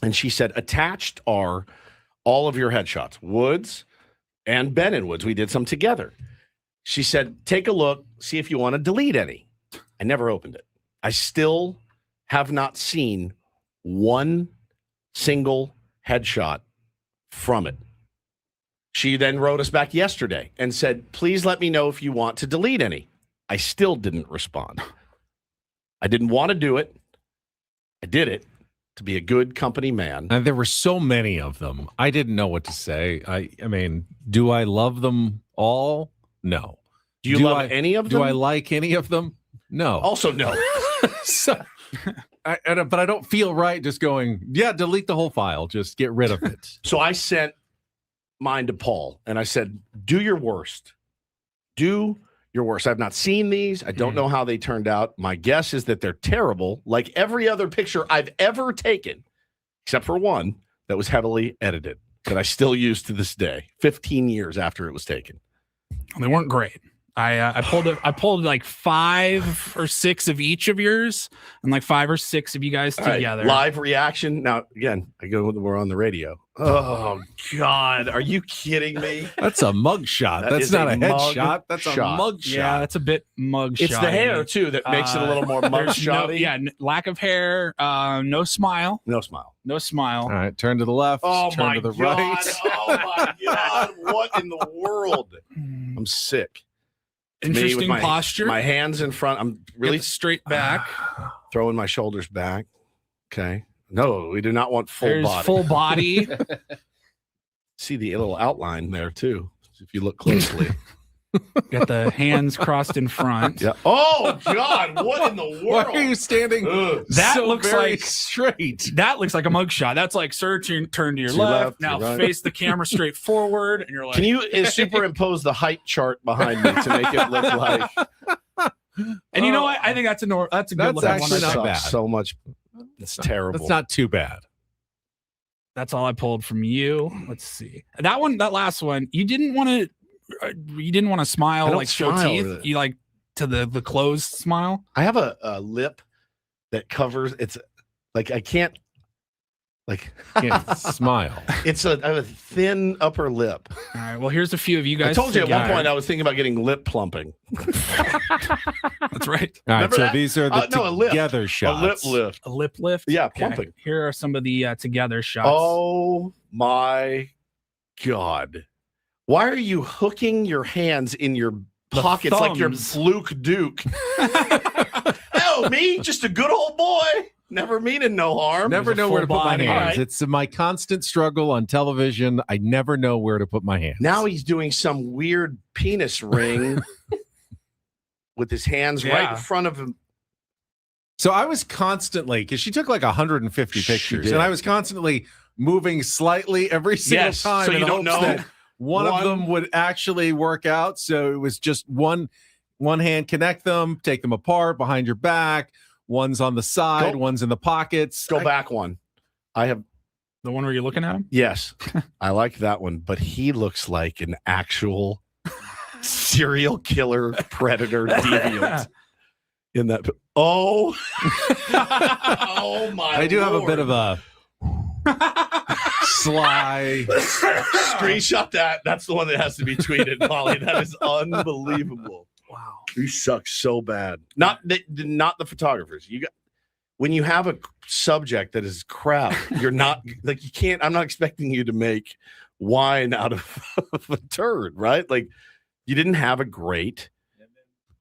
and she said, attached are all of your headshots, Woods and Ben and Woods. We did some together. She said, take a look, see if you want to delete any. I never opened it. I still have not seen one single headshot from it. She then wrote us back yesterday and said, please let me know if you want to delete any. I still didn't respond. I didn't want to do it. I did it to be a good company man. And there were so many of them. I didn't know what to say. I mean, do I love them all? No. Do you love any of them? Do I like any of them? No. Also, no. But I don't feel right just going, delete the whole file. Just get rid of it. So I sent mine to Paul, and I said, do your worst. Do your worst. I've not seen these. I don't know how they turned out. My guess is that they're terrible, like every other picture I've ever taken, except for one that was heavily edited that I still use to this day, 15 years after it was taken. They weren't great. I pulled like 5 or 6 of each of yours and like 5 or 6 of you guys together. Right, live reaction. Now, again, we're on the radio. Oh, God. Are you kidding me? That's a mug shot. That's not a headshot. That's a mug shot. Yeah, that's a bit mug shot. It's the hair, too, that makes it a little more mug shotty. Lack of hair, no smile. No smile. No smile. All right, turn to the left. Oh, turn to the right. Oh, my God. What in the world? I'm sick. Interesting posture. My hands in front. I'm really straight back. Throwing my shoulders back. Okay. No, we do not want full body. Full body. See the little outline there, too, if you look closely. Got the hands crossed in front. Yeah. Oh, God. What in the world? Why are you standing that so looks very like straight? That looks like a mugshot. That's like, sir, turn to your left. Now right. face the camera straight forward. And you're like, can you superimpose the height chart behind me to make it look like? And you know what? I think that's a good look. That's actually not bad. So much. It's terrible. That's not too bad. That's all I pulled from you. Let's see. That last one, you didn't want to smile, like show teeth. You like to the closed smile. I have a lip that covers. It's like I can't smile. I have a thin upper lip. All right. Well, here's a few of you guys. I told you at one point I was thinking about getting lip plumping. That's right. All right. Remember So that? these are the together shots. A lip lift. A lip lift. Yeah, Okay. plumping. Here are some of the together shots. Oh my God! Why are you hooking your hands in your pockets like you're Luke Duke? Oh, me, just a good old boy. Never meaning no harm. Never know where to put my hands. Right. It's my constant struggle on television. I never know where to put my hands. Now he's doing some weird penis ring with his hands right in front of him. So I was constantly, because she took like 150 pictures, and I was constantly moving slightly every single time. So in you don't hopes know that one of them would actually work out. So it was just one hand, connect them, take them apart behind your back. One's on the side, one's in the pockets. Go back one. I have the one where you're looking at him? Yes. I like that one, but he looks like an actual serial killer predator deviant in that. Oh. Oh my I do have a Lord. bit of a sly. Screenshot that. That's the one that has to be tweeted, Molly. That is unbelievable. Wow. You suck so bad. Not the photographers. When you have a subject that is crap, you're not like you can't. I'm not expecting you to make wine out of a turd, right? Like you didn't have a great.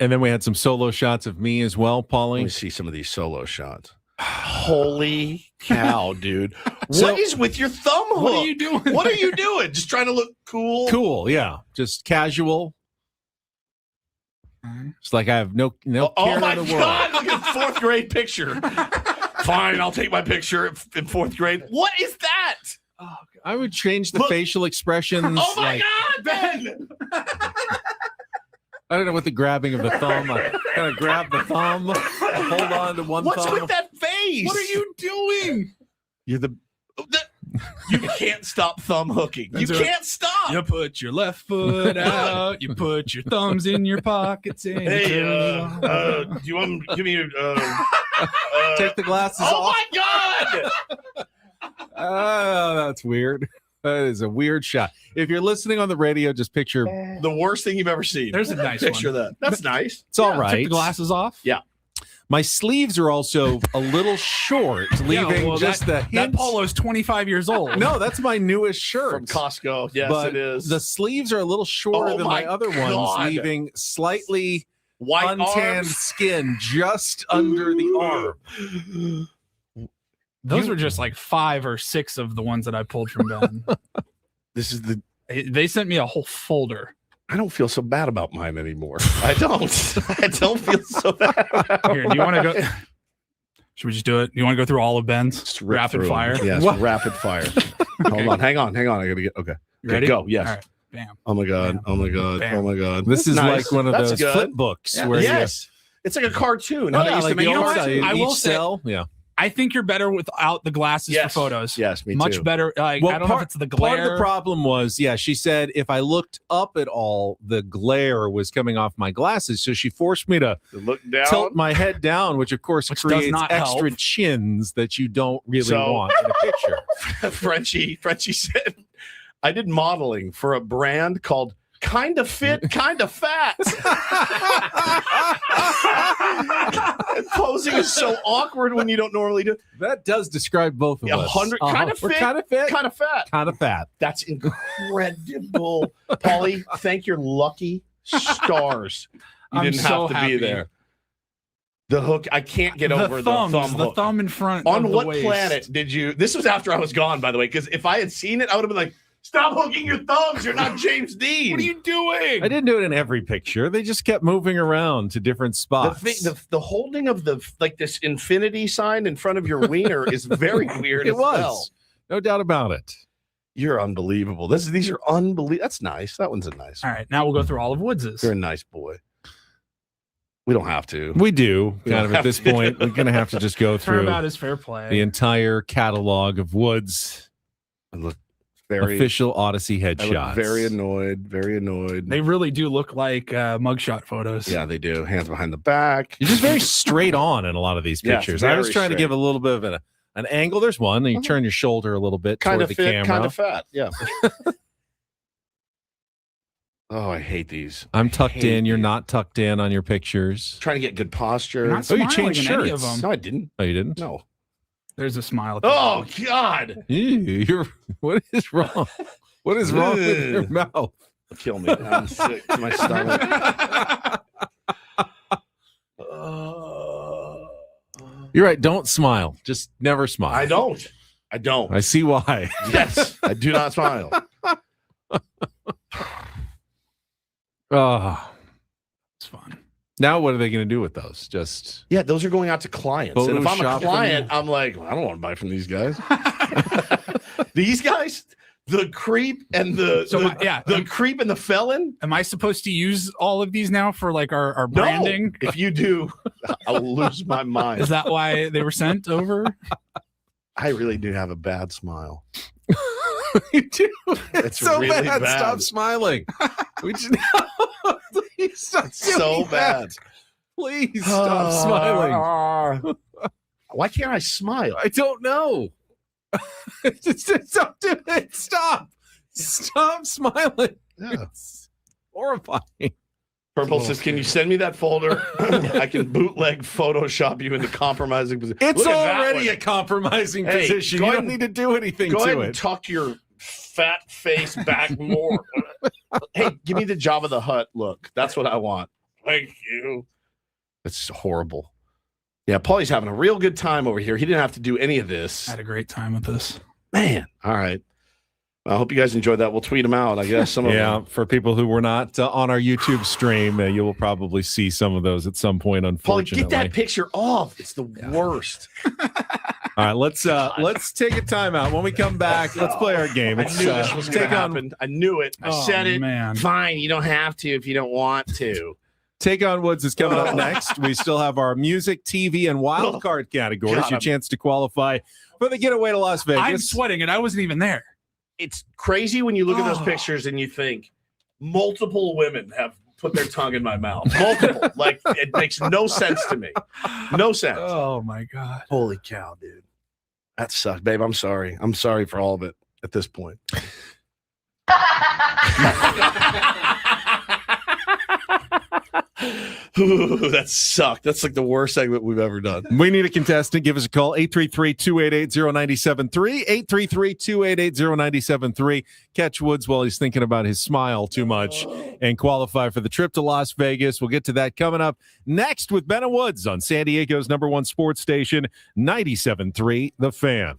And then we had some solo shots of me as well, Paulie. Let me see some of these solo shots. Holy cow, dude! So- What is with your thumb hook? What are you doing? What are you doing? Just trying to look cool? Cool, yeah. Just casual. It's like I have no care Oh my in the world. God! Look at the 4th grade picture. Fine, I'll take my picture in 4th grade. What is that? Oh, I would change the facial expressions. Oh my like, God, Ben! I don't know what the grabbing of the thumb. I kind of grab the thumb, hold on to one What's thumb. with that face? What are you doing? You're you can't stop thumb hooking. You can't stop. You put your left foot out. You put your thumbs in your pockets. And Hey, do you want to give me your? Take the glasses Oh off. my God! Oh, that's weird. That is a weird shot. If you're listening on the radio, just picture The worst thing you've ever seen. There's a nice picture one. of that. That's nice. it's all Took right. the glasses off. Yeah. My sleeves are also a little short, leaving just that hint. polo's 25 years old. No, that's my newest shirt From Costco. Yes, but it is. the sleeves are a little shorter Oh than my my other God. ones, leaving slightly White untanned arms. skin just under the arm. Those were just like 5 or 6 of the ones that I pulled from Ben. This is the. They sent me a whole folder. I don't feel so bad about mine anymore. I don't. I don't feel so bad. Here, do you want to go? Should we just do it? You want to go through all of Ben's Just rip rapid through fire? them. Yes, What? rapid fire. Hold on. Hang on. I gotta get. Okay. You ready? Go. Yes. All right. Bam. Oh my god. Bam. Oh my god. Bam. Oh my god. This is Nice. like one of That's those good. flip books. Yeah. Where Yes. It's like a cartoon. How they used to make you know what? cartoons. I will each say- cell. Yeah. I think you're better without the glasses Yes. for photos. Yes, me Much too. better. Like, Well, I don't know if it's the glare. Part of the problem was, she said if I looked up at all, the glare was coming off my glasses. So she forced me to Look down. tilt my head down, which of course Which does creates not extra help. chins that you don't really So- want in a picture. Frenchie said, I did modeling for a brand called Kind of Fit, Kind of Fat. And posing is so awkward when you don't normally do it. That does describe both of us. 100 kind of We're fit, kind of fit, kind of fat. kind of fat. That's incredible. Paulie, thank your lucky stars. You I'm didn't so have to happy. be there. The hook, I can't get over thumbs, the thumb the hook. thumb in front. On of the what waist. planet did you? This was after I was gone, by the way, because if I had seen it, I would have been like, stop hooking your thumbs. You're not James Dean. What are you doing? I didn't do it in every picture. They just kept moving around to different The, spots. the holding of the this infinity sign in front of your wiener is very weird. It as was. well. No doubt about it. You're unbelievable. These are unbelievable. That's nice. That one's a nice. All right, now we'll go through all of Woods's. You're a nice boy. We don't have to. We do, We kind don't of at have this to. point. We're going to have to just go through Turnabout is fair play. the entire catalog of Woods I look very official Odyssey I look headshots. very annoyed. Very annoyed. They really do look like mugshot photos. Yeah, they do. Hands behind the back. You're just very straight on in a lot of these Yeah, pictures. I was very trying to give straight. a little bit of an angle. There's one, and you turn your shoulder a little bit Kind toward of the fit, camera. kind of fat. Yeah. Oh, I hate these. I'm tucked hate in. You're these. not tucked in on your pictures. Trying to get good posture. You're not Oh, you smiling changed in any of shirts. them. No, I didn't. Oh, you didn't? No. There's a smile. At the Oh end. God. Ew, what is wrong? What is wrong with your mouth? Kill me. I'm sick to my stomach. You're right. Don't smile. Just never smile. I don't. I don't. I see why. Yes, I do not smile. Oh, It's fun. now what are they going to do with those? Just Yeah, those are going out to clients. And if I'm a Photoshop them. client, I'm like, I don't want to buy from these guys. These guys, the creep and the creep and the felon. Am I supposed to use all of these now for like our branding? No. If you do, I'll lose my mind. Is that why they were sent over? I really do have a bad smile. you do. It's so really bad. bad. Stop smiling. We just, please stop It's so doing bad. that. Please stop smiling. Why can't I smile? I don't know. Just don't do it. Stop. Stop smiling. Yeah. It's horrifying. Purple says, "Can you send me that folder? I can bootleg Photoshop you into compromising position." It's Look at that already one. a compromising Hey, position. go You ahead don't and- need to do anything Go ahead to and it. tuck your fat face back more. Hey, give me the Jabba the Hutt look. That's what I want. Thank you. It's horrible. Yeah, Paulie's having a real good time over here. He didn't have to do any of this. I had a great time with this. Man, all right. I hope you guys enjoyed that. We'll tweet them out, I guess. Some of Yeah, them. for people who were not on our YouTube stream, you will probably see some of those at some point. Paulie, Unfortunately, get that picture off. It's the worst. all right, let's take a timeout. When we come back, let's play our game. I It's, knew this was going to take on happen. I knew it. I Oh, said it. man. Fine, you don't have to if you don't want to. Take on Woods is coming up next. We still have our music, TV, and wild card categories. God, Your I'm- chance to qualify for the getaway to Las Vegas. I'm sweating and I wasn't even there. It's crazy when you look at those pictures and you think multiple women have put their tongue in my mouth. Multiple. Like, it makes no sense to me. No sense. Oh my God. Holy cow, dude. That sucked, babe. I'm sorry. I'm sorry for all of it at this point. Ooh, that sucked. That's like the worst segment we've ever done. We need a contestant. Give us a call, 833-288-0973, 833-288-0973. Catch Woods while he's thinking about his smile too much and qualify for the trip to Las Vegas. We'll get to that coming up next with Ben and Woods on San Diego's #1 sports station, 97.3 The Fan.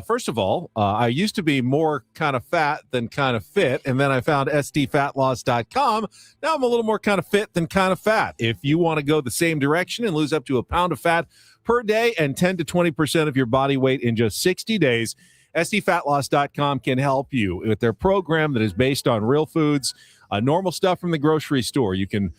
First of all, I used to be more kind of fat than kind of fit, and then I found sdfatloss.com. Now I'm a little more kind of fit than kind of fat. If you want to go the same direction and lose up to a pound of fat per day and 10 to 20% of your body weight in just 60 days, SDFatLoss.com can help you with their program that is based on real foods, normal stuff from the grocery store. You can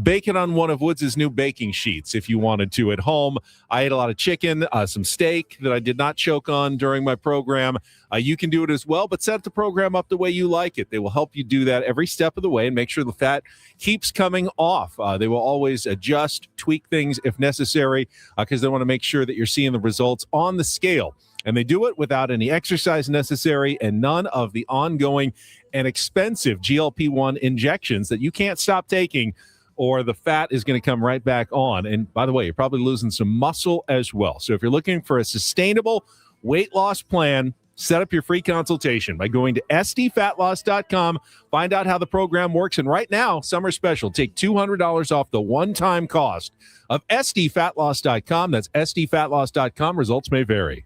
bake it on one of Woods' new baking sheets if you wanted to at home. I ate a lot of chicken, some steak that I did not choke on during my program. You can do it as well, but set the program up the way you like it. They will help you do that every step of the way and make sure the fat keeps coming off. They will always adjust, tweak things if necessary, because they want to make sure that you're seeing the results on the scale. And they do it without any exercise necessary and none of the ongoing and expensive GLP-1 injections that you can't stop taking, or the fat is going to come right back on. And by the way, you're probably losing some muscle as well. So if you're looking for a sustainable weight loss plan, set up your free consultation by going to SDFatLoss.com. Find out how the program works. And right now, summer special, take $200 off the one-time cost of SDFatLoss.com. That's SDFatLoss.com. Results may vary.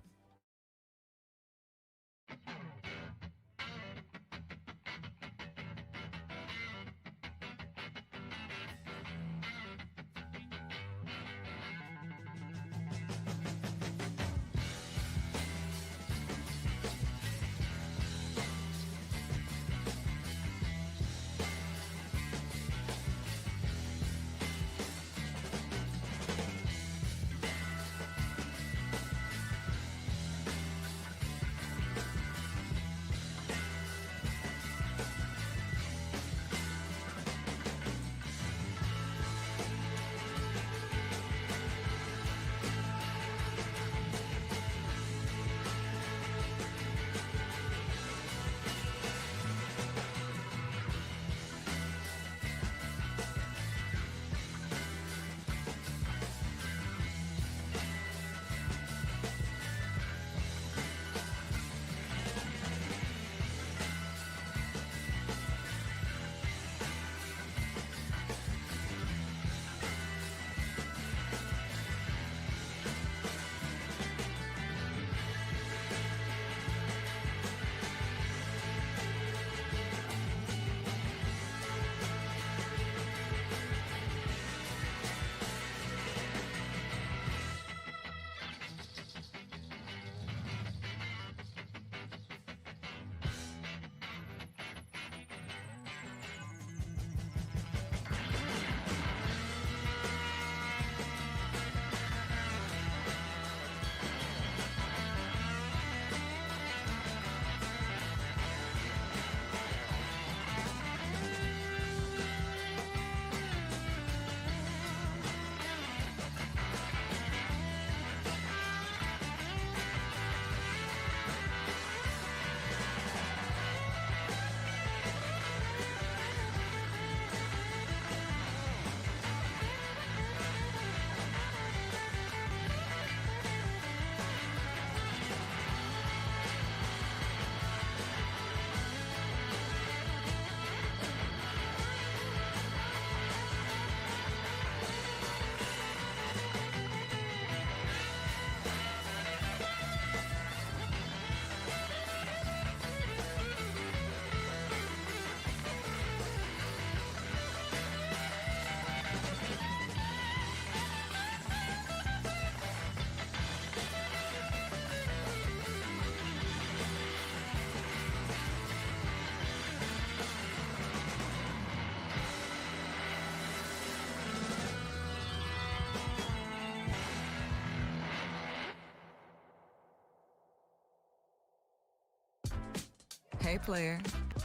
Hey player,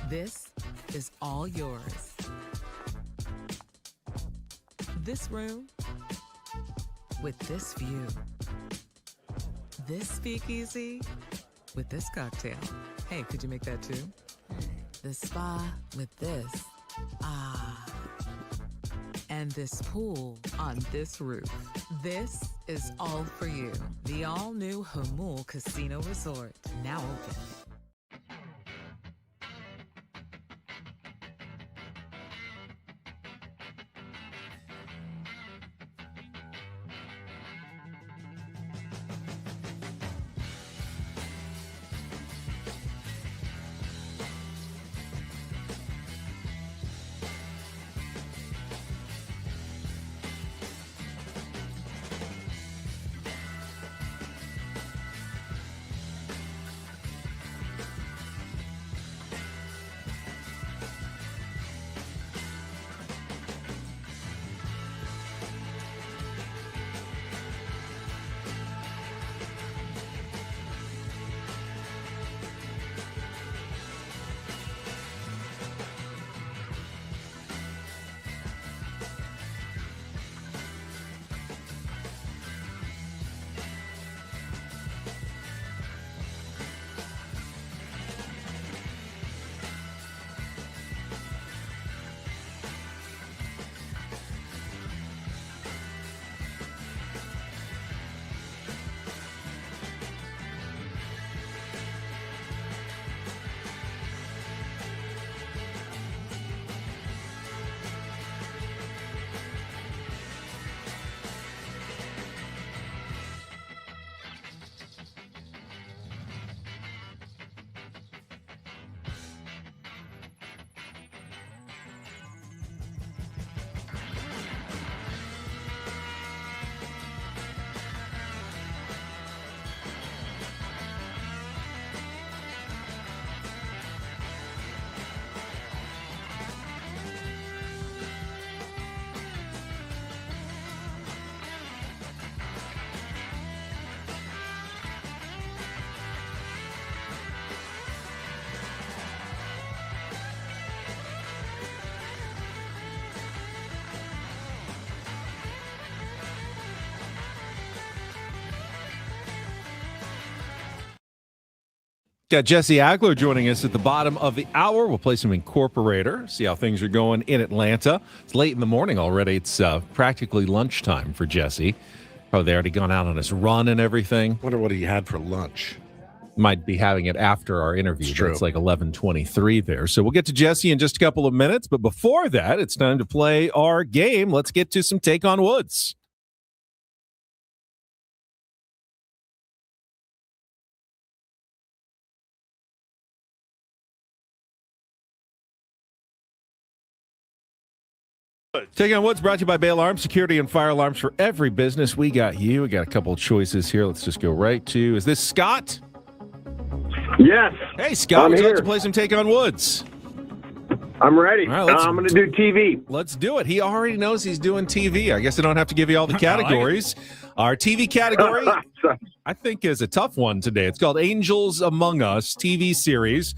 this is all yours. This room with this view. This speakeasy with this cocktail. Hey, could you make that too? The spa with this. Ah. And this pool on this roof. This is all for you. The all-new Hamul Casino Resort, now open. Got Jesse Agler joining us at the bottom of the hour. We'll play some Incorporator, see how things are going in Atlanta. It's late in the morning already. It's practically lunchtime for Jesse. Probably already gone out on his run and everything. Wonder what he had for lunch. Might be having it after our interview. It's true. It's like 11:23 there. So we'll get to Jesse in just a couple of minutes. But before that, it's time to play our game. Let's get to some Take on Woods. Take on Woods brought to you by Bay Alarm, security and fire alarms for every business. We got you. We got a couple of choices here. Let's just go right to, is this Scott? Yes. Hey, Scott, I'm would you like here. to play some Take on Woods? I'm ready. All right, I'm going to do TV. Let's do it. He already knows he's doing TV. I guess I don't have to give you all the categories. Our TV category, I think, is a tough one today. It's called Angels Among Us TV series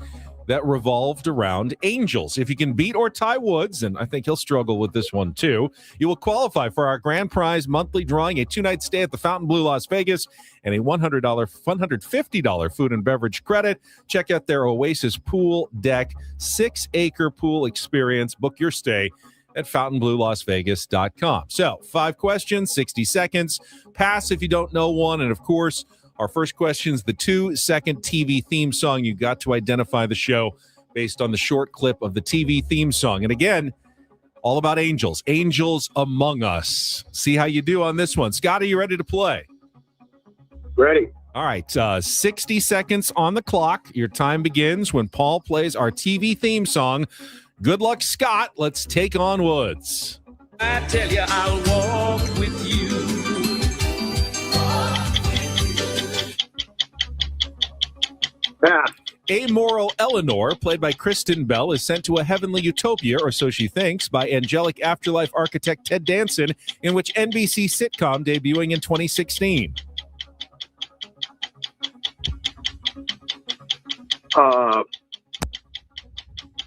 that revolved around angels. If you can beat or tie Woods, and I think he'll struggle with this one too, you will qualify for our grand prize monthly drawing, a 2-night stay at the Fontainebleau Las Vegas, and a $150 food and beverage credit. Check out their Oasis Pool Deck 6-acre pool experience. Book your stay at FontainebleauLasVegas.com. So 5 questions, 60 seconds. Pass if you don't know one, and of course, our first question is the 2-second TV theme song. You got to identify the show based on the short clip of the TV theme song. And again, all about angels. Angels Among Us. See how you do on this one. Scott, are you ready to play? Ready. All right. 60 seconds on the clock. Your time begins when Paul plays our TV theme song. Good luck, Scott. Let's take on Woods. I tell you, I'll walk with you. Amoral Eleanor, played by Kristen Bell, is sent to a heavenly utopia, or so she thinks, by angelic afterlife architect Ted Danson, in which NBC sitcom debuting in 2016.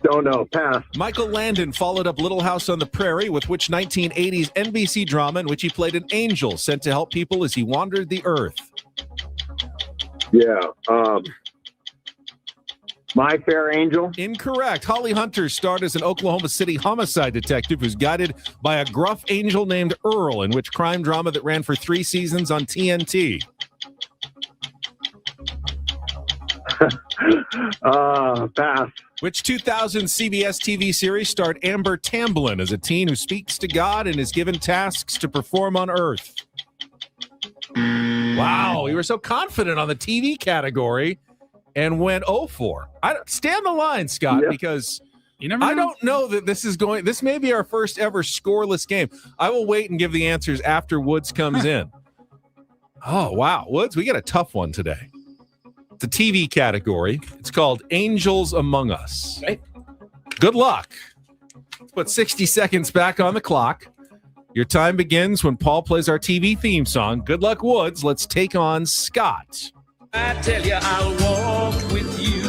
Don't know. Pass. Michael Landon followed up Little House on the Prairie, with which 1980s NBC drama in which he played an angel sent to help people as he wandered the earth. Yeah. My Fair Angel? Incorrect. Holly Hunter starred as an Oklahoma City homicide detective who's guided by a gruff angel named Earl, in which crime drama that ran for 3 seasons on TNT. Pass. Which 2000 CBS TV series starred Amber Tamblyn as a teen who speaks to God and is given tasks to perform on Earth? Wow, we were so confident on the TV category and went 0-4. Stay on the line, Scott, because you never know. I don't know that this may be our first ever scoreless game. I will wait and give the answers after Woods comes in. Oh, wow. Woods, we got a tough one today. The TV category. It's called Angels Among Us. Right. Good luck. Let's put 60 seconds back on the clock. Your time begins when Paul plays our TV theme song. Good luck, Woods. Let's take on Scott. I tell you, I'll walk with you.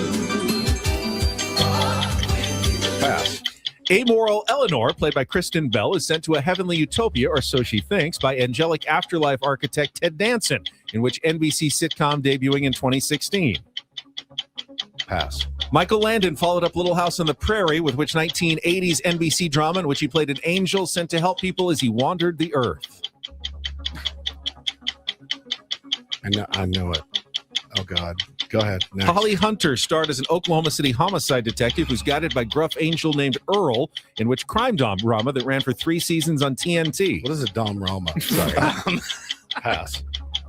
Pass. Amoral Eleanor, played by Kristen Bell, is sent to a heavenly utopia, or so she thinks, by angelic afterlife architect Ted Danson, in which NBC sitcom debuting in 2016. Pass. Michael Landon followed up Little House on the Prairie, with which 1980s NBC drama in which he played an angel sent to help people as he wandered the earth. I know it. Oh, God. Go ahead. Next. Holly Hunter starred as an Oklahoma City homicide detective who's guided by gruff angel named Earl, in which crime drama that ran for 3 seasons on TNT. What is a Dom Rama? Sorry. Pass.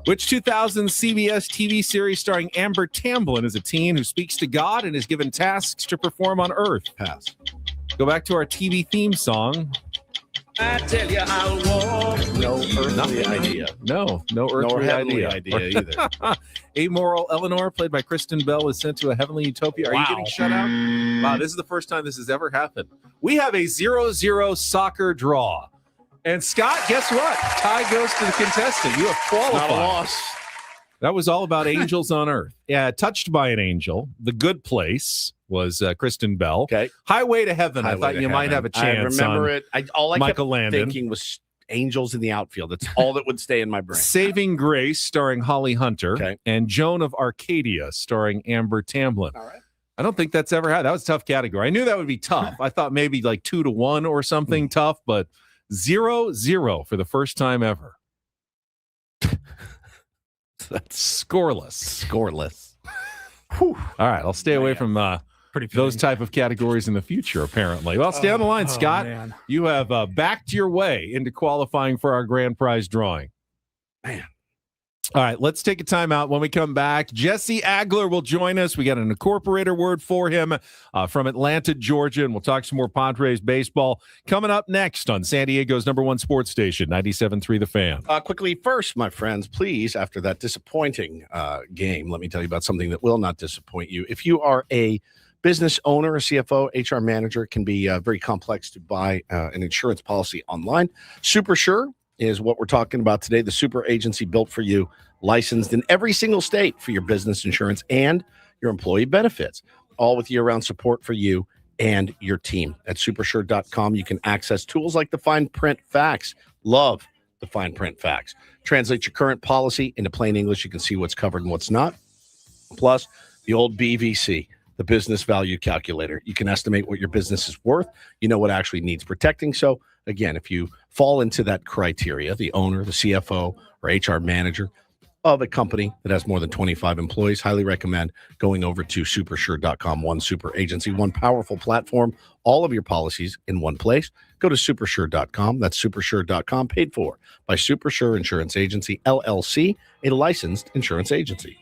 Which 2000 CBS TV series starring Amber Tamblyn as a teen who speaks to God and is given tasks to perform on Earth? Pass. Go back to our TV theme song. I tell you, I'll walk with No you. earthly idea. No Nor earthly heavenly idea. idea either. Amoral Eleanor, played by Kristen Bell, is sent to a heavenly utopia. Are you getting shut out? Wow, this is the first time this has ever happened. We have a 0-0 soccer draw. And Scott, guess what? Tie goes to the contestant. You have qualified. Not a loss. That was all about angels on Earth. Yeah, Touched by an Angel. The Good Place was Kristen Bell. Okay. Highway to Heaven. I Highway thought to you might Heaven. have a chance. I remember on it. All I Michael kept Landon. thinking was Angels in the Outfield. That's all that would stay in my brain. Saving Grace, starring Holly Hunter, and Joan of Arcadia, starring Amber Tamblyn. All right. I don't think that's ever had. That was a tough category. I knew that would be tough. I thought maybe like 2-1 or something tough, but 0-0 for the first time ever. That's scoreless. All right, I'll stay away from those type of categories in the future, apparently. Well, stay on the line, Scott. Man. You have backed your way into qualifying for our grand prize drawing. Man. All right, let's take a timeout. When we come back, Jesse Agler will join us. We got an incorporator word for him from Atlanta, Georgia, and we'll talk some more Padres baseball coming up next on San Diego's #1 sports station, 97.3 The Fan. Quickly, first, my friends, please, after that disappointing game, let me tell you about something that will not disappoint you. If you are a business owner, a CFO, HR manager, it can be very complex to buy an insurance policy online. Super Sure is what we're talking about today. The super agency built for you, licensed in every single state for your business insurance and your employee benefits, all with year-round support for you and your team. At supersure.com, you can access tools like the fine print facts. Love the fine print facts. Translate your current policy into plain English. You can see what's covered and what's not. Plus, the old BVC, the business value calculator. You can estimate what your business is worth. You know what actually needs protecting. So, again, if you fall into that criteria, the owner, the CFO, or HR manager of a company that has more than 25 employees, highly recommend going over to supersure.com. One super agency, one powerful platform, all of your policies in one place. Go to supersure.com. That's supersure.com, paid for by Supersure Insurance Agency, LLC, a licensed insurance agency.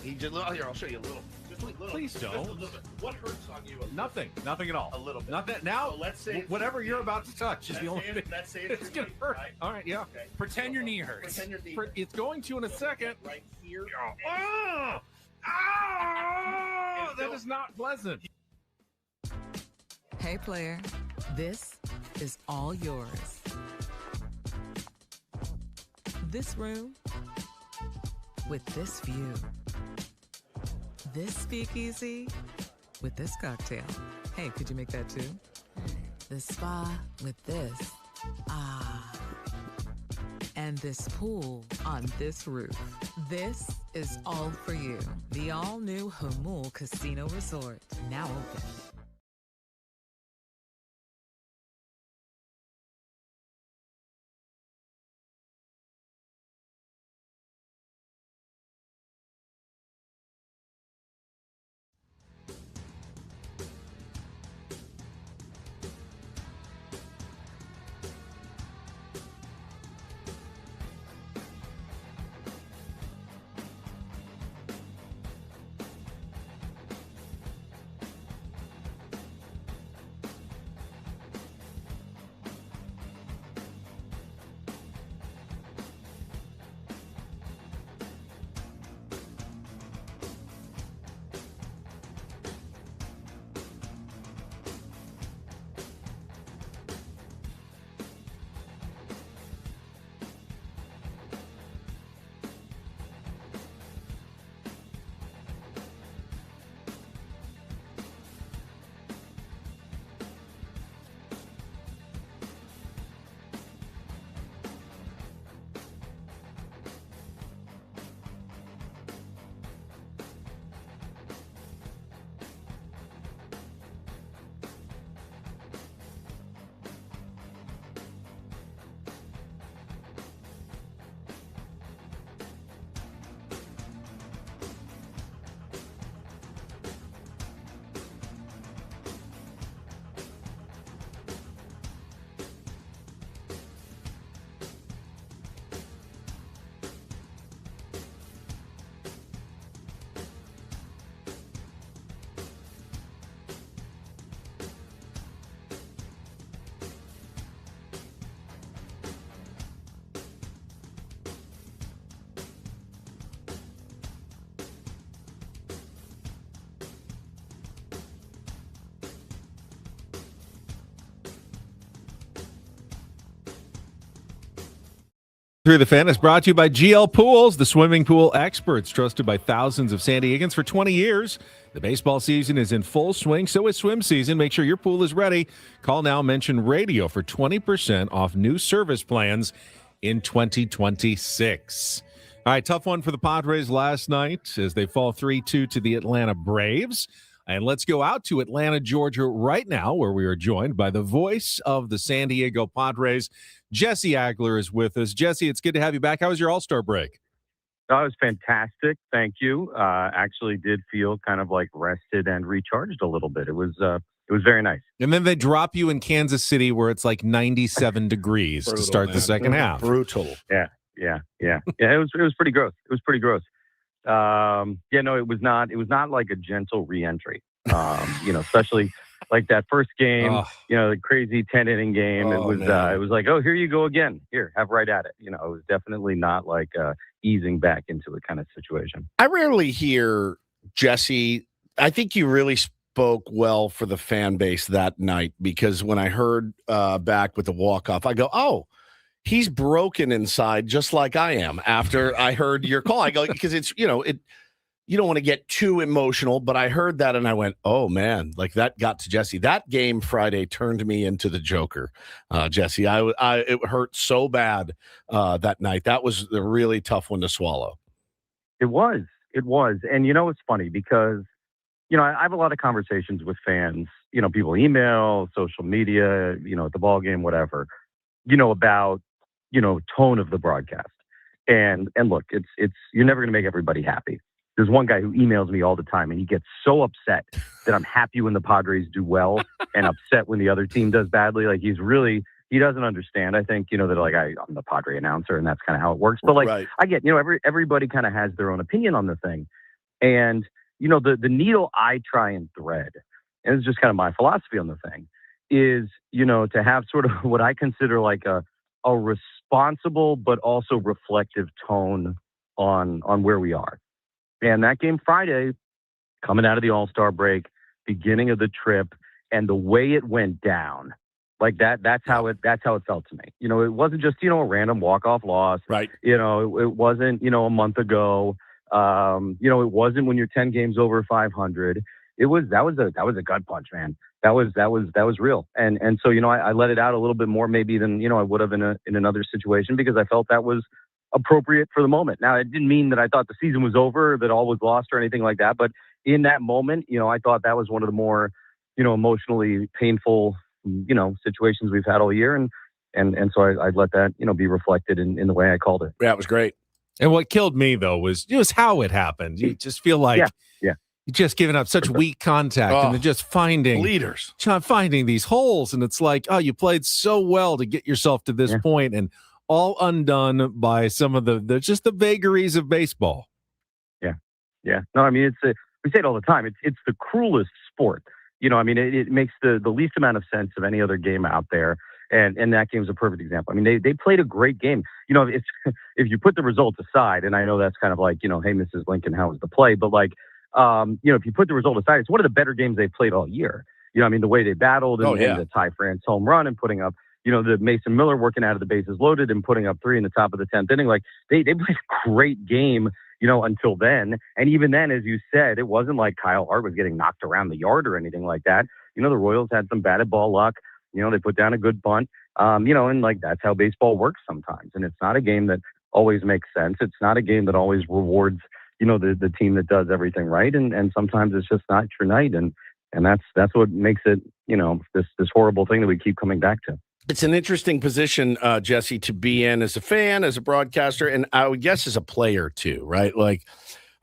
He just here. I'll show you a little. Just a little. Please don't. Just a little bit. What hurts on you? Nothing at all. A little bit. Nothing. Now, So let's say whatever you're about to touch is the only thing. Let's say It's gonna hurt. Right? All right, yeah. Okay. Pretend your knee hurts. Pretend your knee. It's going to in a second. Right here. Oh, that is not pleasant. Hey, player, this is all yours. This room with this view. This speakeasy with this cocktail. Hey, could you make that too? The spa with this. Ah. And this pool on this roof. This is all for you. The all-new Hamul Casino Resort, now open. Through the Fan is brought to you by GL Pools, the swimming pool experts trusted by thousands of San Diegans for 20 years. The baseball season is in full swing, so is swim season. Make sure your pool is ready. Call now, mention radio for 20% off new service plans in 2026. All right, tough one for the Padres last night as they fall 3-2 to the Atlanta Braves. And let's go out to Atlanta, Georgia right now, where we are joined by the voice of the San Diego Padres. Jesse Agler is with us. Jesse, it's good to have you back. How was your All-Star break? That was fantastic. Thank you. Actually did feel kind of like rested and recharged a little bit. It was very nice. And then they drop you in Kansas City where it's like 97 degrees to start the second half. Brutal. Yeah. It was pretty gross. It was pretty gross. No, it was not like a gentle reentry. Especially like that first game, the crazy 10-inning game. It was like, oh, here you go again. Here, have right at it. It was definitely not like easing back into it kind of situation. I rarely hear, Jesse, I think you really spoke well for the fan base that night, because when I heard back with the walk-off, I go, oh, he's broken inside just like I am after I heard your call. I go, because it's, you don't want to get too emotional, but I heard that and I went, oh man, like that got to Jesse. That game Friday turned me into the Joker, Jesse. It hurt so bad that night. That was a really tough one to swallow. It was. And it's funny because, I have a lot of conversations with fans, people email, social media, at the ball game, whatever, about, tone of the broadcast. And look, it's you're never going to make everybody happy. There's one guy who emails me all the time, and he gets so upset that I'm happy when the Padres do well and upset when the other team does badly. Like he doesn't understand. I think, that like I'm the Padre announcer and that's kind of how it works. But like, right. I get, everybody kind of has their own opinion on the thing. And, the needle I try and thread, and it's just kind of my philosophy on the thing, is, to have sort of what I consider like a responsible but also reflective tone on where we are. And that game Friday, coming out of the All-Star break, beginning of the trip, and the way it went down, like that's how it felt to me. It wasn't just, a random walk-off loss. Right. It wasn't, a month ago. It wasn't when you're 10 games over 500. That was a gut punch, man. That was real. And so, I let it out a little bit more maybe than, I would have in another situation, because I felt that was appropriate for the moment. Now, it didn't mean that I thought the season was over, that all was lost or anything like that. But in that moment, I thought that was one of the more, emotionally painful, situations we've had all year. And so I let that, be reflected in the way I called it. Yeah, it was great. And what killed me, though, was how it happened. You just feel like you're just giving up such weak contact and then just finding these holes. And it's like, you played so well to get yourself to this point, and all undone by some of the vagaries of baseball. Yeah. No, I mean, we say it all the time. It's the cruelest sport. It makes the least amount of sense of any other game out there. And that game's a perfect example. I mean, they played a great game. If you put the results aside, and I know that's kind of like, hey, Mrs. Lincoln, how was the play? But like, if you put the result aside, it's one of the better games they've played all year. The way they battled and the Ty France home run and putting up, the Mason Miller working out of the bases loaded and putting up 3 in the top of the 10th inning. Like they played a great game, until then. And even then, as you said, it wasn't like Kyle Hart was getting knocked around the yard or anything like that. The Royals had some batted ball luck. They put down a good bunt, and like that's how baseball works sometimes. And it's not a game that always makes sense. It's not a game that always rewards, the team that does everything right. And sometimes it's just not your night. And that's what makes it, this horrible thing that we keep coming back to. It's an interesting position, Jesse, to be in as a fan, as a broadcaster, and I would guess as a player too, right? Like,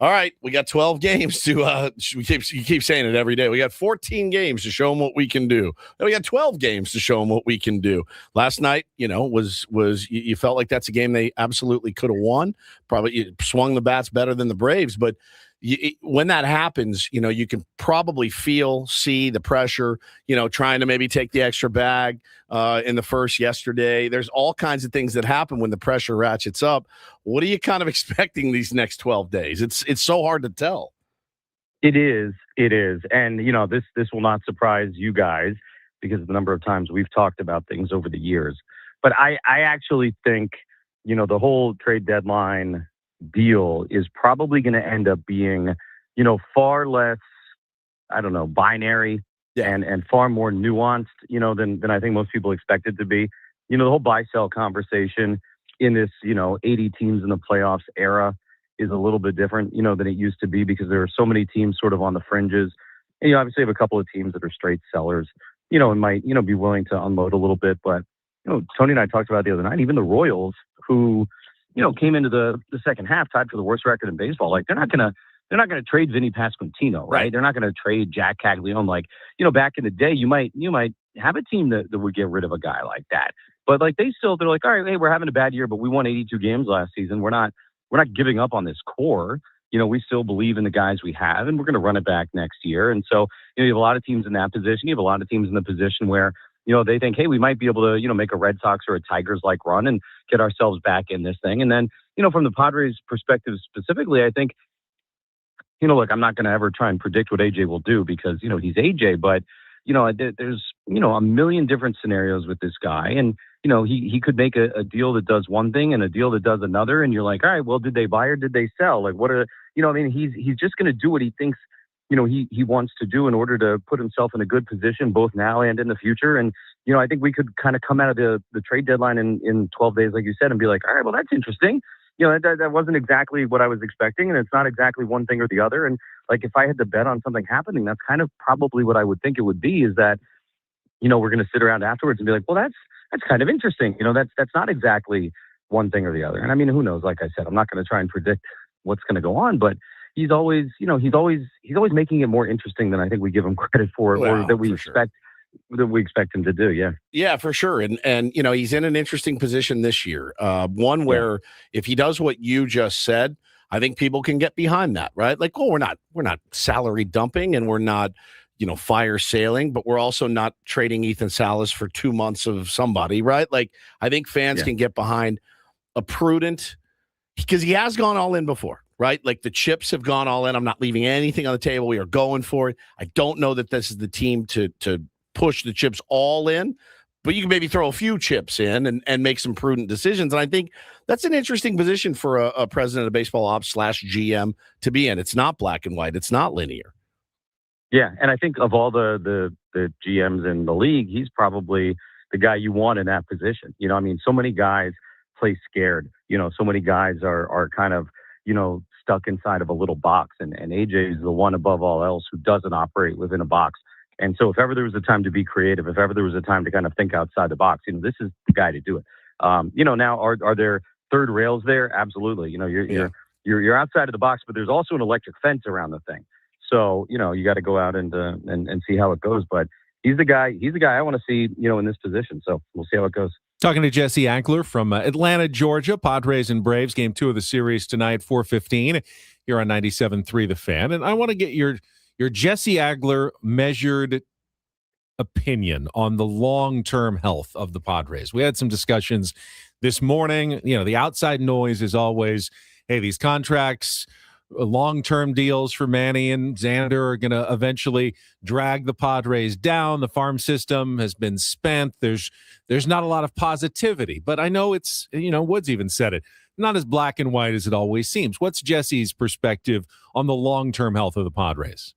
all right, we got 12 games to you keep saying it every day. We got 14 games to show them what we can do. Then we got 12 games to show them what we can do. Last night, was you felt like that's a game they absolutely could have won. Probably you swung the bats better than the Braves, but when that happens, you can probably see the pressure, trying to maybe take the extra bag in the first yesterday. There's all kinds of things that happen when the pressure ratchets up. What are you kind of expecting these next 12 days? It's so hard to tell. It is. And, this will not surprise you guys because of the number of times we've talked about things over the years. But I actually think, the whole trade deadline deal is probably going to end up being, far less, binary and far more nuanced, than I think most people expect it to be. The whole buy-sell conversation in this, 80 teams in the playoffs era is a little bit different, than it used to be because there are so many teams sort of on the fringes. And you obviously have a couple of teams that are straight sellers, and might, be willing to unload a little bit. But, Tony and I talked about the other night, even the Royals who, came into the second half tied for the worst record in baseball. Like they're not gonna trade Vinny Pasquantino, right? They're not gonna trade Jack Caglione. Like, back in the day, you might have a team that would get rid of a guy like that. But like they're like, all right, hey, we're having a bad year, but we won 82 games last season. We're not giving up on this core. We still believe in the guys we have, and we're gonna run it back next year. And so, you have a lot of teams in that position. You have a lot of teams in the position where they think, hey, we might be able to, make a Red Sox or a Tigers-like run and get ourselves back in this thing. And then, from the Padres' perspective specifically, I think, look, I'm not going to ever try and predict what AJ will do because, he's AJ. But, there's, a million different scenarios with this guy. And, he could make a deal that does one thing and a deal that does another. And you're like, all right, well, did they buy or did they sell? Like, he's just going to do what he thinks he wants to do in order to put himself in a good position both now and in the future. And, I think we could kind of come out of the trade deadline in 12 days, like you said, and be like, all right, well, that's interesting. That wasn't exactly what I was expecting. And it's not exactly one thing or the other. And like, if I had to bet on something happening, that's kind of probably what I would think it would be is that, we're going to sit around afterwards and be like, well, that's kind of interesting. That's not exactly one thing or the other. And I mean, who knows? Like I said, I'm not going to try and predict what's going to go on, but he's always making it more interesting than I think we give him credit for, or that we expect him to do. Yeah, for sure. And he's in an interesting position this year. One where if he does what you just said, I think people can get behind that, right? Like, oh, we're not salary dumping and we're not, fire sailing, but we're also not trading Ethan Salas for 2 months of somebody, right? Like, I think fans can get behind a prudent, because he has gone all in before, right? Like the chips have gone all in. I'm not leaving anything on the table. We are going for it. I don't know that this is the team to push the chips all in, but you can maybe throw a few chips in and make some prudent decisions. And I think that's an interesting position for a president of baseball ops / GM to be in. It's not black and white. It's not linear. Yeah, and I think of all the GMs in the league, he's probably the guy you want in that position. So many guys play scared. So many guys are kind of, stuck inside of a little box. And AJ is the one above all else who doesn't operate within a box. And so if ever there was a time to be creative, if ever there was a time to kind of think outside the box, this is the guy to do it. Now are there third rails there? Absolutely. You're outside of the box, but there's also an electric fence around the thing. So, you got to go out and see how it goes. But he's the guy I want to see, in this position. So we'll see how it goes. Talking to Jesse Agler from Atlanta, Georgia. Padres and Braves, game 2 of the series tonight, 4:15 here on 97.3 The Fan. And I want to get your Jesse Agler measured opinion on the long-term health of the Padres. We had some discussions this morning. The outside noise is always, hey, these contracts, long-term deals for Manny and Xander are going to eventually drag the Padres down. The farm system has been spent. There's not a lot of positivity, but I know it's, Woods even said it, not as black and white as it always seems. What's Jesse's perspective on the long-term health of the Padres?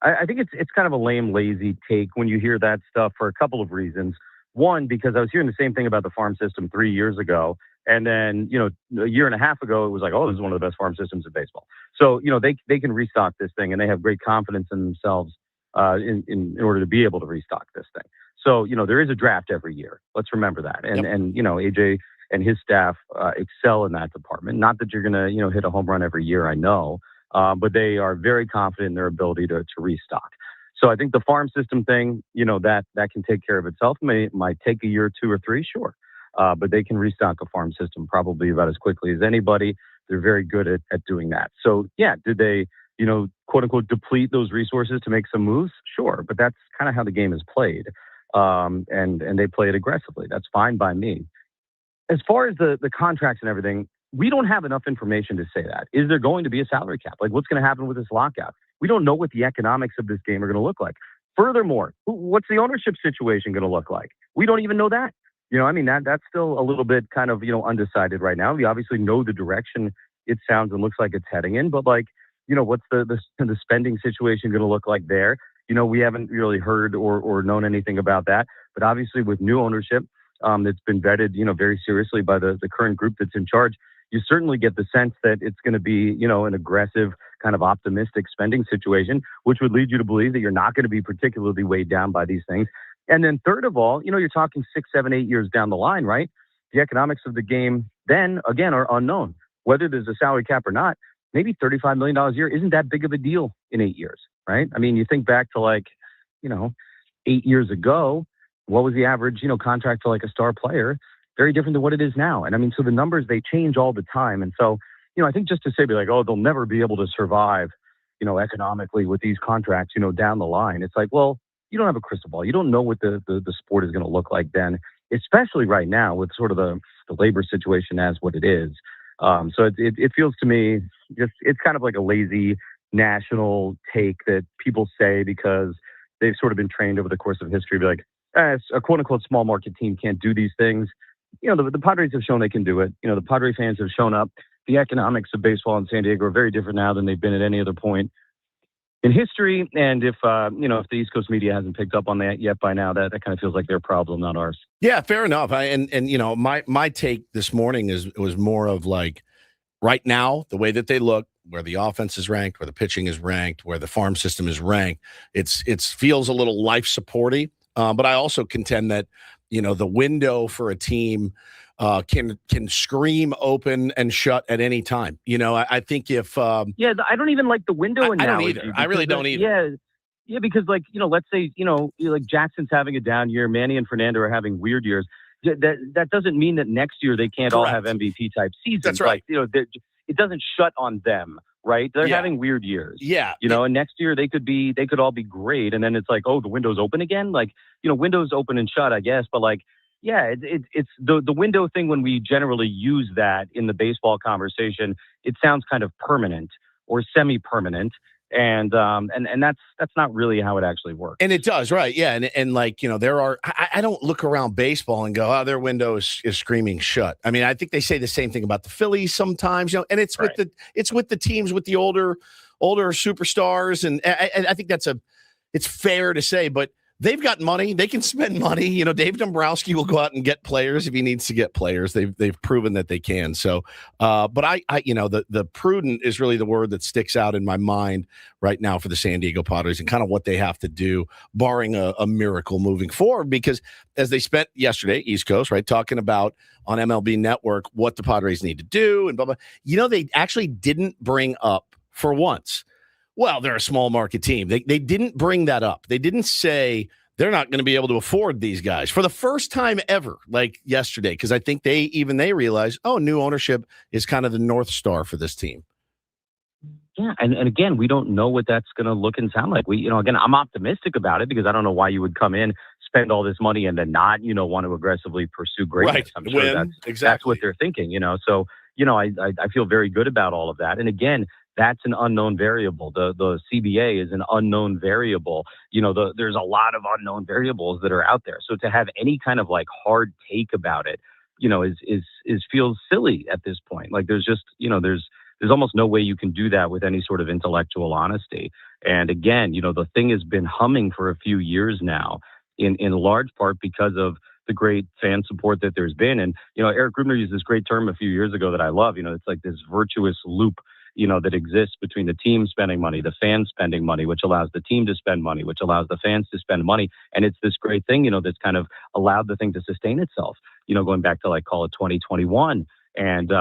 I think it's kind of a lame, lazy take when you hear that stuff for a couple of reasons. One, because I was hearing the same thing about the farm system 3 years ago. And then, a year and a half ago, it was like, oh, this is one of the best farm systems in baseball. So, they can restock this thing, and they have great confidence in themselves in order to be able to restock this thing. So, there is a draft every year. Let's remember that. And AJ and his staff excel in that department. Not that you're going to, hit a home run every year, I know, but they are very confident in their ability to restock. So I think the farm system thing, that can take care of itself. Might take a year, 2 or 3, sure. But they can restock a farm system probably about as quickly as anybody. They're very good at doing that. So, yeah, did they, quote unquote, deplete those resources to make some moves? Sure. But that's kind of how the game is played. And they play it aggressively. That's fine by me. As far as the contracts and everything, we don't have enough information to say that. Is there going to be a salary cap? Like, what's going to happen with this lockout? We don't know what the economics of this game are going to look like. Furthermore, what's the ownership situation going to look like? We don't even know that. That's still a little bit kind of, undecided right now. We obviously know the direction it sounds and looks like it's heading in, but what's the spending situation going to look like there? We haven't really heard or known anything about that, but obviously with new ownership that's been vetted, very seriously by the current group that's in charge, you certainly get the sense that it's going to be, an aggressive kind of optimistic spending situation, which would lead you to believe that you're not going to be particularly weighed down by these things. And then third of all, you're talking 6, 7, 8 years down the line, right? The economics of the game then, again, are unknown. Whether there's a salary cap or not, maybe $35 million a year isn't that big of a deal in 8 years, right? You think back to 8 years ago, what was the average, contract for a star player? Very different than what it is now. And so the numbers, they change all the time. And so, I think just to say, they'll never be able to survive, economically with these contracts, down the line. It's like, well, you don't have a crystal ball. You don't know what the sport is going to look like then, especially right now with sort of the labor situation as what it is. So it feels to me it's kind of like a lazy national take that people say because they've sort of been trained over the course of history to be like, a quote unquote small market team can't do these things. The Padres have shown they can do it. The Padre fans have shown up. The economics of baseball in San Diego are very different now than they've been at any other point in history. And if the East Coast media hasn't picked up on that yet by now, that kind of feels like their problem, not ours. Yeah, fair enough. My take this morning was more of right now, the way that they look, where the offense is ranked, where the pitching is ranked, where the farm system is ranked, it feels a little life supporty. But I also contend that, the window for a team can scream open and shut at any time. I think if I don't even like the window analogy. I don't either. I really don't either. Yeah, because let's say Jackson's having a down year, Manny and Fernando are having weird years. That doesn't mean that next year they can't all have MVP type seasons. That's right. it doesn't shut on them, right? They're Yeah. having weird years. Yeah. And next year they could all be great. And then it's like, oh, the window's open again. Like, windows open and shut, I guess. But like, yeah, it's the window thing. When we generally use that in the baseball conversation, it sounds kind of permanent or semi-permanent. And that's not really how it actually works. And it does, right? Yeah, and like there are. I don't look around baseball and go, "Oh, their window is screaming shut." I mean, I think they say the same thing about the Phillies sometimes, and it's Right. with the teams with the older superstars, and I think it's fair to say, but they've got money. They can spend money. Dave Dombrowski will go out and get players if he needs to get players. They've proven that they can. So, but I the prudent is really the word that sticks out in my mind right now for the San Diego Padres and kind of what they have to do, barring a miracle moving forward. Because as they spent yesterday, East Coast, right, talking about on MLB Network what the Padres need to do and blah blah. They actually didn't bring up for once. Well, they're a small market team. They didn't bring that up. They didn't say they're not going to be able to afford these guys for the first time ever, like yesterday, because I think they realized, new ownership is kind of the North Star for this team. Yeah, and again, we don't know what that's going to look and sound like. Again, I'm optimistic about it because I don't know why you would come in, spend all this money, and then not, want to aggressively pursue greatness. Right. I'm sure that's what they're thinking. So, I feel very good about all of that. And again, that's an unknown variable. The CBA is an unknown variable. There's a lot of unknown variables that are out there. So to have any kind of like hard take about it, is feels silly at this point. Like there's just, there's almost no way you can do that with any sort of intellectual honesty. And again, the thing has been humming for a few years now, in large part because of the great fan support that there's been. And, Eric Grubner used this great term a few years ago that I love. It's like this virtuous loop that exists between the team spending money, the fans spending money, which allows the team to spend money, which allows the fans to spend money. And it's this great thing, that's kind of allowed the thing to sustain itself, going back to like call it 2021. And,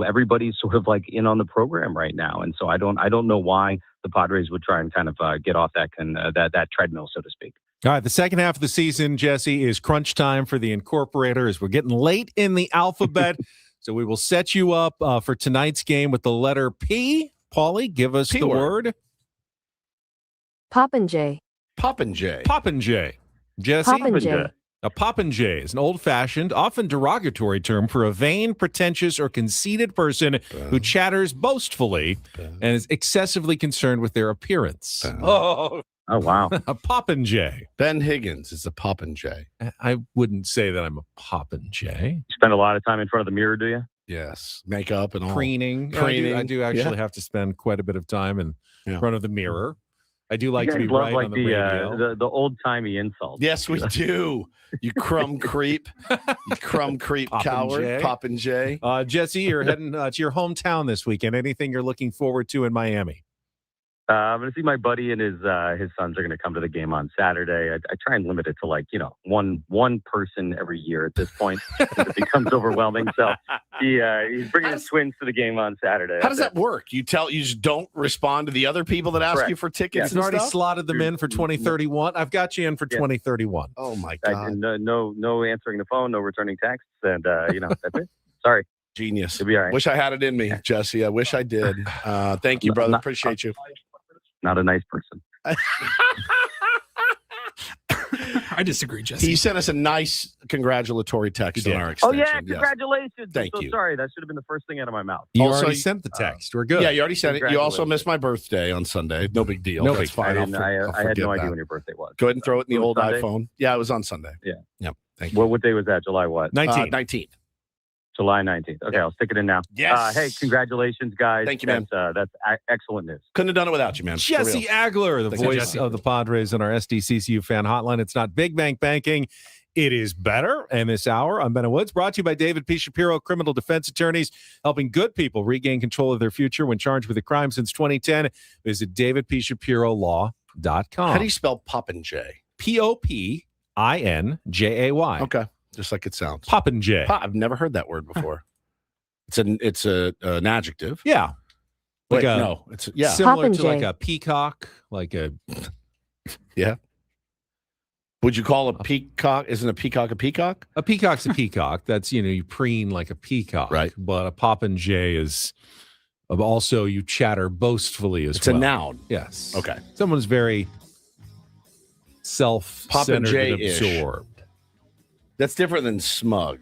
everybody's sort of like in on the program right now. And so I don't know why the Padres would try and kind of get off that treadmill, so to speak. All right, the second half of the season, Jesse, is crunch time for the Incorporators. We're getting late in the alphabet. So we will set you up for tonight's game with the letter P. Paulie, give us the word. Popinjay. Popinjay. Popinjay. Jesse? Popinjay. A popinjay is an old-fashioned, often derogatory term for a vain, pretentious, or conceited person who chatters boastfully and is excessively concerned with their appearance. Oh, wow. A popinjay. Ben Higgins is a popinjay. I wouldn't say that I'm a popinjay. You spend a lot of time in front of the mirror, do you? Yes. Makeup and all. Preening. I do actually have to spend quite a bit of time in front of the mirror. I do like to be right on the radio. The old-timey insults. Yes, we do. You crumb creep. You crumb creep coward. Popinjay. Jesse, you're heading to your hometown this weekend. Anything you're looking forward to in Miami? I'm going to see my buddy and his sons are going to come to the game on Saturday. I try and limit it to like, one person every year at this point. It becomes overwhelming. So he's bringing his twins to the game on Saturday. How does that work? You just don't respond to the the other people that ask you for tickets. He's already slotted them in for 2031. I've got you in for 2031. Oh my God. No answering the phone, no returning texts. And, that's it. Sorry. Genius. It'll be all right. Wish I had it in me, Jesse. I wish I did. Thank you, brother. Appreciate you. Not a nice person. I disagree, Jesse. He sent us a nice congratulatory text on our Oh, extension. yeah. Congratulations. Thank I'm you. so sorry. That should have been the first thing out of my mouth. You Also, already sent the text. We're good. Yeah, you already sent it. You also missed my birthday on Sunday. No big deal. No That's big fine. I I'll had no forget idea that. when your birthday was. Go ahead and throw it in the old Sunday? iPhone. Yeah, it was on Sunday. Yeah. Yep. Thank you. What day was that? July what? 19th. 19th. July 19th. Okay, I'll stick it in now. Yes. Hey, congratulations, guys. Thank you, man. That's excellent news. Couldn't have done it without you, man. For Jesse real. Agler, the Thank you, voice Jesse. of the Padres on our SDCCU fan hotline. It's not big bank banking. It is better. And this hour, I'm Ben Woods, brought to you by David P. Shapiro, criminal defense attorneys, helping good people regain control of their future when charged with a crime since 2010. Visit davidpshapirolaw.com. How do you spell Popinjay? Popinjay. Okay. Just like it sounds. Popinjay. I've never heard that word before. It's an adjective. Yeah. Wait, Like no. It's yeah. Similar to Popinjay. like a peacock, like a Yeah. Would you call a peacock? Isn't a peacock a peacock? A peacock's a peacock. That's, you preen like a peacock. Right. But a popinjay is Also, you chatter boastfully as It's well. a noun. Yes. Okay. Someone's very self-centered and Popinjay-ish. absorbed. That's different than smug.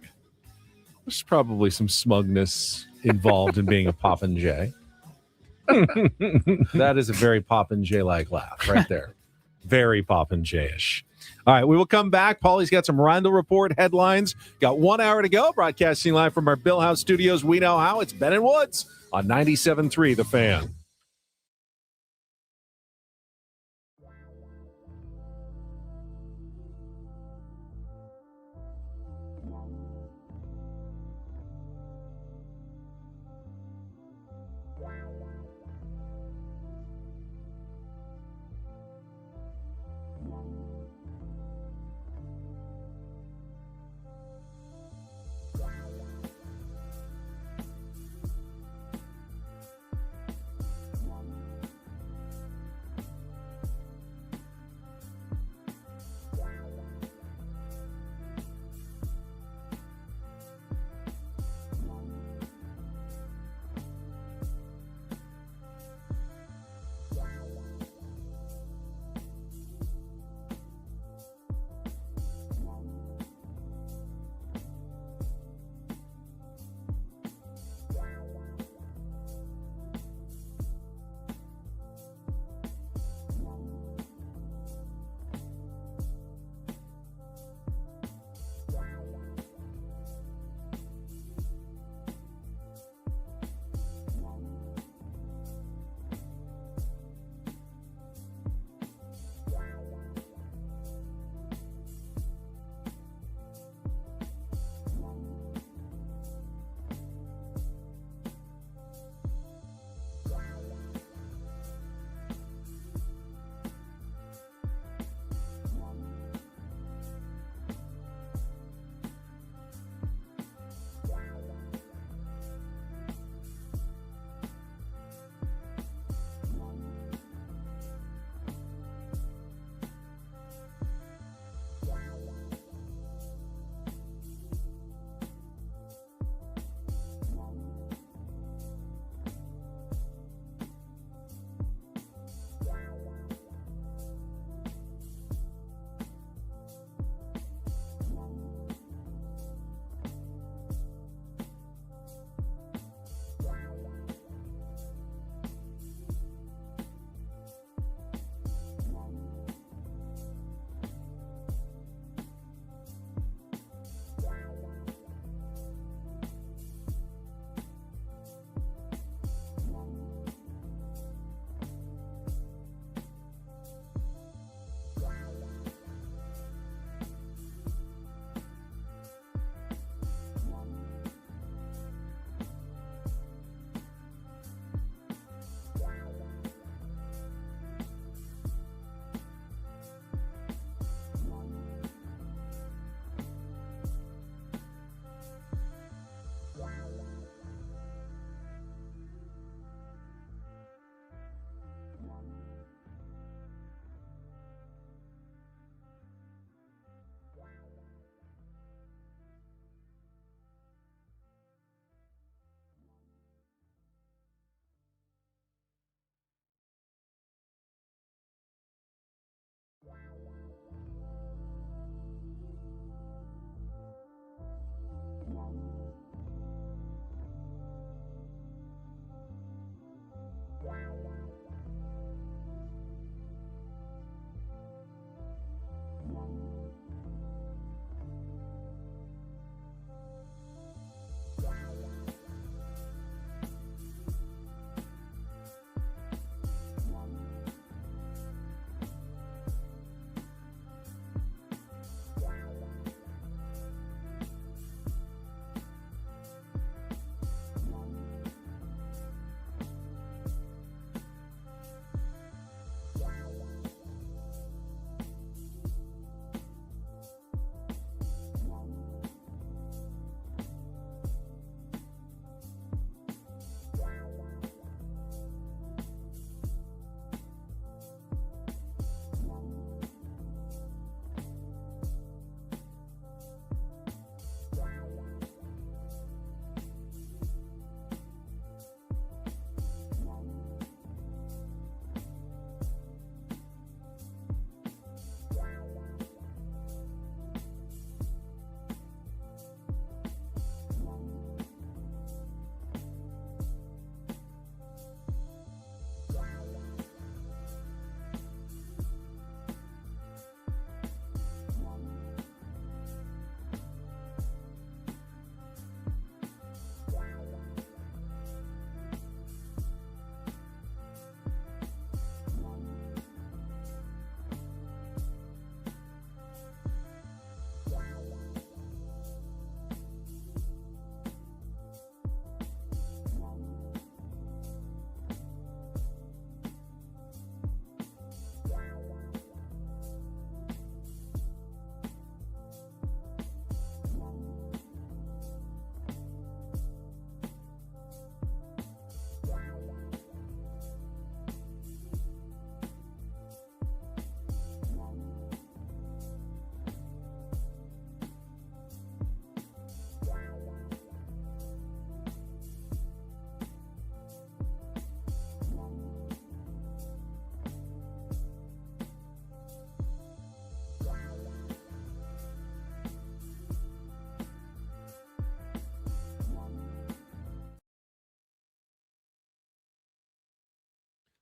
There's probably some smugness involved in being a popinjay. That is a very popinjay-like laugh right there. Very popinjay-ish. All right, we will come back. Paulie's got some Reindl Report headlines. Got 1 hour to go. Broadcasting live from our Bill House studios. We know how. It's Ben and Woods on 97.3 The Fan.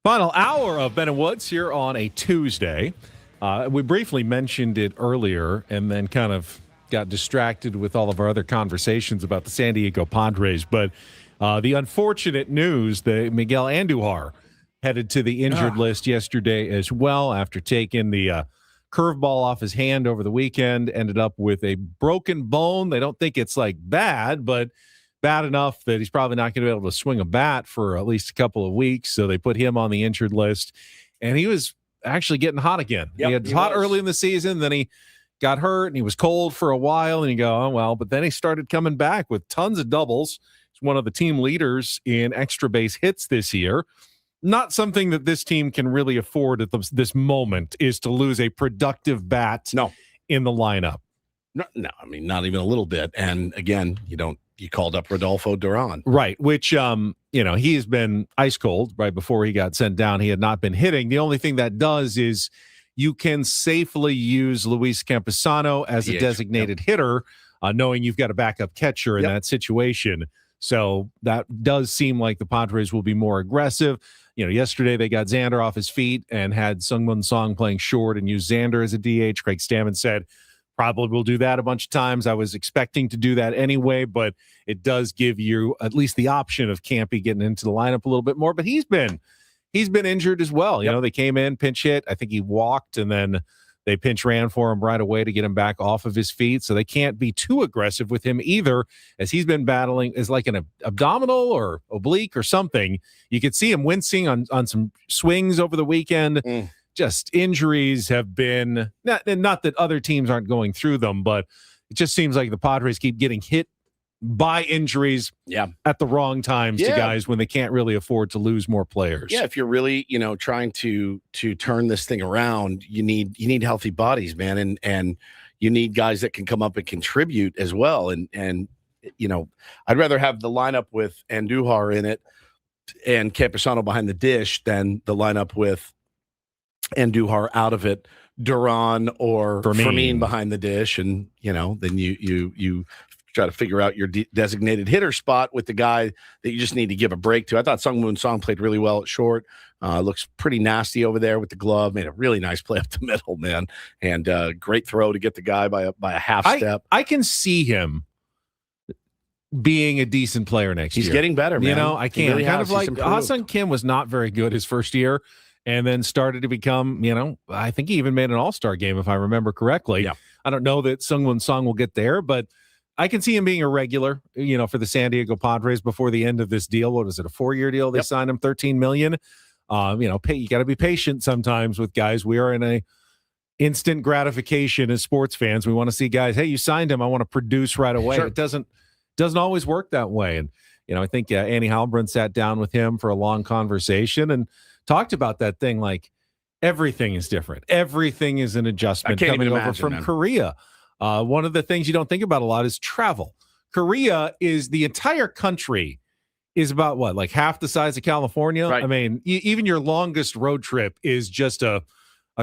Final hour of Ben and Woods here on a Tuesday. We briefly mentioned it earlier and then kind of got distracted with all of our other conversations about the San Diego Padres. But the unfortunate news that Miguel Andujar headed to the injured list yesterday as well after taking the curveball off his hand over the weekend, ended up with a broken bone. They don't think it's like bad, but bad enough that he's probably not going to be able to swing a bat for at least a couple of weeks. So they put him on the injured list, and he was actually getting hot again. Yep, he hot early in the season, then he got hurt and he was cold for a while, and you go, oh, well, but then he started coming back with tons of doubles. He's one of the team leaders in extra base hits this year. Not something that this team can really afford at this moment is to lose a productive bat in the lineup. No, I mean, not even a little bit. And again, you called up Rodolfo Duran. Right, which, he has been ice cold right before he got sent down. He had not been hitting. The only thing that does is you can safely use Luis Campusano as a designated hitter, knowing you've got a backup catcher in that situation. So that does seem like the Padres will be more aggressive. Yesterday they got Xander off his feet and had Sung-Moon Song playing short and used Xander as a DH. Craig Stammen said, probably will do that a bunch of times. I was expecting to do that anyway, but it does give you at least the option of Campy getting into the lineup a little bit more. But he's been injured as well. You know, they came in, pinch hit. I think he walked, and then they pinch ran for him right away to get him back off of his feet. So they can't be too aggressive with him either, as he's been battling is like an abdominal or oblique or something. You could see him wincing on some swings over the weekend. Just injuries have been not that other teams aren't going through them, but it just seems like the Padres keep getting hit by injuries at the wrong times to guys when they can't really afford to lose more players. Yeah, if you're really, trying to turn this thing around, you need healthy bodies, man, and you need guys that can come up and contribute as well. And I'd rather have the lineup with Andujar in it and Campusano behind the dish than the lineup with Andujar out of it, Duran or Fermin behind the dish, and then you try to figure out your designated hitter spot with the guy that you just need to give a break to. I thought Sung-Moon Song played really well at short. Looks pretty nasty over there with the glove. Made a really nice play up the middle, man, and great throw to get the guy by a half step. I can see him being a decent player next year. He's getting better, man. I can't. Really kind of like Ha-Seong Kim was not very good his first year, and then started to become, I think he even made an all-star game, if I remember correctly. Yeah. I don't know that Sung-Moon Song will get there, but I can see him being a regular, for the San Diego Padres before the end of this deal. What was it, a 4-year deal? They signed him $13 million. You got to be patient sometimes with guys. We are in a instant gratification as sports fans. We want to see guys, hey, you signed him, I want to produce right away. Sure. It doesn't always work that way. And, I think Annie Halbrun sat down with him for a long conversation and talked about that thing, like everything is different. Everything is an adjustment coming over from Korea. One of the things you don't think about a lot is travel. Korea is the entire country is about what, like half the size of California? Right. I mean, even your longest road trip is just a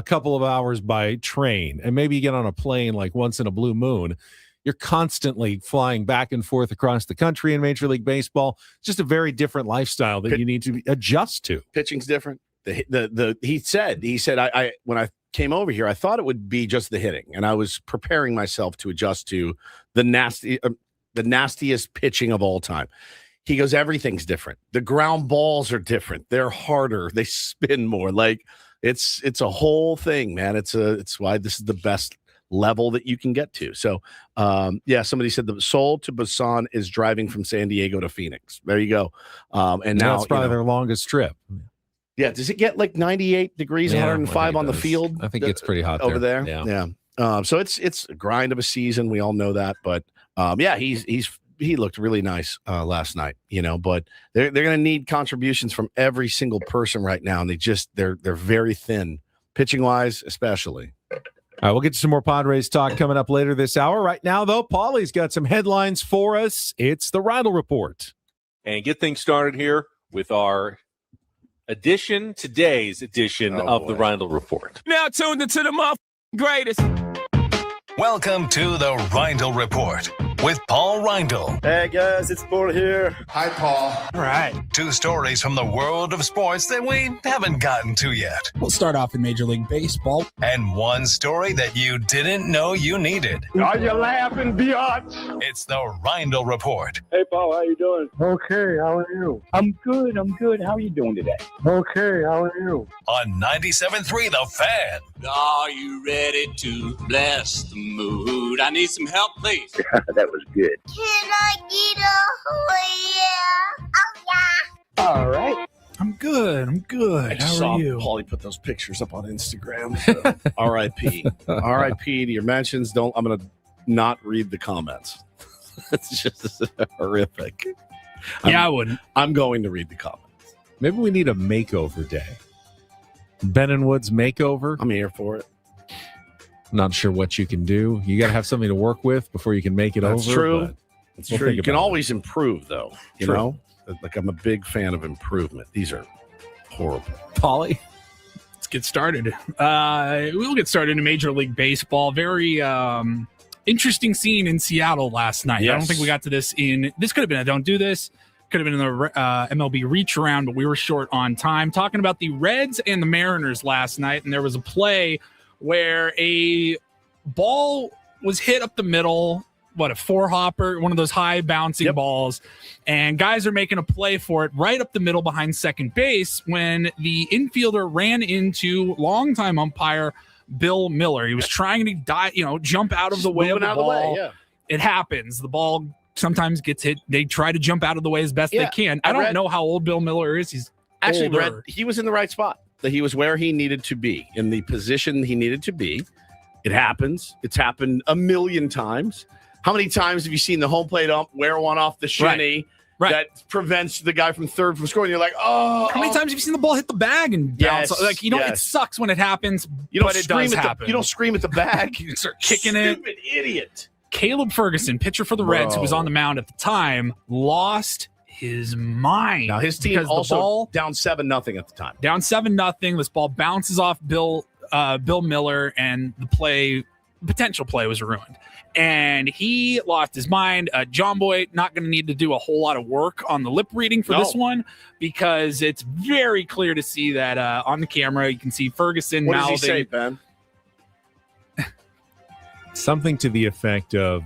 couple of hours by train. And maybe you get on a plane like once in a blue moon. You're constantly flying back and forth across the country in Major League Baseball. It's just a very different lifestyle that you need to adjust to. Pitching's different. He said I when I came over here, I thought it would be just the hitting, and I was preparing myself to adjust to the nastiest pitching of all time. He goes, everything's different. The ground balls are different. They're harder. They spin more. Like it's a whole thing, man. It's why this is the best level that you can get to. So, somebody said the Seoul to Busan is driving from San Diego to Phoenix. There you go. And now that's probably their longest trip. Yeah. Does it get like 98 degrees, 105 on the field? I think it's pretty hot over there. Yeah. So it's a grind of a season. We all know that, but he looked really nice last night, but they're going to need contributions from every single person right now. And they're very thin pitching wise, especially. All right, we'll get to some more Padres talk coming up later this hour. Right now, though, Paulie's got some headlines for us. It's the Reindl Report. And get things started here with our today's edition of the Reindl Report. Now tuned into the greatest. Welcome to the Reindl Report with Paul Reindl. Hey guys, it's Paul here. Hi, Paul. All right. 2 stories from the world of sports that we haven't gotten to yet. We'll start off in Major League Baseball. And 1 story that you didn't know you needed. Are you laughing, biatch? It's the Reindl Report. Hey Paul, how you doing? Okay, how are you? I'm good. How are you doing today? Okay, how are you? On 97.3 The Fan. Are you ready to bless the mood? I need some help, please. That was good. Can I get a oh yeah? Oh yeah. All right. I'm good. I How saw are you? Paulie put those pictures up on Instagram. So. R.I.P. R.I.P. to your mentions. I'm going to not read the comments. It's just horrific. I wouldn't. I'm going to read the comments. Maybe we need a makeover day. Ben and Woods makeover. I'm here for it. Not sure what you can do. You got to have something to work with before you can make it That's over. true. but It's we'll true. think You can about it. always improve, though. You True. know? Like, I'm a big fan of improvement. These are horrible. Paulie. Let's get started. We'll get started in Major League Baseball. Very interesting scene in Seattle last night. I don't Yes. think we got to this this could have been a Don't Do This. Could have been in the MLB reach around, but we were short on time. Talking about the Reds and the Mariners last night, and there was a play where a ball was hit up the middle, a 4-hopper, one of those high bouncing balls, and guys are making a play for it right up the middle behind second base when the infielder ran into longtime umpire Bill Miller. He was trying to jump out of the way of the ball. It happens. The ball sometimes gets hit. They try to jump out of the way as best they can. I don't know how old Bill Miller is. He's Actually, older. he was in the right spot. That he was where he needed to be, in the position he needed to be. It happens. It's happened a million times. How many times have you seen the home plate ump wear one off the shinny that prevents the guy from third from scoring? You're like, oh. How many times have you seen the ball hit the bag and bounce? It sucks when it happens, but it does happen. You don't scream at the bag. You start kicking it. Stupid idiot. Caleb Ferguson, pitcher for the Reds, who was on the mound at the time, lost his mind. Now his team because also the ball, down 7-0 at the time. Down 7-0. This ball bounces off Bill Miller, and the potential play was ruined. And he lost his mind. John Boy not going to need to do a whole lot of work on the lip reading for this one, because it's very clear to see that on the camera you can see Ferguson What mouthing. does he say, Ben? Something to the effect of,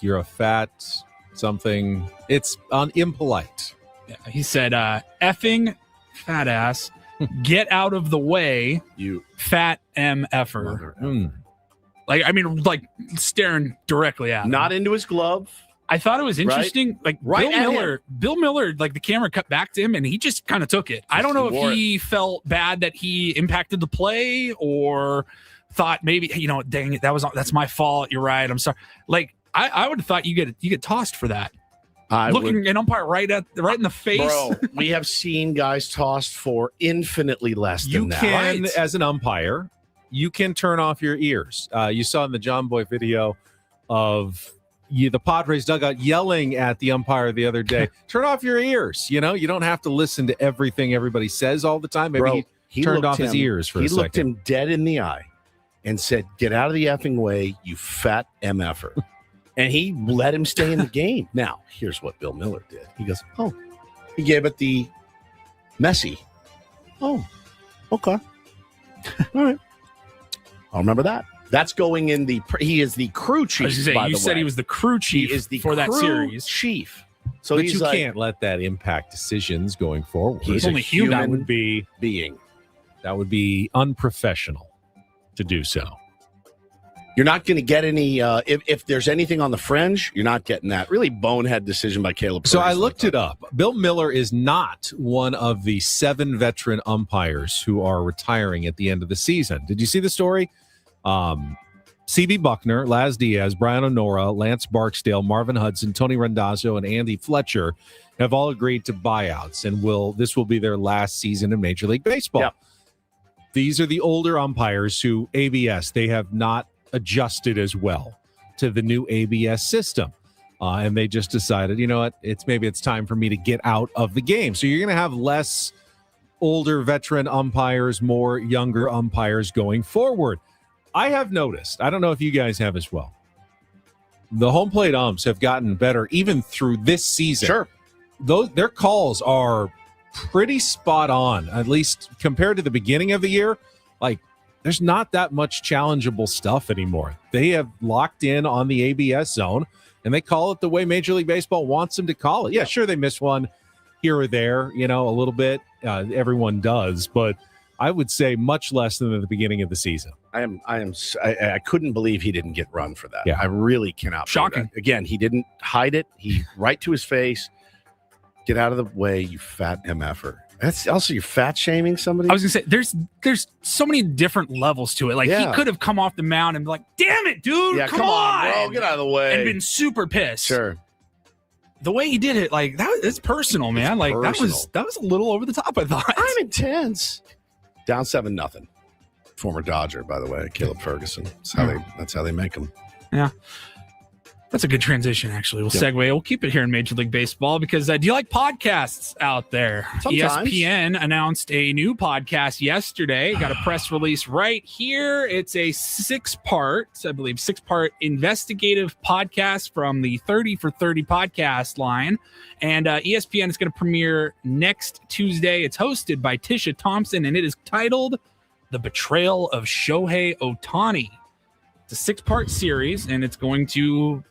you're a fat something. It's impolite. Yeah, he said, effing fat ass, get out of the way, you fat MFer. Like staring directly at him. Not into his glove. I thought it was interesting. Bill Miller, like the camera cut back to him and he just kind of took it. I don't know if he felt bad that he impacted the play or thought maybe, dang it, that's my fault. You're right. I'm sorry. Like I would have thought you get tossed for that. Looking an umpire right in the face. Bro, we have seen guys tossed for infinitely less You than that. can, as an umpire, you can turn off your ears. You saw in the John Boy video of the Padres dugout yelling at the umpire the other day, turn off your ears. You don't have to listen to everything everybody says all the time. Maybe he turned off his ears for a second. He looked him dead in the eye and said, get out of the effing way, you fat MFer. And he let him stay in the game. Now, here's what Bill Miller did. He goes, he gave it the messy. Oh, okay. All right. I'll remember that. That's going in he is the crew chief. I was gonna say, by you the said way. he was the crew chief He is the for that crew series. chief. So But he's you like, can't let that impact decisions going forward. He's only human That would be being. That would be unprofessional to do so. You're not going to get any, if there's anything on the fringe, you're not getting that. Really bonehead decision by Caleb. So I Ferguson. looked it up. Bill Miller is not one of the 7 veteran umpires who are retiring at the end of the season. Did you see the story? C.B. Buckner, Laz Diaz, Brian O'Nora, Lance Barksdale, Marvin Hudson, Tony Randazzo, and Andy Fletcher have all agreed to buyouts, and this will be their last season in Major League Baseball. Yep. These are the older umpires who ABS, they have not adjusted as well to the new ABS system. And they just decided, you know what, maybe it's time for me to get out of the game. So you're going to have less older veteran umpires, more younger umpires going forward. I have noticed, I don't know if you guys have as well, the home plate umps have gotten better even through this season. Sure. Their calls are pretty spot on, at least compared to the beginning of the year. Like, there's not that much challengeable stuff anymore. They have locked in on the ABS zone, and they call it the way Major League Baseball wants them to call it. Yeah, sure, they miss one here or there, a little bit. Everyone does, but I would say much less than at the beginning of the season. I couldn't believe he didn't get run for that. Yeah. I really cannot. Shocking. Again, he didn't hide it. He right to his face. Get out of the way, you fat MFer. That's also, you're fat shaming somebody. I was gonna say there's so many different levels to it. Like, he could have come off the mound and be like, "Damn it, dude! Yeah, come on, bro, get out of the way," and been super pissed. Sure. The way he did it, like it's personal, man. Like personal. that was a little over the top, I thought. I'm intense. Down 7-0. Former Dodger, by the way, Caleb Ferguson. That's how they make them. Yeah. That's a good transition, actually. We'll segue. We'll keep it here in Major League Baseball because do you like podcasts out there? Sometimes. ESPN announced a new podcast yesterday. Got a press release right here. It's a six-part investigative podcast from the 30 for 30 podcast line. And ESPN is going to premiere next Tuesday. It's hosted by Tisha Thompson, and it is titled The Betrayal of Shohei Ohtani. It's a 6-part series, and it's going to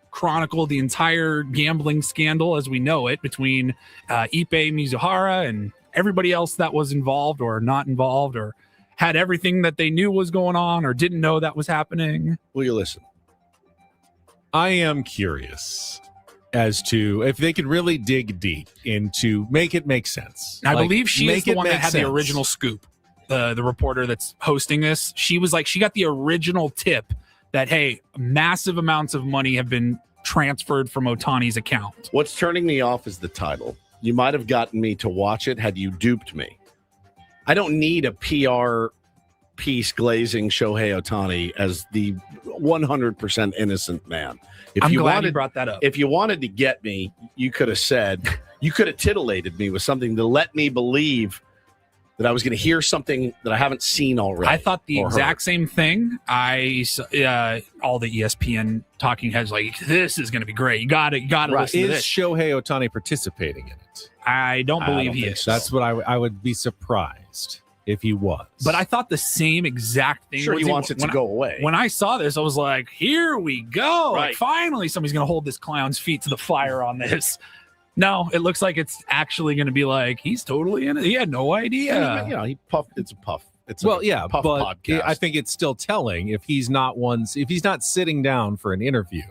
chronicle the entire gambling scandal as we know it between Ippei Mizuhara and everybody else that was involved or not involved or had everything that they knew was going on or didn't know that was happening. Will you listen? I am curious as to if they could really dig deep into make it make sense. I believe she is the one that had the original scoop. The reporter that's hosting this, she was like, she got the original tip that, hey, massive amounts of money have been transferred from Ohtani's account. What's turning me off is the title. You might have gotten me to watch it had you duped me. I don't need a PR piece glazing Shohei Ohtani as the 100% innocent man. I'm glad you brought that up. If you wanted to get me, you could have said, you could have titillated me with something to let me believe that I was going to hear something that I haven't seen already. I thought the exact same thing. All the ESPN talking heads like, this is going to be great. You got to listen to this. Is Shohei Ohtani participating in it? I don't believe he is. That's what I would be surprised if he was. But I thought the same exact thing. Sure, he wants it to go away. When I saw this, I was like, here we go. Right. Like, finally, somebody's going to hold this clown's feet to the fire on this. No, it looks like it's actually going to be like, he's totally in it. He had no idea. He puffed. It's a puff. It's puff but podcast. I think it's still telling if he's not sitting down for an interview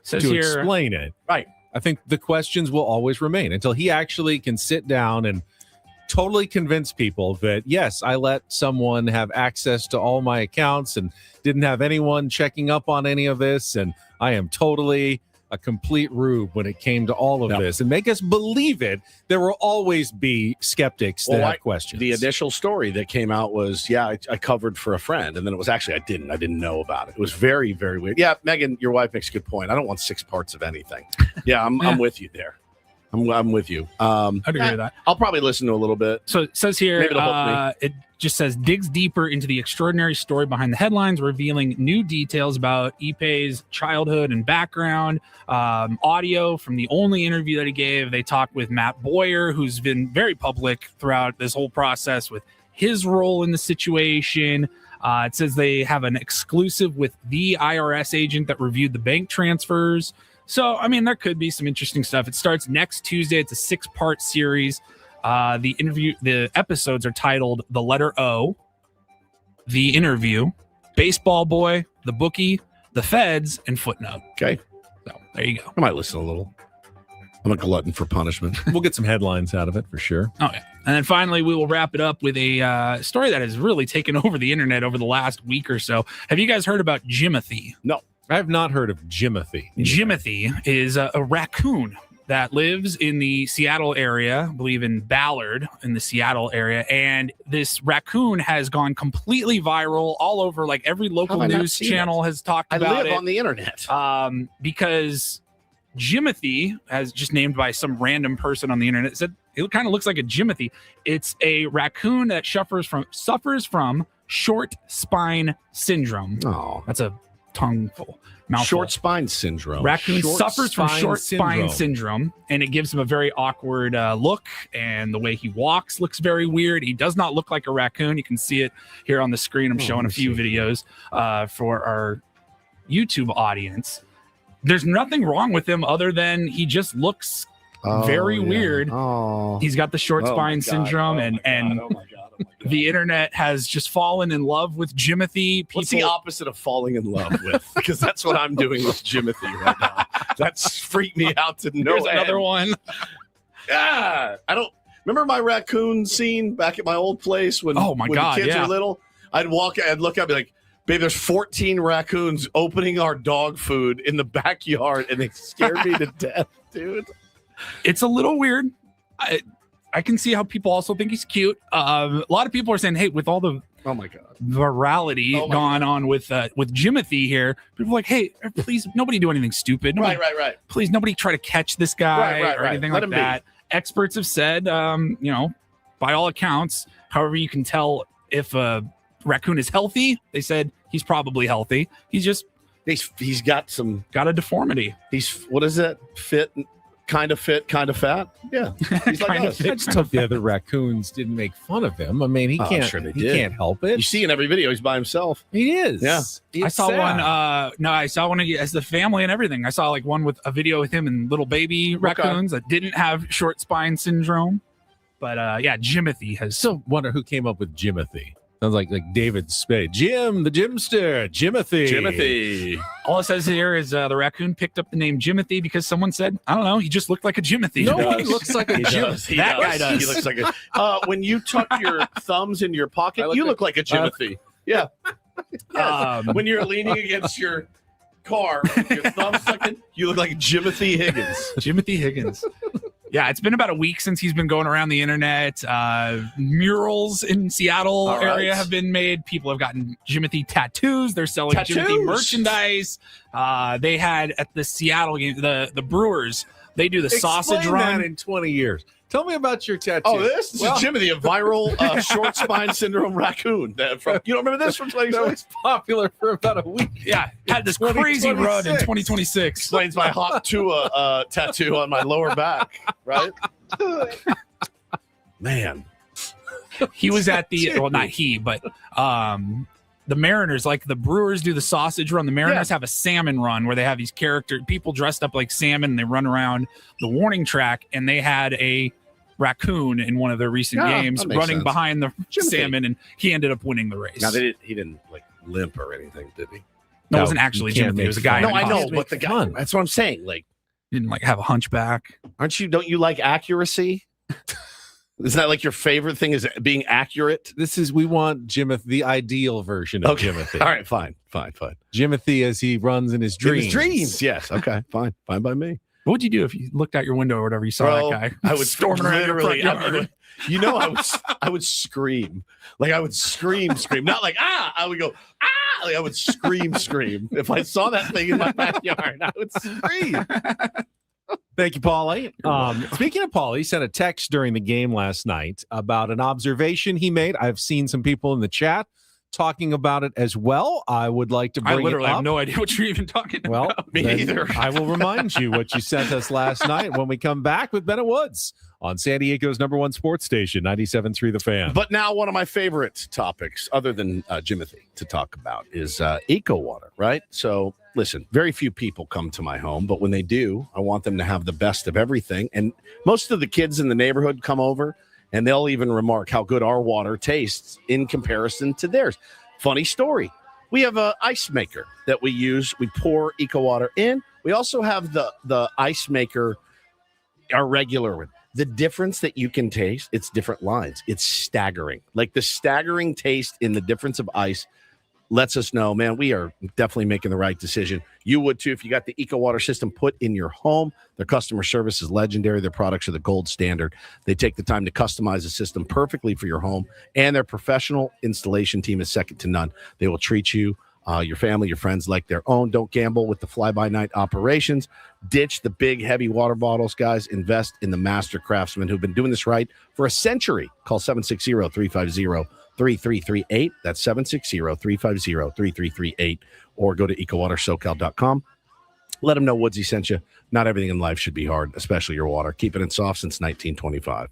explain it. Right. I think the questions will always remain until he actually can sit down and totally convince people that, yes, I let someone have access to all my accounts and didn't have anyone checking up on any of this. And I am totally a complete rube when it came to all of this, and make us believe it. There will always be skeptics that have questions. The initial story that came out was, I covered for a friend, and then it was actually I didn't know about it. It was very, very weird. Yeah, Megan, your wife makes a good point. I don't want 6 parts of anything. Yeah, I'm with you there. I'm with you. I'd agree with that. I'll probably listen to a little bit. So it says here, Maybe it'll help me. it just says digs deeper into the extraordinary story behind the headlines, revealing new details about Ippei's childhood and background. Audio from the only interview that he gave. They talked with Matt Boyer, who's been very public throughout this whole process with his role in the situation. It says they have an exclusive with the IRS agent that reviewed the bank transfers. So, I mean, there could be some interesting stuff. It starts next Tuesday. It's a 6-part series. The episodes are titled The Letter O, The Interview, Baseball Boy, The Bookie, The Feds, and Footnote. Okay. So there you go. I might listen a little. I'm a glutton for punishment. We'll get some headlines out of it for sure. Oh, yeah. And then finally, we will wrap it up with a story that has really taken over the internet over the last week or so. Have you guys heard about Jimothy? No. I have not heard of Jimothy. Jimothy is a raccoon that lives in the Seattle area, I believe in Ballard in the Seattle area. And this raccoon has gone completely viral all over, like every local news channel has talked about it. I live on the internet. Because Jimothy, as just named by some random person on the internet, said it kind of looks like a Jimothy. It's a raccoon that suffers from short spine syndrome. Oh, that's a tongueful. Mouthful. Short spine syndrome. Raccoon suffers from short spine syndrome, and it gives him a very awkward look, and the way he walks looks very weird. He does not look like a raccoon. You can see it here on the screen. I'm showing a few videos for our YouTube audience. There's nothing wrong with him other than he just looks very weird. He's got the short spine syndrome, and the internet has just fallen in love with Jimothy. What's the opposite of falling in love with? Because that's what I'm doing with Jimothy right now. That's freaked me out to no Here's end. another one. Yeah, I don't remember my raccoon scene back at my old place when, oh my when God, the kids yeah. were little. I'd look up and be like, babe, there's 14 raccoons opening our dog food in the backyard, and they scared me to death, dude. It's a little weird. I can see how people also think he's cute. A lot of people are saying, hey, with all the oh my God virality going on with Jimothy here, people are like, hey, please, nobody do anything stupid. Nobody, Right. Please, nobody try to catch this guy or anything Let like that. Experts have said, by all accounts, however you can tell if a raccoon is healthy, they said he's probably healthy. He's got a deformity. He's, what is that? Kind of fit, kind of fat. Yeah, he's like us. I just hope the other raccoons didn't make fun of him. I mean, he can't. Sure they he did. Can't help it. You see in every video, he's by himself. He is. Yeah. I saw one. I saw one as the family and everything. I saw like one with a video with him and little baby raccoons that didn't have short spine syndrome. But Jimothy has. So wonder who came up with Jimothy. Sounds like David Spade. Jim, the Gymster. Jimothy. All it says here is the raccoon picked up the name Jimothy because someone said, I don't know, he just looked like a Jimothy. No, he looks like a Jimothy. That guy does. He looks like a. When you tuck your thumbs in your pocket, you look like a Jimothy. Yeah. When you're leaning against your car, with your thumbs tucked in, you look like Jimothy Higgins. Jimothy Higgins. Yeah, it's been about a week since he's been going around the internet. Murals in Seattle area have been made. People have gotten Jimothy tattoos. They're selling Jimothy merchandise. They had at the Seattle game, the Brewers, they do the sausage run. That in 20 years. Tell me about your tattoo. Oh, this is Jimothy, a viral short spine syndrome raccoon. You don't remember this from 2026? That was popular for about a week. Yeah, had this crazy run in 2026. Explains my Hot Tua tattoo on my lower back, right? Man. He was at the, well, not he, but the Mariners, like the Brewers do the sausage run. The Mariners have a salmon run where they have these people dressed up like salmon and they run around the warning track, and they had a raccoon in one of their recent games running behind the salmon, and he ended up winning the race. Now, he didn't like limp or anything, did he? No, it wasn't actually Jimothy. It was a guy. No, I know, but the guy, that's what I'm saying. Like, didn't like have a hunchback. Don't you like accuracy? Isn't that like your favorite thing is being accurate? We want Jimothy, the ideal version of Jimothy. All right, fine. Jimothy as he runs in his dreams. In his dreams, yes. Okay, fine by me. What would you do if you looked out your window or whatever, you saw that guy? I would storming around your front yard. I would scream. Like I would scream. Not like, I would go, Like I would scream. If I saw that thing in my backyard, I would scream. Thank you, Paulie. Speaking of Paulie, he sent a text during the game last night about an observation he made. I've seen some people in the chat talking about it as well. I would like to bring it up. I literally have no idea what you're even talking about. Me either. I will remind you what you sent us last night when we come back with Bennett Woods on San Diego's #1 sports station, 97.3 The Fan. But now one of my favorite topics, other than Jimothy, to talk about is eco water, right? So listen, very few people come to my home, but when they do, I want them to have the best of everything. And most of the kids in the neighborhood come over, and they'll even remark how good our water tastes in comparison to theirs. Funny story. We have an ice maker that we use. We pour eco water in. We also have the ice maker, our regular one. The difference that you can taste, it's different lines. It's staggering. Like the staggering taste in the difference of ice lets us know, man, we are definitely making the right decision. You would too if you got the eco water system put in your home. Their customer service is legendary. Their products are the gold standard. They take the time to customize the system perfectly for your home, and their professional installation team is second to none. They will treat you your family, your friends like their own. Don't gamble with the fly-by-night operations. Ditch the big, heavy water bottles, guys. Invest in the master craftsmen who've been doing this right for a century. Call 760-350-3338. That's 760-350-3338. Or go to ecowatersocal.com. Let them know Woodsy sent you. Not everything in life should be hard, especially your water. Keep it soft since 1925.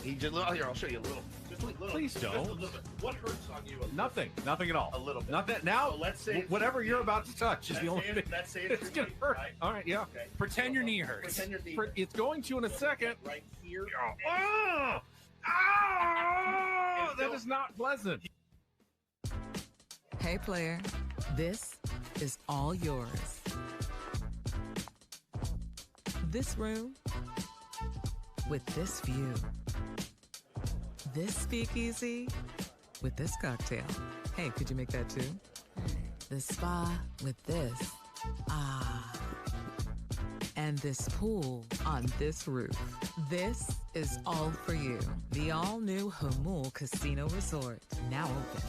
He just here. I'll show you a little. Just a little. Please don't. Just a little bit. What hurts on you? Nothing at all. A little bit. Nothing. Now, So let's say whatever you're about to touch is the only thing. Let's say It's gonna hurt. Right? All right, yeah. Okay. Pretend your knee hurts. Pretend your knee. It's going to in a second. Right here. Oh, that is not pleasant. Hey, player, this is all yours. This room with this view. This speakeasy with this cocktail. Hey, could you make that too? The spa with this. Ah. And this pool on this roof. This is all for you. The all-new Hamul Casino Resort, now open.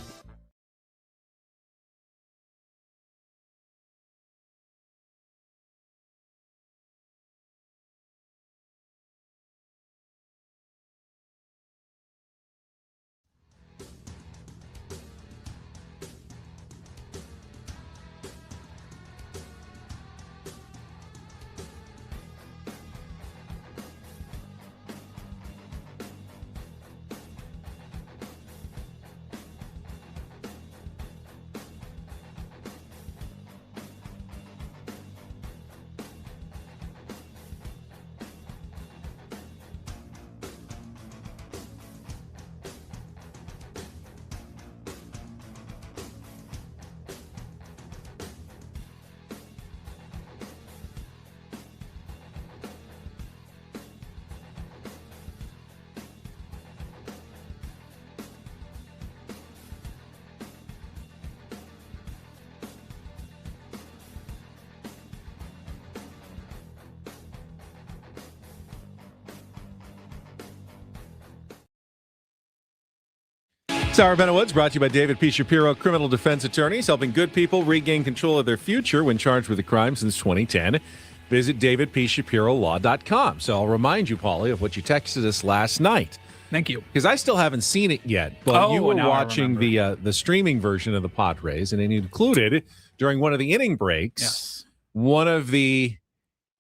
Sour Woods brought to you by David P. Shapiro, criminal defense attorneys, helping good people regain control of their future when charged with a crime since 2010. Visit davidpshapirolaw.com. So I'll remind you, Paulie, of what you texted us last night. Thank you. Because I still haven't seen it yet, but you were watching the streaming version of the Padres, and it included, during one of the inning breaks, one of the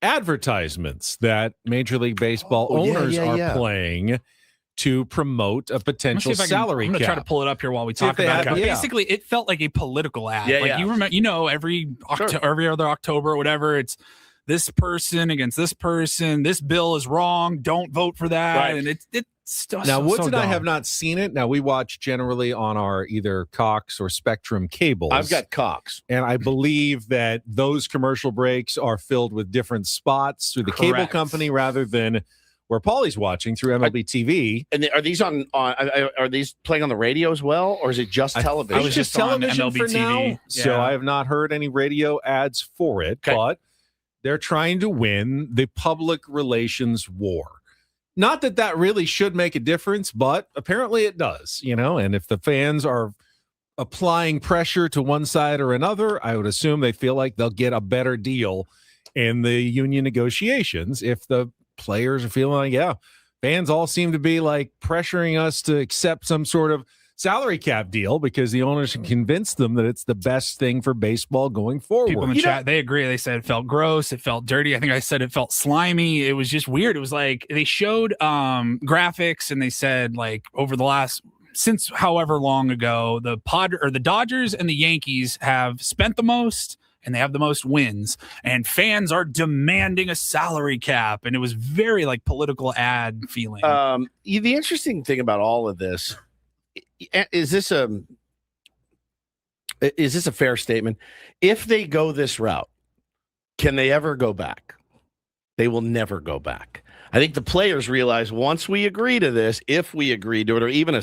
advertisements that Major League Baseball owners are playing to promote a potential salary cap. I'm going to try to pull it up here while we talk about it. But basically, it felt like a political ad. You remember, every other October or whatever, it's this person against this person. This bill is wrong. Don't vote for that. Right. And it's now, Woods and I have not seen it. Now, we watch generally on our either Cox or Spectrum cables. I've got Cox. And I believe that those commercial breaks are filled with different spots through the cable company rather than where Paulie's watching through MLB TV. And are these are these playing on the radio as well, or is it just television? It's just television for now. So I have not heard any radio ads for it, but they're trying to win the public relations war. Not that really should make a difference, but apparently it does, and if the fans are applying pressure to one side or another, I would assume they feel like they'll get a better deal in the union negotiations if the players are feeling like, fans all seem to be like pressuring us to accept some sort of salary cap deal because the owners can convince them that it's the best thing for baseball going forward. People in the chat, they agree. They said it felt gross. It felt dirty. I think I said it felt slimy. It was just weird. It was like they showed graphics and they said like over the last since however long ago, the Dodgers and the Yankees have spent the most and they have the most wins, and fans are demanding a salary cap. And it was very like political ad feeling. The interesting thing about all of this, is this a fair statement? If they go this route, can they ever go back? They will never go back. I think the players realize once we agree to this, if we agree to it, or even a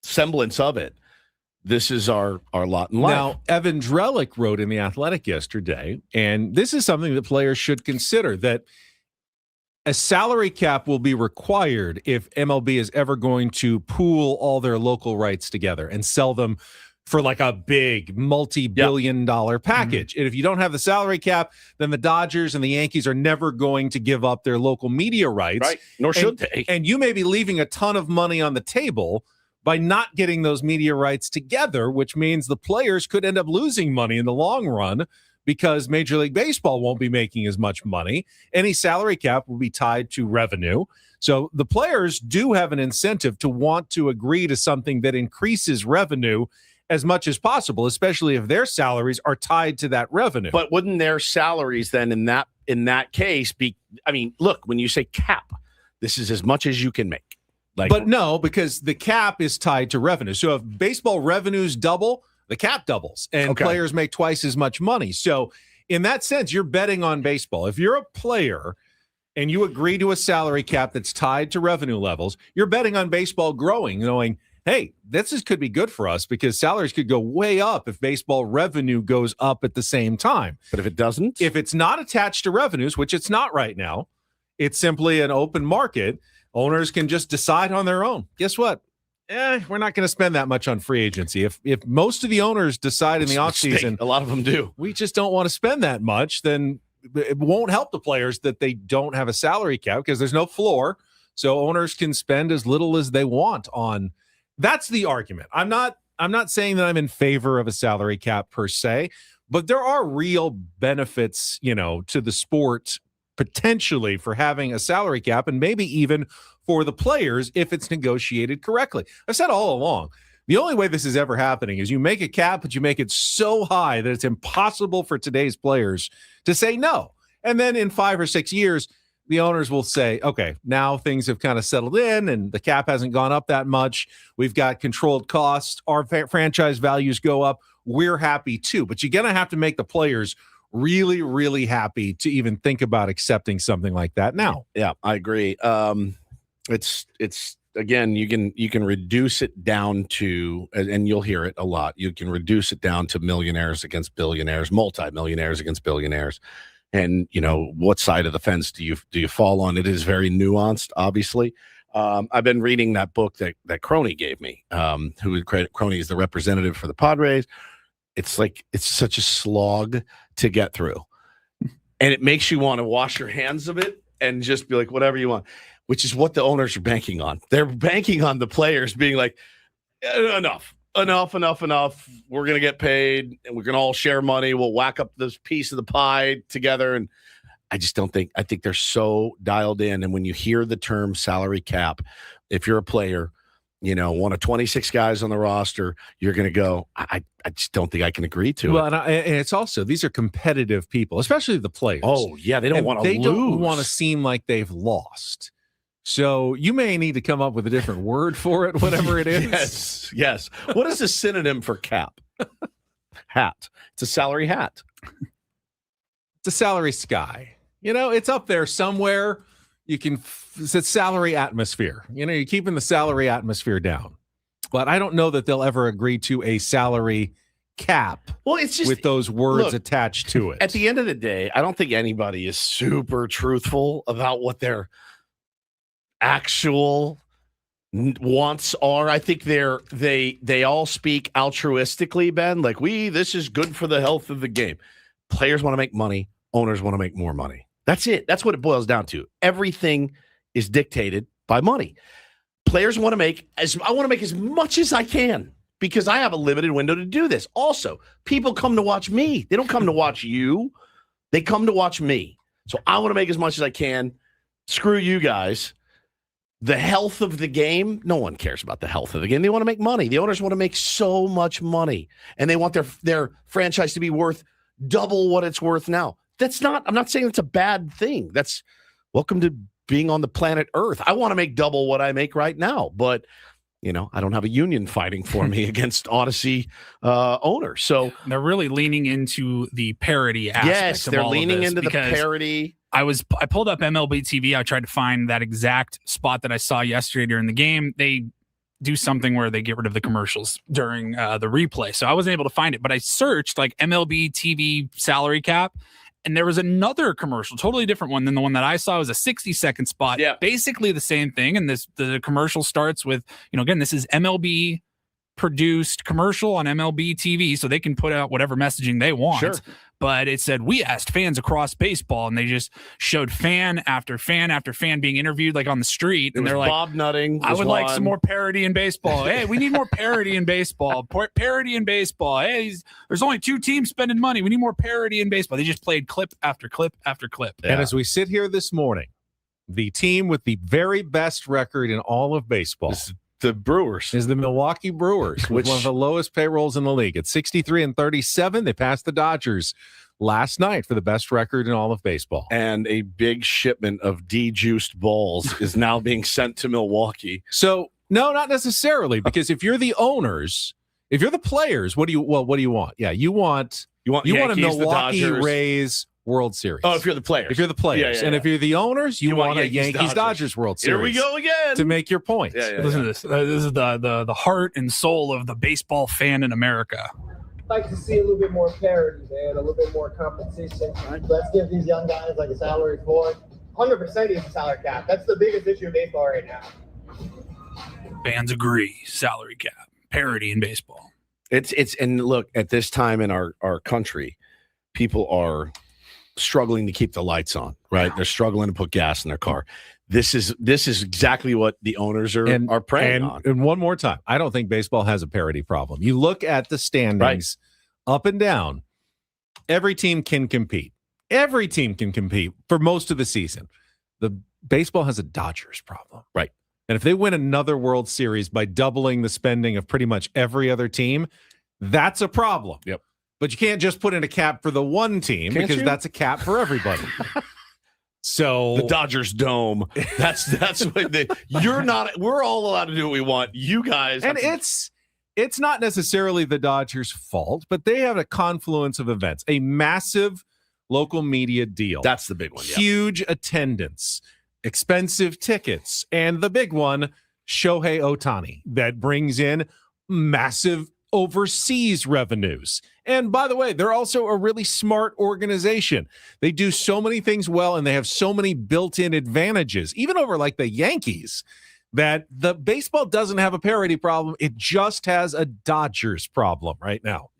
semblance of it, this is our lot in life. Now, Evan Drellick wrote in The Athletic yesterday, and this is something that players should consider, that a salary cap will be required if MLB is ever going to pool all their local rights together and sell them for like a big multi-billion-dollar package. And if you don't have the salary cap, then the Dodgers and the Yankees are never going to give up their local media rights. Right, nor should they. And you may be leaving a ton of money on the table by not getting those media rights together, which means the players could end up losing money in the long run because Major League Baseball won't be making as much money. Any salary cap will be tied to revenue. So the players do have an incentive to want to agree to something that increases revenue as much as possible, especially if their salaries are tied to that revenue. But wouldn't their salaries then in that case be, I mean, look, when you say cap, this is as much as you can make. But no, because the cap is tied to revenue. So if baseball revenues double, the cap doubles and players make twice as much money. So in that sense, you're betting on baseball. If you're a player and you agree to a salary cap that's tied to revenue levels, you're betting on baseball growing, knowing, hey, could be good for us because salaries could go way up if baseball revenue goes up at the same time. But if it doesn't? If it's not attached to revenues, which it's not right now, it's simply an open market. Owners can just decide on their own. Guess what? We're not going to spend that much on free agency. If most of the owners decide in the offseason, a lot of them do, we just don't want to spend that much, then it won't help the players that they don't have a salary cap because there's no floor. So owners can spend as little as they want on. That's the argument. I'm not saying that I'm in favor of a salary cap per se, but there are real benefits, to the sport potentially for having a salary cap and maybe even for the players if it's negotiated correctly. I've said all along, the only way this is ever happening is you make a cap, but you make it so high that it's impossible for today's players to say no. And then in 5 or 6 years, the owners will say, okay, now things have kind of settled in and the cap hasn't gone up that much. We've got controlled costs. Our franchise values go up. We're happy too. But you're going to have to make the players really, really happy to even think about accepting something like that now. Yeah, I agree. It's again, you can reduce it down to, and you'll hear it a lot. You can reduce it down to millionaires against billionaires, multimillionaires against billionaires. And what side of the fence do you fall on? It is very nuanced, obviously. I've been reading that book that Crony gave me. Crony is the representative for the Padres. It's such a slog to get through, and it makes you want to wash your hands of it and just be like, whatever you want, which is what the owners are banking on. They're banking on the players being like, enough. We're going to get paid and we're going to all share money. We'll whack up this piece of the pie together. And I think they're so dialed in. And when you hear the term salary cap, if you're a player, one of 26 guys on the roster, you're going to go, I just don't think I can agree to it. Well, and it's also, these are competitive people, especially the players. Oh, yeah, they don't want to lose. They don't want to seem like they've lost. So you may need to come up with a different word for it, whatever it is. Yes. What is a synonym for cap? Hat. It's a salary hat. It's a salary sky. It's up there somewhere. It's a salary atmosphere. You're keeping the salary atmosphere down. But I don't know that they'll ever agree to a salary cap. Well, it's just with those words attached to it. At the end of the day, I don't think anybody is super truthful about what their actual wants are. I think they all speak altruistically, Ben. Like this is good for the health of the game. Players want to make money. Owners want to make more money. That's it. That's what it boils down to. Everything is dictated by money. Players want to make as much as I can because I have a limited window to do this. Also, people come to watch me. They don't come to watch you. They come to watch me. So I want to make as much as I can. Screw you guys. The health of the game, no one cares about the health of the game. They want to make money. The owners want to make so much money, and they want their franchise to be worth double what it's worth now. I'm not saying it's a bad thing. That's welcome to being on the planet Earth. I want to make double what I make right now, but I don't have a union fighting for me against Odyssey owners. So they're really leaning into the parity aspect. Yes, they're leaning into the parity. I pulled up MLB TV. I tried to find that exact spot that I saw yesterday during the game. They do something where they get rid of the commercials during the replay. So I wasn't able to find it, but I searched like MLB TV salary cap. And there was another commercial, totally different one than the one that I saw. It was a 60-second spot. Yeah. Basically the same thing. And the commercial starts with, again, this is MLB produced commercial on MLB TV, so they can put out whatever messaging they want. Sure. But it said, we asked fans across baseball, and they just showed fan after fan after fan being interviewed like on the street. And they're like, Bob Nutting. I would like some more parity in baseball. Hey, we need more parity in baseball. Parity in baseball. Hey, there's only 2 teams spending money. We need more parity in baseball. They just played clip after clip after clip. Yeah. And as we sit here this morning, the team with the very best record in all of baseball the Brewers is the Milwaukee Brewers, with one of the lowest payrolls in the league. At 63-37, they passed the Dodgers last night for the best record in all of baseball. And a big shipment of de-juiced balls is now being sent to Milwaukee. So no, not necessarily, because if you're the owners, if you're the players, what do you want? Yeah, you want a Milwaukee Rays World Series. Oh, if you're the players. If you're the players. And if you're the owners, you want a Yankees-Dodgers World Series. Here we go again. To make your point. Listen to this. This is the heart and soul of the baseball fan in America. I'd like to see a little bit more parity, man, a little bit more competition. Let's give these young guys like a salary floor. 100% is a salary cap. That's the biggest issue in baseball right now. Fans agree. Salary cap. Parity in baseball. And look, at this time in our country, people are struggling to keep the lights on, right? They're struggling to put gas in their car. This is exactly what the owners are preying on. And one more time, I don't think baseball has a parity problem. You look at the standings up and down, every team can compete. Every team can compete for most of the season. The baseball has a Dodgers problem. Right. And if they win another World Series by doubling the spending of pretty much every other team, that's a problem. Yep. But you can't just put in a cap for the one team because that's a cap for everybody. So the Dodgers dome. That's what we're all allowed to do what we want. You guys. And it's not necessarily the Dodgers' fault, but they have a confluence of events, a massive local media deal. That's the big one. Huge attendance, expensive tickets, and the big one, Shohei Ohtani, that brings in massive overseas revenues. And by the way, they're also a really smart organization. They do so many things well, and they have so many built-in advantages, even over like the Yankees, that the baseball doesn't have a parity problem. It just has a Dodgers problem right now.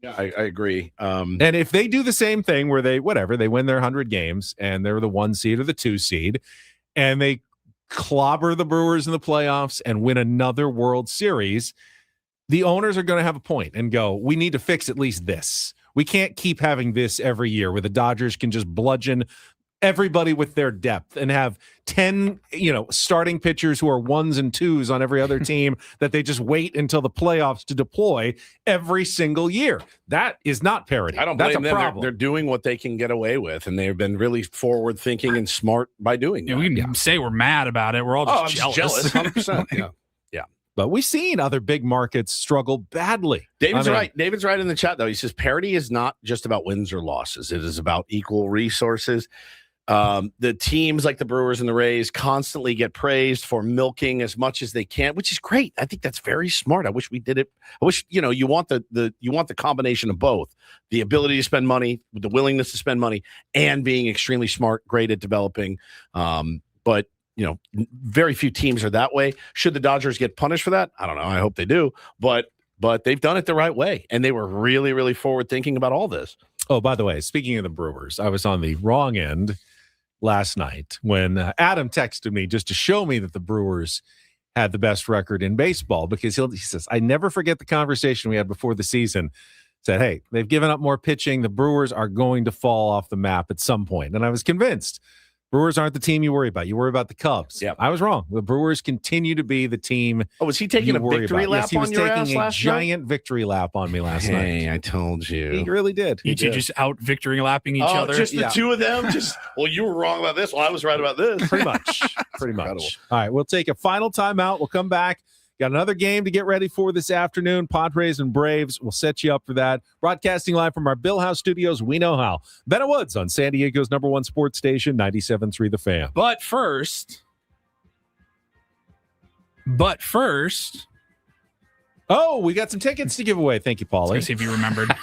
Yeah, I agree. And if they do the same thing where they win their 100 games and they're the 1 seed or the 2 seed and they clobber the Brewers in the playoffs and win another World Series, the owners are going to have a point and go, we need to fix at least this. We can't keep having this every year where the Dodgers can just bludgeon everybody with their depth and have 10, starting pitchers who are 1s and 2s on every other team that they just wait until the playoffs to deploy every single year. That is not parity. I don't That's blame a them. problem. They're doing what they can get away with, and they've been really forward thinking and smart by doing that. We can say we're mad about it. We're all just I'm jealous. 100%. Yeah. But we've seen other big markets struggle badly. David's right. David's right in the chat, though. He says parity is not just about wins or losses. It is about equal resources. The teams like the Brewers and the Rays constantly get praised for milking as much as they can, which is great. I think that's very smart. I wish we did it. I wish, you want the combination of both, the ability to spend money, the willingness to spend money, and being extremely smart, great at developing. But very few teams are that way. Should the Dodgers get punished for that? I don't know. I hope they do. But they've done it the right way, and they were really, really forward thinking about all this. Oh, by the way, speaking of the Brewers, I was on the wrong end last night when Adam texted me just to show me that the Brewers had the best record in baseball, because he says, I never forget the conversation we had before the season. Said, hey, they've given up more pitching. The Brewers are going to fall off the map at some point. And I was convinced. Brewers aren't the team you worry about. You worry about the Cubs. Yeah, I was wrong. The Brewers continue to be the team. Oh, was he taking a victory lap yes, he was on your taking ass a last giant victory lap on me last night. Hey, I told you. He really did. You two just out victory lapping each other. Just the two of them? Well, you were wrong about this. Well, I was right about this. Pretty much. Pretty much. All right, we'll take a final timeout. We'll come back. Got another game to get ready for this afternoon. Padres and Braves. We'll set you up for that. Broadcasting live from our Bill House studios. We know how. Bennett Woods on San Diego's #1 sports station, 97.3 The Fan. But first. Oh, we got some tickets to give away. Thank you, Paulie. Let's see if you remembered. I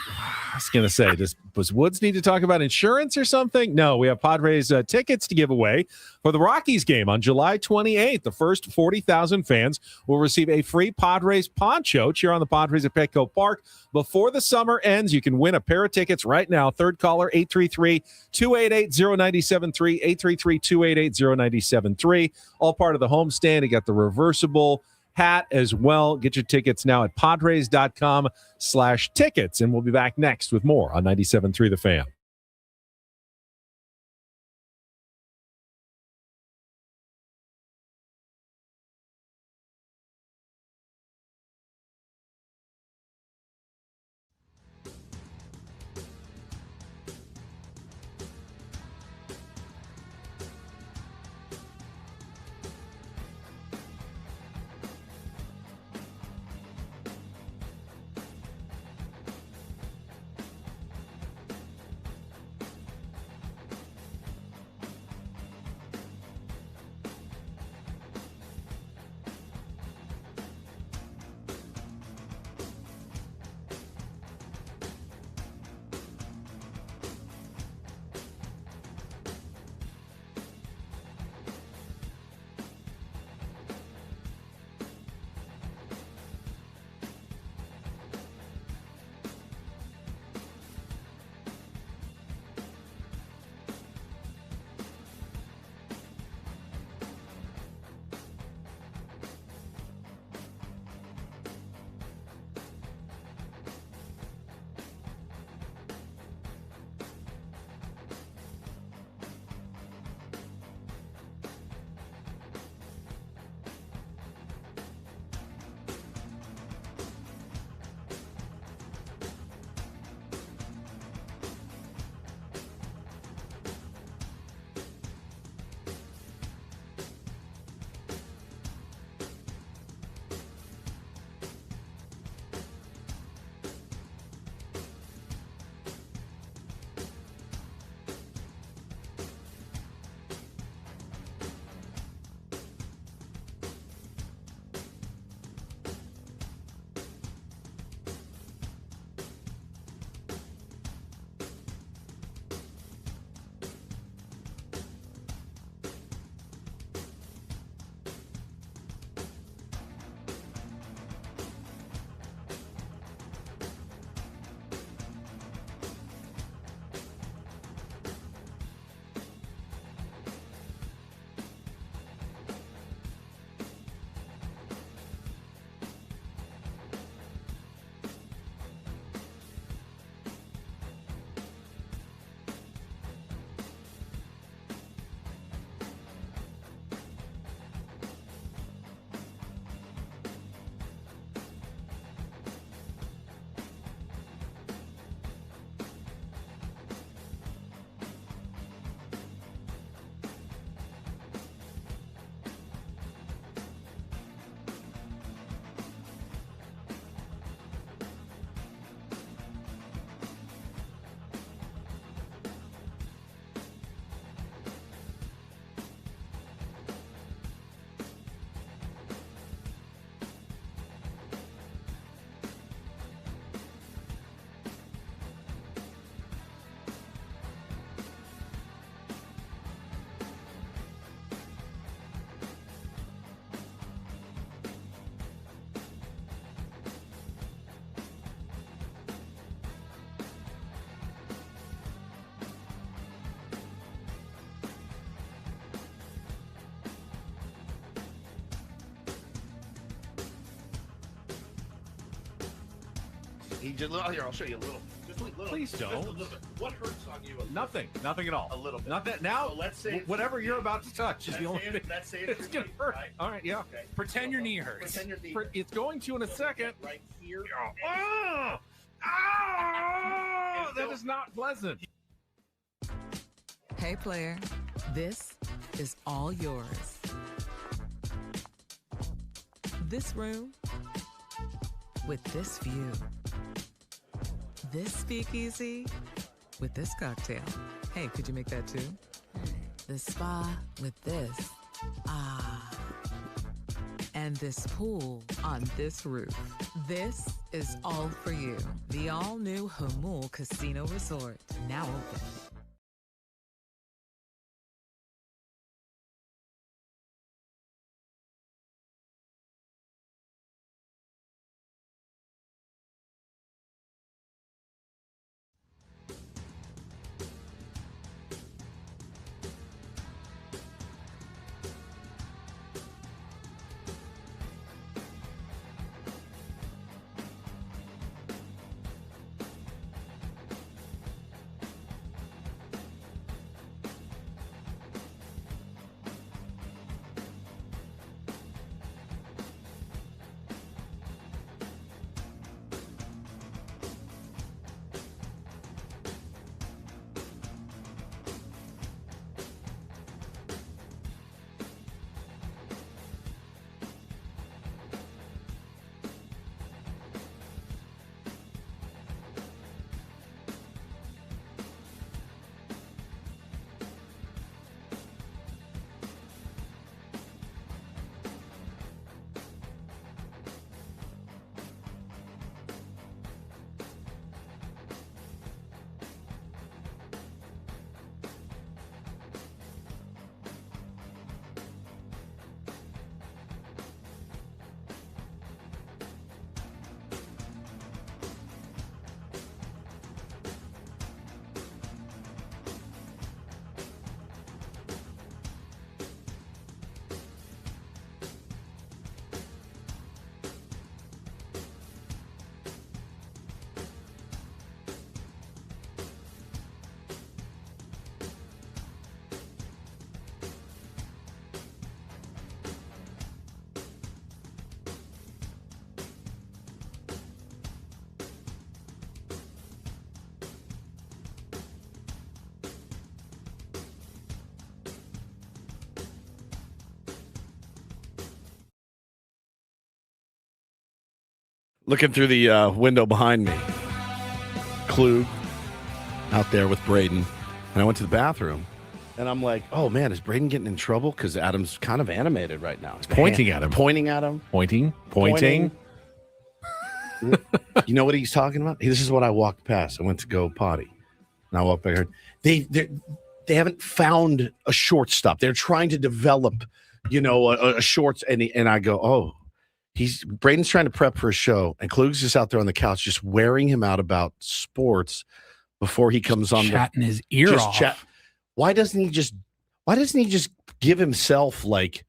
was going to say, does Woods need to talk about insurance or something? No, we have Padres tickets to give away for the Rockies game on July 28th. The first 40,000 fans will receive a free Padres poncho. Cheer on the Padres at Petco Park. Before the summer ends, you can win a pair of tickets right now. Third caller, 833-288-0973, 833-288-0973. All part of the homestand. You got the reversible hat as well. Get your tickets now at padres.com/tickets. And we'll be back next with more on 97.3 The Fan. He just here. I'll show you a little. Just a little. Please don't. Just a little bit. What hurts on you? Nothing at all. A little bit. Not that now. So let's say whatever you're about to touch is the only thing. Let's say It's gonna hurt. Right? All right, yeah. Okay. Pretend your knee hurts. Pretend your knee. It's going to in a second. Right here. Oh, that is not pleasant. Hey, player, this is all yours. This room with this view. This speakeasy with this cocktail. Hey, could you make that too? The spa with this. Ah. And this pool on this roof. This is all for you. The all-new Hamul Casino Resort, now open. Looking through the window behind me, Klug out there with Braden, and I went to the bathroom, and I'm like, "Oh man, is Braden getting in trouble?" Because Adam's kind of animated right now. He's Pointing at him. Pointing at him. Pointing. You know what he's talking about? This is what I walked past. I went to go potty, and I walked back. I heard they haven't found a shortstop. They're trying to develop, a shorts, and I go, "Oh." Braden's trying to prep for a show, and Klug's just out there on the couch, just wearing him out about sports before he comes on. Chatting his ear off. Why doesn't he just give himself like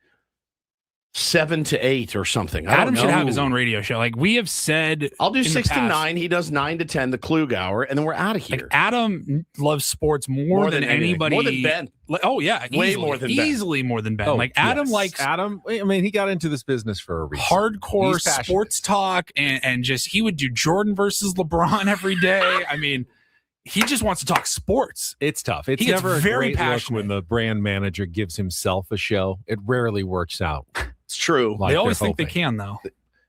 7 to 8 or something? Adam should have his own radio show. Like we have said, I'll do 6 to 9. He does 9 to 10, the Klug hour, and then we're out of here. Like Adam loves sports more than anybody. More than Ben. Oh yeah, way more than Ben. Easily more than Ben. Adam likes Adam. I mean, he got into this business for a reason. Hardcore sports talk, and just he would do Jordan versus LeBron every day. I mean, he just wants to talk sports. It's tough. It's never a very passionate look when the brand manager gives himself a show. It rarely works out. It's true. They always think they can, though.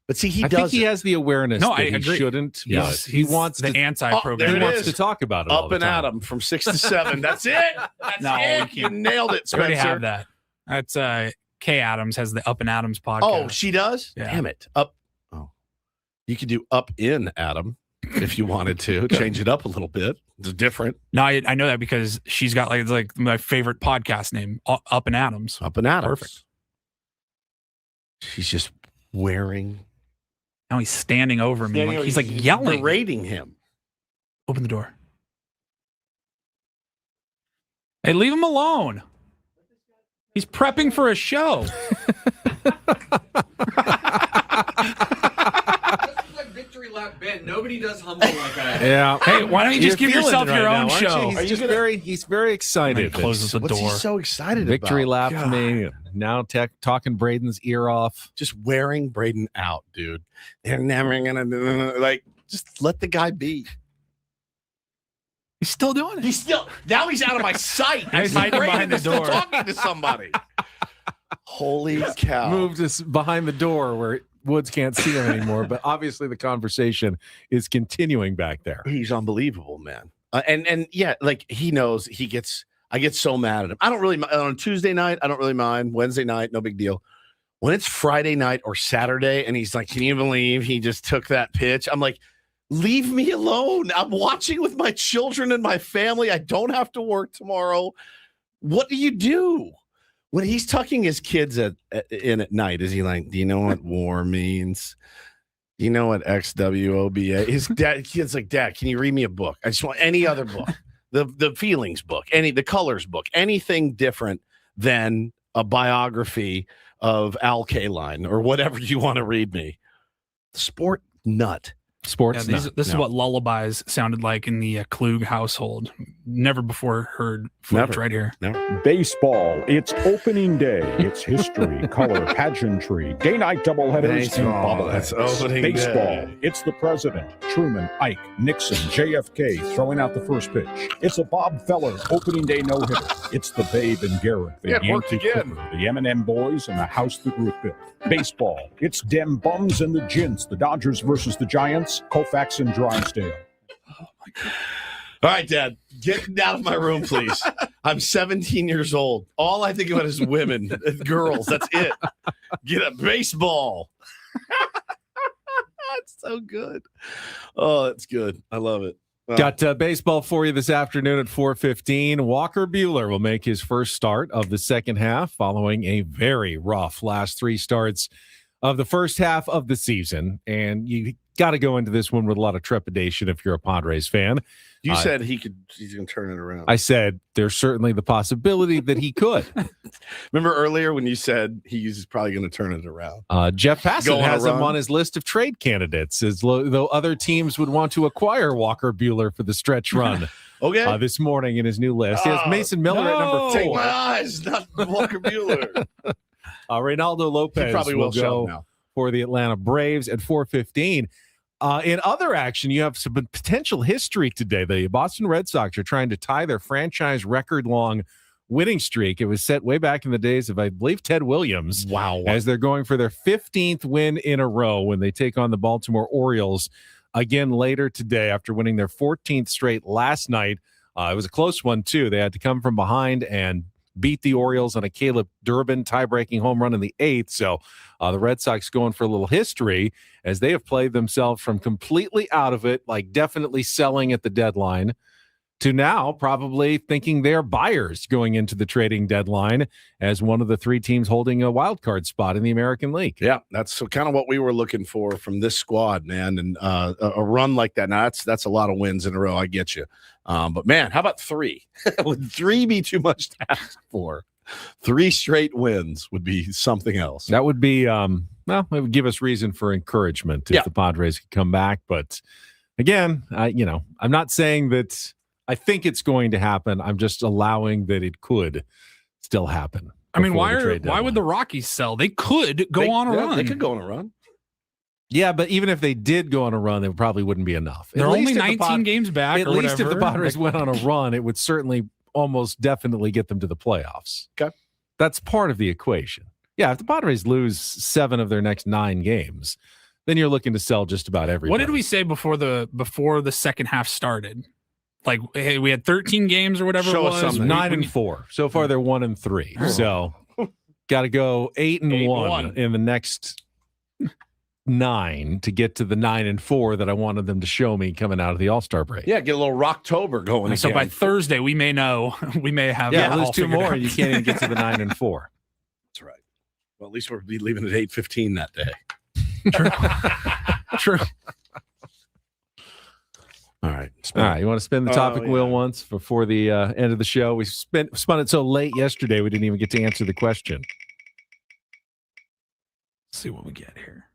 But see, I think he has the awareness that I he agree. shouldn't. Yes, he wants the to, anti-program. He wants to talk about it all Up the and time. Adam from 6 to 7. That's it. That's No, it. we can't. You nailed it, We already Spencer. have that. That's Kay Adams has the Up and Adams podcast. Oh, she does? Yeah. Damn it. You could do Up in Adam if you wanted to. Change it up a little bit. It's different. No, I know that because she's got like my favorite podcast name, Up and Adams. Up and Adams. Perfect. She's just wearing. Now he's standing over me. Like, he's like yelling. Berating him. Open the door. Hey, leave him alone. He's prepping for a show. victory lap, Ben. Nobody does humble like that. Yeah. Hey, why don't you just give feeling yourself it right your now, own aren't you? show? He's very excited. He closes the What's door. he so excited Victory about? lap me. Now talking Braden's ear off. Just wearing Braden out, dude. They're never gonna like. Just let the guy be. He's still doing it. He's out of my sight. He's hiding behind the still door. talking to somebody. Holy cow! Moved us behind the door where Woods can't see him anymore. But obviously, the conversation is continuing back there. He's unbelievable, man. And yeah, like he knows I get so mad at him. I don't really on Tuesday night. I don't really mind. Wednesday night, no big deal. When it's Friday night or Saturday, and he's like, "Can you believe he just took that pitch?" I'm like, "Leave me alone. I'm watching with my children and my family. I don't have to work tomorrow." What do you do when he's tucking his kids in at night? Is he like, "Do you know what war means? Do you know what XWOBA?" His kid's like, "Dad, can you read me a book? I just want any other book, the feelings book, the colors book, anything different than a biography of Al Kaline or whatever you want to read me." Sport nut. Sports. This is what lullabies sounded like in the Klug household. Never before heard footage right here. Baseball, it's opening day. It's history, color, pageantry, day night doubleheaders, and bobbleheads. That's opening Baseball, day. it's the president, Truman, Ike, Nixon, JFK throwing out the first pitch. It's a Bob Feller opening day no-hitter. It's the Babe and Garrett, the Yeah, it worked Yankee again. Clipper, the M&M boys, and the house that Ruth built. Baseball, it's dem bums and the gents, the Dodgers versus the Giants, Koufax and Drysdale. All right, Dad, get out of my room, please. I'm 17 years old. All I think about is women, girls. That's it. Get a baseball. It's so good. Oh, it's good. I love it. Got baseball for you this afternoon at 4:15. Walker Buehler will make his first start of the second half following a very rough last three starts of the first half of the season. And you got to go into this one with a lot of trepidation if you're a Padres fan. You said he's going to turn it around. I said there's certainly the possibility that he could. Remember earlier when you said he's probably going to turn it around? Jeff Go Passan on a has him run. on his list of trade candidates, as though other teams would want to acquire Walker Buehler for the stretch run. Okay. This morning in his new list. He has Mason Miller at number 4. Take my eyes, not Walker Buehler. Reynaldo Lopez probably will will show go now. for the Atlanta Braves at 4:15. In other action, you have some potential history today. The Boston Red Sox are trying to tie their franchise record-long winning streak. It was set way back in the days of, I believe, Ted Williams. Wow. As they're going for their 15th win in a row when they take on the Baltimore Orioles again later today after winning their 14th straight last night. It was a close one, too. They had to come from behind and beat the Orioles on a Caleb Durbin tie-breaking home run in the 8th. So the Red Sox going for a little history as they have played themselves from completely out of it, like definitely selling at the deadline, to now probably thinking they're buyers going into the trading deadline as one of the 3 teams holding a wild card spot in the American League. Yeah, that's kind of what we were looking for from this squad, man. And a run like that, now that's a lot of wins in a row. I get you. But, man, how about 3? Would 3 be too much to ask for? 3 straight wins would be something else. That would be, it would give us reason for encouragement if the Padres could come back. But, again, I'm not saying that I think it's going to happen. I'm just allowing that it could still happen. I mean, before the why trade deadline. would the Rockies sell? They could go on a run. They could go on a run. Yeah, but even if they did go on a run, it probably wouldn't be enough. They're At only least if the 19 games back. At or least if whatever. the Padres went on a run, it would certainly almost definitely get them to the playoffs. Okay. That's part of the equation. Yeah, if the Padres lose 7 of their next 9 games, then you're looking to sell just about everybody. What did we say before the second half started? Like, hey, we had 13 games or whatever Show it us was. something. 9-4. So far, they're 1-3. So, got to go 8-1 in the next 9 to get to the 9-4 that I wanted them to show me coming out of the All-Star break. Yeah, get a little Rocktober going. So again. by Thursday, we may know. We may have. Yeah, all lose 2 figured more, out. and you can't even get to the 9-4. That's right. Well, at least we'll be leaving at 8:15 that day. True. All right. All right. You want to spin the topic wheel once before the end of the show? We spun it so late yesterday, we didn't even get to answer the question. Let's see what we get here.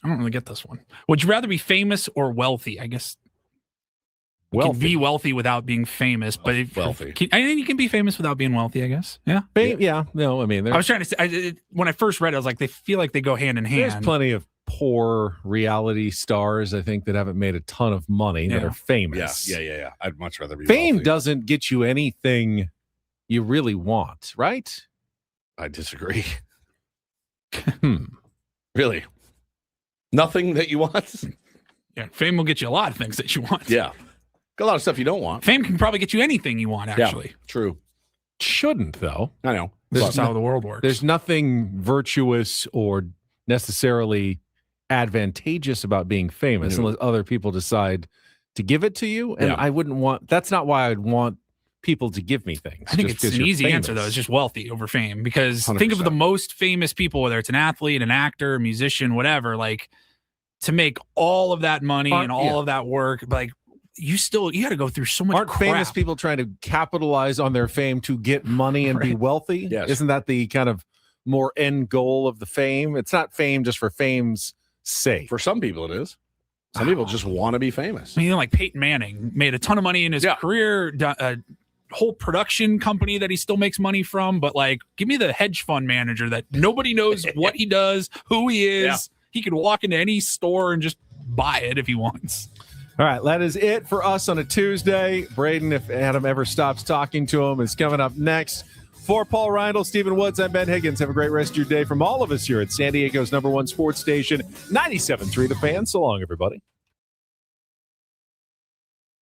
I don't really get this one. Would you rather be famous or wealthy? I guess you Wealthy. can be wealthy without being famous, but Wealthy. I think you can be famous without being wealthy, I guess. Yeah. Yeah. No, I mean, I was trying to say, when I first read it, I was like, they feel like they go hand in hand. there's plenty of poor reality stars, I think, that haven't made a ton of money that Yeah. are famous. Yeah. I'd much rather be Fame wealthy. doesn't get you anything you really want, right? I disagree. Hmm. Really? Nothing that you want? Yeah, fame will get you a lot of things that you want. Yeah. A lot of stuff you don't want. Fame can probably get you anything you want, actually. Yeah, true. Shouldn't, though. I know. This is how the world works. There's nothing virtuous or necessarily advantageous about being famous unless other people decide to give it to you. And I wouldn't want, that's not why I'd want people to give me things. I think just it's 'cause an you're easy answer, famous. though. It's just wealthy over fame. Because 100%. think of the most famous people, whether it's an athlete, an actor, a musician, whatever, like to make all of that money and all of that work, like you got to go through so much Aren't crap. famous people trying to capitalize on their fame to get money and be wealthy? Yes. Isn't that the kind of more end goal of the fame? It's not fame just for fame's sake. For some people, it is. Some people just want to be famous. I mean, like Peyton Manning made a ton of money in his career, a whole production company that he still makes money from. But like, give me the hedge fund manager that nobody knows what he does, who he is. Yeah. He could walk into any store and just buy it if he wants. All right, that is it for us on a Tuesday. Braden, if Adam ever stops talking to him, is coming up next. For Paul Reindl, Stephen Woods, I'm Ben Higgins. Have a great rest of your day from all of us here at San Diego's #1 sports station, 97.3 The Fan. So long, everybody.